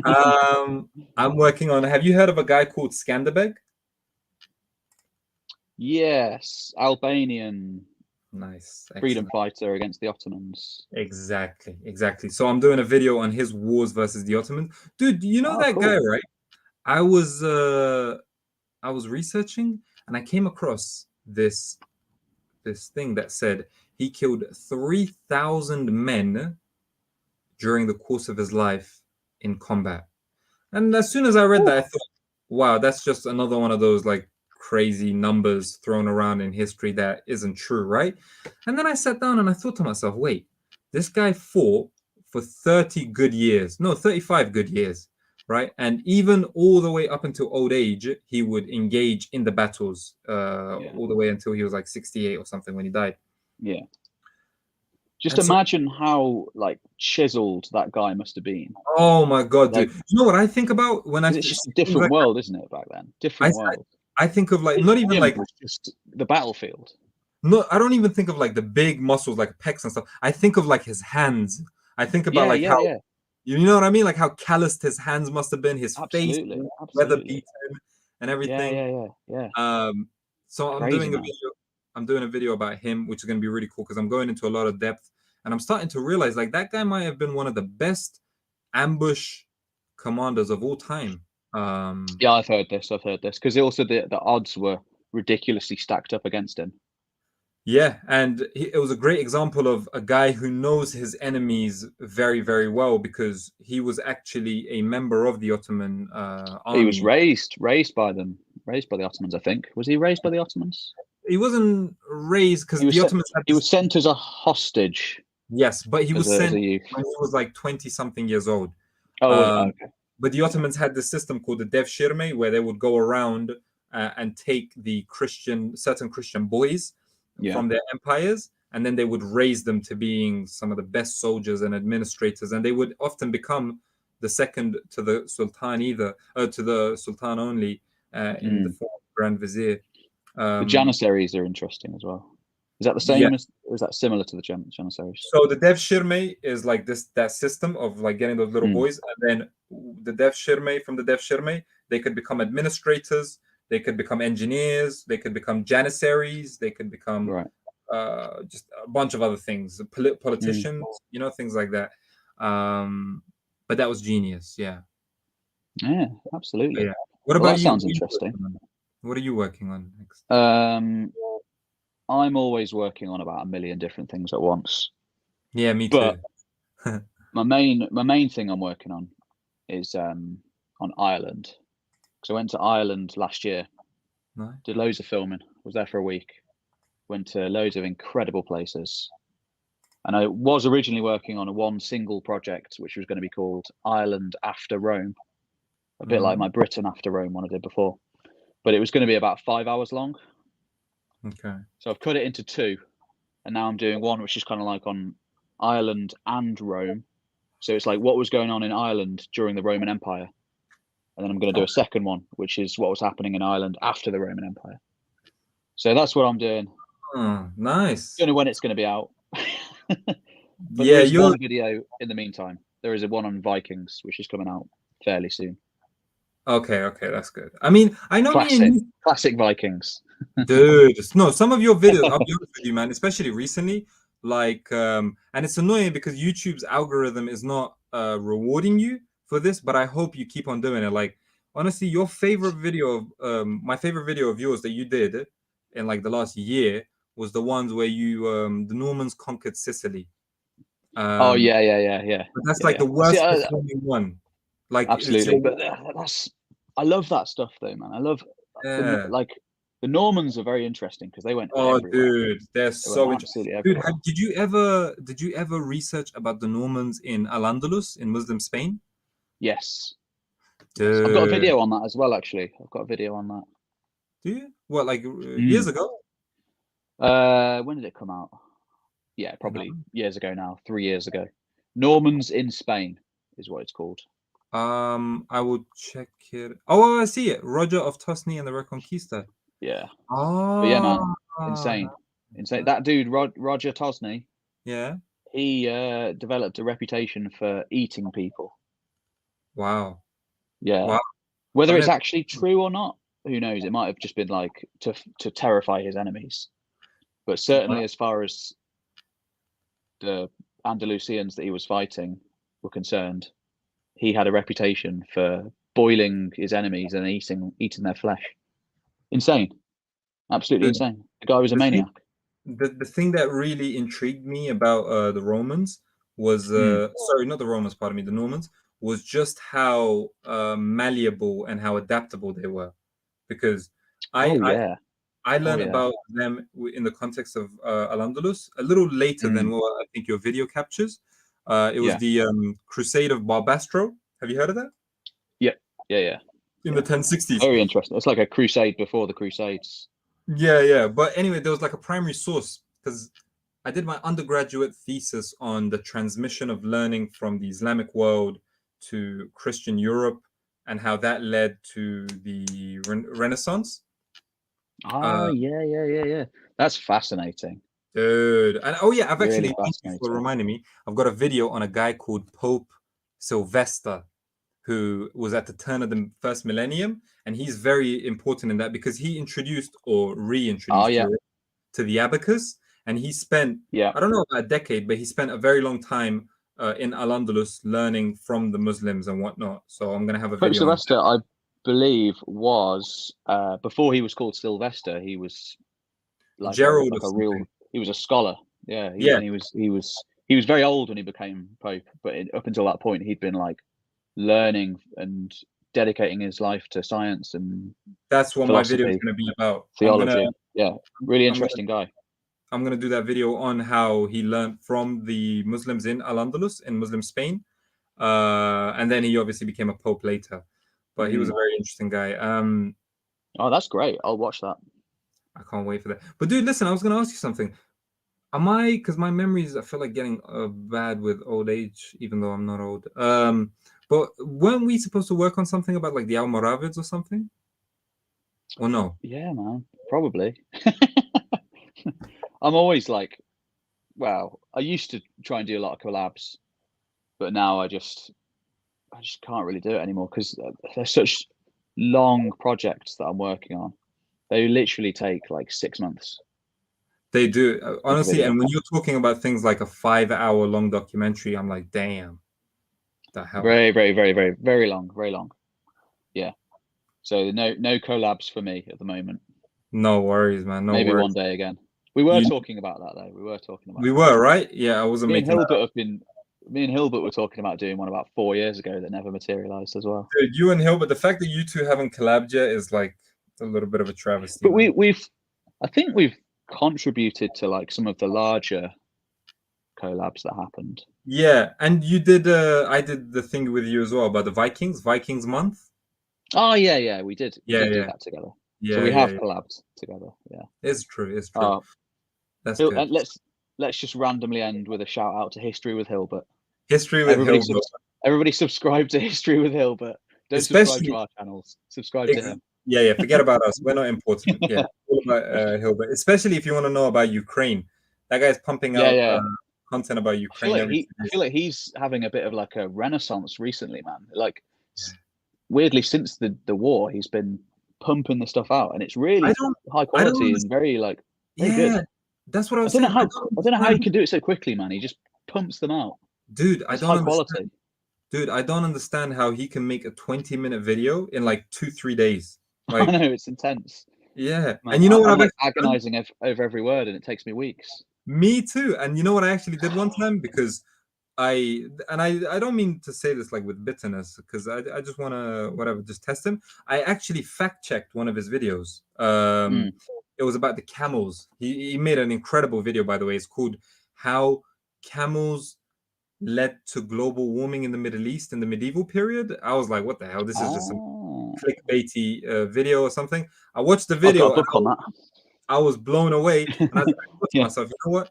S1: I'm working on. Have you heard of a guy called Skanderbeg?
S2: Yes, Albanian.
S1: Nice.
S2: Freedom fighter against the Ottomans.
S1: Exactly. So I'm doing a video on his wars versus the Ottomans. Dude, you know that guy, right? I was researching and I came across this thing that said he killed 3,000 men during the course of his life in combat. And as soon as I read that, I thought, wow, that's just another one of those like crazy numbers thrown around in history that isn't true, right? And then I sat down and I thought to myself, wait, this guy fought for 35 good years, right? And even all the way up until old age, he would engage in the battles all the way until he was like 68 or something when he died.
S2: Yeah. Just imagine how like chiseled that guy must have been.
S1: Oh my God, dude. You know what I think about when
S2: it's just a different world, isn't it, back then? Different world.
S1: I think of like not even like
S2: just the battlefield.
S1: No, I don't even think of like the big muscles like pecs and stuff. I think of like his hands. I think about how you know what I mean, like how calloused his hands must have been, his face weather beaten and everything.
S2: Yeah.
S1: So I'm doing a video about him, which is going to be really cool because I'm going into a lot of depth and I'm starting to realize like that guy might have been one of the best ambush commanders of all time.
S2: Yeah, I've heard this because also the odds were ridiculously stacked up against him.
S1: Yeah, and it was a great example of a guy who knows his enemies very, very well because he was actually a member of the Ottoman army.
S2: He was raised by the Ottomans, I think. Was he raised by the Ottomans?
S1: He wasn't raised because the Ottomans
S2: he was sent as a hostage
S1: Yes, but he was
S2: as
S1: sent
S2: a youth.
S1: when he was like 20 something years old.
S2: Oh, was it?
S1: Um,
S2: Okay.
S1: but the Ottomans had this system called the Devshirme, where they would go around and take the certain Christian boys
S2: Yeah.
S1: from their empires, and then they would raise them to being some of the best soldiers and administrators, and they would often become the second to the Sultan to the Sultan only in the form of Grand Vizier.
S2: The Janissaries are interesting as well. Is that the
S1: Yeah.
S2: same as, or is that similar to the Janissaries?
S1: So the Devshirme is like that system of like getting those little boys, and then the Devshirme from the Devshirme, they could become administrators, they could become engineers, they could become janissaries, they could become
S2: Right.
S1: just a bunch of other things, politicians, you know, things like that. But that was genius, yeah.
S2: Yeah, absolutely.
S1: Yeah. What
S2: Well,
S1: about
S2: that
S1: you?
S2: sounds interesting.
S1: What are you working on next?
S2: I'm always working on about a million different things at once.
S1: Yeah, me
S2: But
S1: too.
S2: my main thing I'm working on is on Ireland. Because I went to Ireland last year,
S1: Nice.
S2: did loads of filming, was there for a week, went to loads of incredible places. And I was originally working on one single project, which was going to be called Ireland After Rome, a bit like my Britain After Rome one I did before. But it was going to be about 5 hours long.
S1: Okay.
S2: So I've cut it into two, and now I'm doing one which is kind of like on Ireland and Rome. So it's like what was going on in Ireland during the Roman Empire. And then I'm going to do a second one, which is what was happening in Ireland after the Roman Empire. So that's what I'm doing.
S1: Oh, nice.
S2: Don't know when it's going to be out. But
S1: Yeah,
S2: there is one video in the meantime. There is a one on Vikings, which is coming out fairly soon.
S1: Okay, that's good. I mean, I know
S2: classic Vikings.
S1: Dude, no, some of your videos, I'll be honest with you, man, especially recently, like, and it's annoying because YouTube's algorithm is not rewarding you for this, but I hope you keep on doing it. Like, honestly, your favorite video of, my favorite video of yours that you did in like the last year was the ones where you, the Normans conquered Sicily.
S2: Oh yeah.
S1: But that's like the worst performing one. Like,
S2: absolutely, but I love that stuff though, man. I love like the Normans are very interesting because they went everywhere.
S1: Dude, they're so interesting. Dude, did you ever research about the Normans in Al-Andalus in Muslim Spain?
S2: Yes.
S1: Dude.
S2: I've got a video on that as well, actually. I've got a video on that.
S1: Do you? What, like years ago?
S2: When did it come out? Yeah, probably years ago now, 3 years ago. Normans in Spain is what it's called.
S1: I will check it. Oh, I see it. Roger of Tosny and the Reconquista.
S2: Yeah.
S1: Oh,
S2: but yeah, man, insane. That dude, Roger Tosny.
S1: Yeah.
S2: He developed a reputation for eating people.
S1: Wow.
S2: Yeah. Wow. Whether it's actually true or not, who knows? It might have just been like to terrify his enemies. But certainly, as far as the Andalusians that he was fighting were concerned, he had a reputation for boiling his enemies and eating their flesh. Insane. Absolutely insane. The guy was a maniac.
S1: The thing that really intrigued me about the Romans was sorry, not the Romans, pardon me, the Normans, was just how malleable and how adaptable they were. Because I learned about them in the context of Al-Andalus a little later than what I think your video captures. It was the Crusade of Barbastro. Have you heard of that?
S2: Yeah.
S1: In the 1060s.
S2: Very interesting. It's like a crusade before the Crusades.
S1: Yeah. But anyway, there was like a primary source because I did my undergraduate thesis on the transmission of learning from the Islamic world to Christian Europe and how that led to the Renaissance.
S2: Yeah. That's fascinating.
S1: Dude. And I've actually, thank you for reminding me, I've got a video on a guy called Pope Sylvester, who was at the turn of the first millennium, and he's very important in that because he introduced or reintroduced Europe to the abacus, and he spent I don't know about a decade, but he spent a very long time in Al-Andalus learning from the Muslims and whatnot. So I'm gonna have a video.
S2: Pope Sylvester, I believe, was before he was called Sylvester. He was like
S1: Gerald,
S2: he was a scholar. Yeah. He was very old when he became Pope, but up until that point, he'd been like learning and dedicating his life to science and
S1: that's what my video is going to be about.
S2: Theology. Really interesting guy.
S1: I'm gonna do that video on how he learned from the Muslims in Al-Andalus in Muslim Spain, and then he obviously became a pope later. But he was a very interesting guy.
S2: Oh, that's great. I'll watch that.
S1: I can't wait for that. But dude, listen, I was gonna ask you something. Am I, because my memories, I feel like getting bad with old age, even though I'm not old. But weren't we supposed to work on something about like the Almoravids or something? Or no?
S2: Yeah, man. Probably. I'm always like, well, I used to try and do a lot of collabs, but now I just can't really do it anymore because they're such long projects that I'm working on. They literally take like 6 months.
S1: They do,
S2: Make a
S1: honestly.
S2: video.
S1: And when you're talking about things like a 5 hour long documentary, I'm like, damn, the hell.
S2: Very, very, very, very, very long, very long. Yeah. So no collabs for me at the moment.
S1: No worries, man. No
S2: Maybe
S1: worries.
S2: one day again. We were talking about that though. We were talking about.
S1: We were, right? Yeah, I wasn't
S2: Me and
S1: making that
S2: Hilbert
S1: up.
S2: have been. Me and Hilbert were talking about doing one about 4 years ago that never materialized as well.
S1: Dude, you and Hill, but the fact that you two haven't collabed yet is like a little bit of a travesty.
S2: But
S1: man.
S2: I think we've contributed to like some of the larger collabs that happened.
S1: Yeah, and you did. I did the thing with you as well about the Vikings month.
S2: Oh yeah, we did. We did do
S1: Yeah.
S2: that together.
S1: Yeah,
S2: So we
S1: yeah,
S2: have
S1: yeah.
S2: collabed together. Yeah.
S1: It's true. It's true. That's
S2: And
S1: good.
S2: let's just randomly end with a shout out to History with Hilbert.
S1: History with Hill.
S2: Everybody subscribe to History with Hilbert. Don't subscribe to our channels. Subscribe to him.
S1: Yeah. Forget about us. We're not important. Yeah, all about Hilbert. Especially if you want to know about Ukraine. That guy's pumping out content about Ukraine.
S2: I feel like he's having a bit of like a renaissance recently, man. Like weirdly, since the war, he's been pumping the stuff out, and it's really high quality and very like very good.
S1: That's what I was
S2: saying.
S1: I
S2: don't know how he can do it so quickly, man. He just pumps them out.
S1: Dude, I don't
S2: high
S1: understand.
S2: Quality.
S1: Dude, I don't understand how he can make a 20-minute video in like 2-3 days. Like,
S2: I know, it's intense.
S1: Yeah.
S2: Man,
S1: and you know what?
S2: I'm like agonizing over every word, and it takes me weeks.
S1: Me too. And you know what I actually did one time? Because I don't mean to say this like with bitterness, because I just want to just test him. I actually fact checked one of his videos. It was about the camels. He made an incredible video, by the way. It's called How Camels Led to Global Warming in the Middle East in the Medieval Period. I was like, what the hell? This is just some clickbaity video or something. I watched the video.
S2: I've got a book on that.
S1: I was blown away. And I thought to myself, you know what?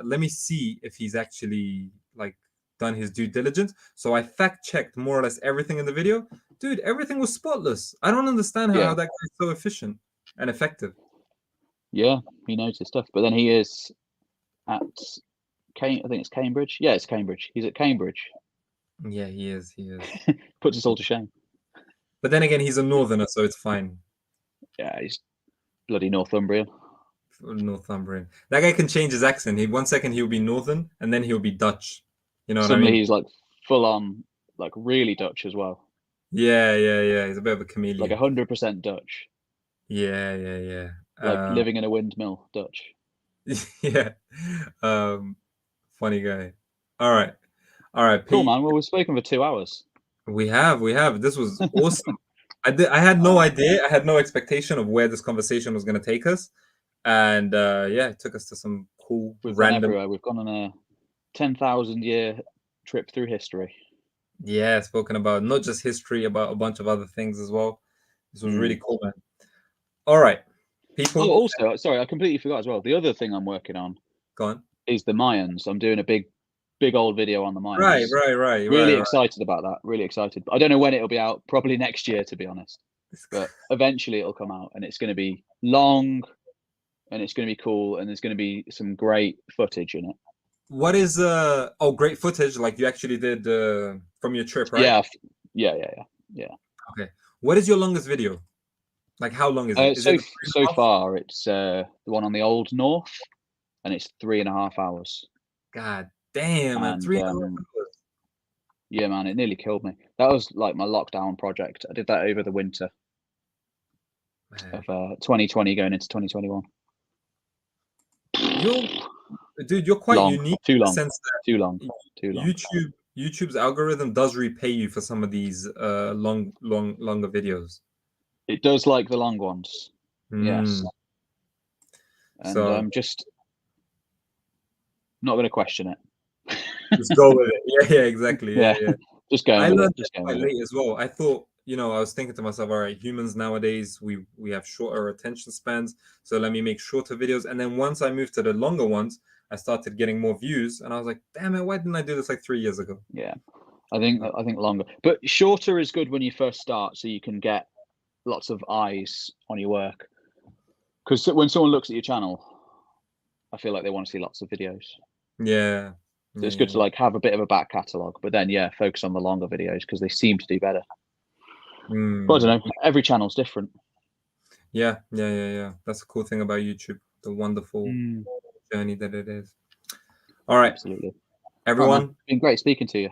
S1: Let me see if he's actually like done his due diligence. So I fact checked more or less everything in the video. Dude, everything was spotless. I don't understand how that guy is so efficient and effective.
S2: Yeah, he knows his stuff. But then he is at I think it's Cambridge. Yeah, it's Cambridge. He's at Cambridge.
S1: Yeah, he is.
S2: Puts us all to shame.
S1: But then again, he's a northerner, so it's fine.
S2: Yeah, he's bloody Northumbrian.
S1: Northumbrian. That guy can change his accent. 1 second he'll be northern, and then he'll be Dutch. You know what I mean?
S2: He's like full on, like really Dutch as well.
S1: Yeah. He's a bit of a chameleon.
S2: Like 100% Dutch.
S1: Yeah.
S2: Like living in a windmill, Dutch.
S1: Yeah. Funny guy. All right.
S2: Cool, man. Well, we've spoken for 2 hours.
S1: We have. This was awesome. I had no idea. I had no expectation of where this conversation was going to take us. And it took us to some cool
S2: random. Gone everywhere. We've gone on a 10,000-year trip through history.
S1: Yeah, spoken about not just history, about a bunch of other things as well. This was really cool, man. All right, people.
S2: Oh, also, sorry, I completely forgot as well. The other thing I'm working on is the Mayans. I'm doing a big old video on the Mayans.
S1: Right.
S2: Really excited about that. Really excited. I don't know when it'll be out. Probably next year, to be honest. But eventually it'll come out, and it's going to be long, and it's going to be cool, and there's going to be some great footage in it.
S1: What is great footage like you actually did from your trip, right?
S2: Yeah.
S1: Okay. What is your longest video? Like how long is it?
S2: So far it's the one on the Old North, and it's 3.5 hours.
S1: God damn, man, 3.5 hours.
S2: Yeah, man, it nearly killed me. That was like my lockdown project. I did that over the winter of 2020 going into 2021.
S1: You're quite unique.
S2: Too long.
S1: In the sense that
S2: too long.
S1: YouTube's algorithm does repay you for some of these longer videos.
S2: It does like the long ones. Yes. And I'm just not going to question it.
S1: Just go with it. Yeah, exactly. Yeah.
S2: Just going
S1: I
S2: with
S1: learned
S2: it. Just
S1: that
S2: going
S1: quite
S2: with it.
S1: late as well. I thought, I was thinking to myself, all right, humans nowadays, we have shorter attention spans, so let me make shorter videos. And then once I moved to the longer ones, I started getting more views, and I was like, damn it, why didn't I do this like 3 years ago?
S2: Yeah, I think longer, but shorter is good when you first start, so you can get lots of eyes on your work. Because when someone looks at your channel, I feel like they want to see lots of videos.
S1: Yeah.
S2: So it's good to like have a bit of a back catalogue, but then focus on the longer videos because they seem to do better. But I don't know. Every channel's different.
S1: Yeah. That's a cool thing about YouTube. The wonderful journey that it is. All right.
S2: Absolutely.
S1: Everyone.
S2: Right, it's been great speaking to you.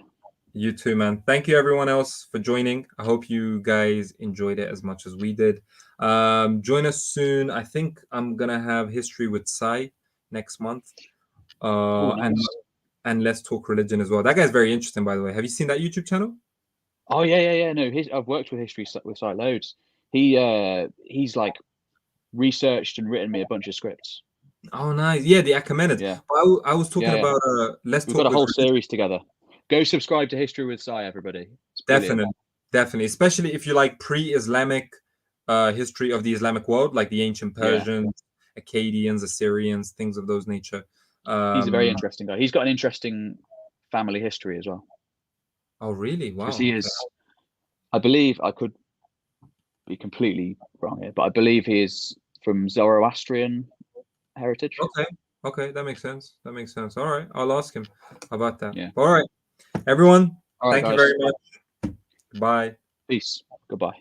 S1: You too, man. Thank you, everyone else, for joining. I hope you guys enjoyed it as much as we did. Join us soon. I think I'm gonna have history with Sai next month. Nice. And let's talk religion as well. That guy's very interesting, by the way. Have you seen that YouTube channel?
S2: Oh yeah. No, I've worked with history with Sai loads. He's like researched and written me a bunch of scripts.
S1: Oh, nice. Yeah, the Achaemenids.
S2: Yeah.
S1: I was talking about let's
S2: We've
S1: talk.
S2: got a whole series together. Go subscribe to History with Sai, everybody.
S1: Definitely, especially if you like pre-Islamic history of the Islamic world, like the ancient Persians, Akkadians, Assyrians, things of those nature.
S2: He's a very interesting guy. He's got an interesting family history as well.
S1: Oh, really? Wow.
S2: Because he is, I believe, I could be completely wrong here, but I believe he is from Zoroastrian heritage.
S1: Okay, that makes sense. All right, I'll ask him about that.
S2: Yeah.
S1: All right, everyone.
S2: All right,
S1: thank you very much. Bye.
S2: Peace. Goodbye.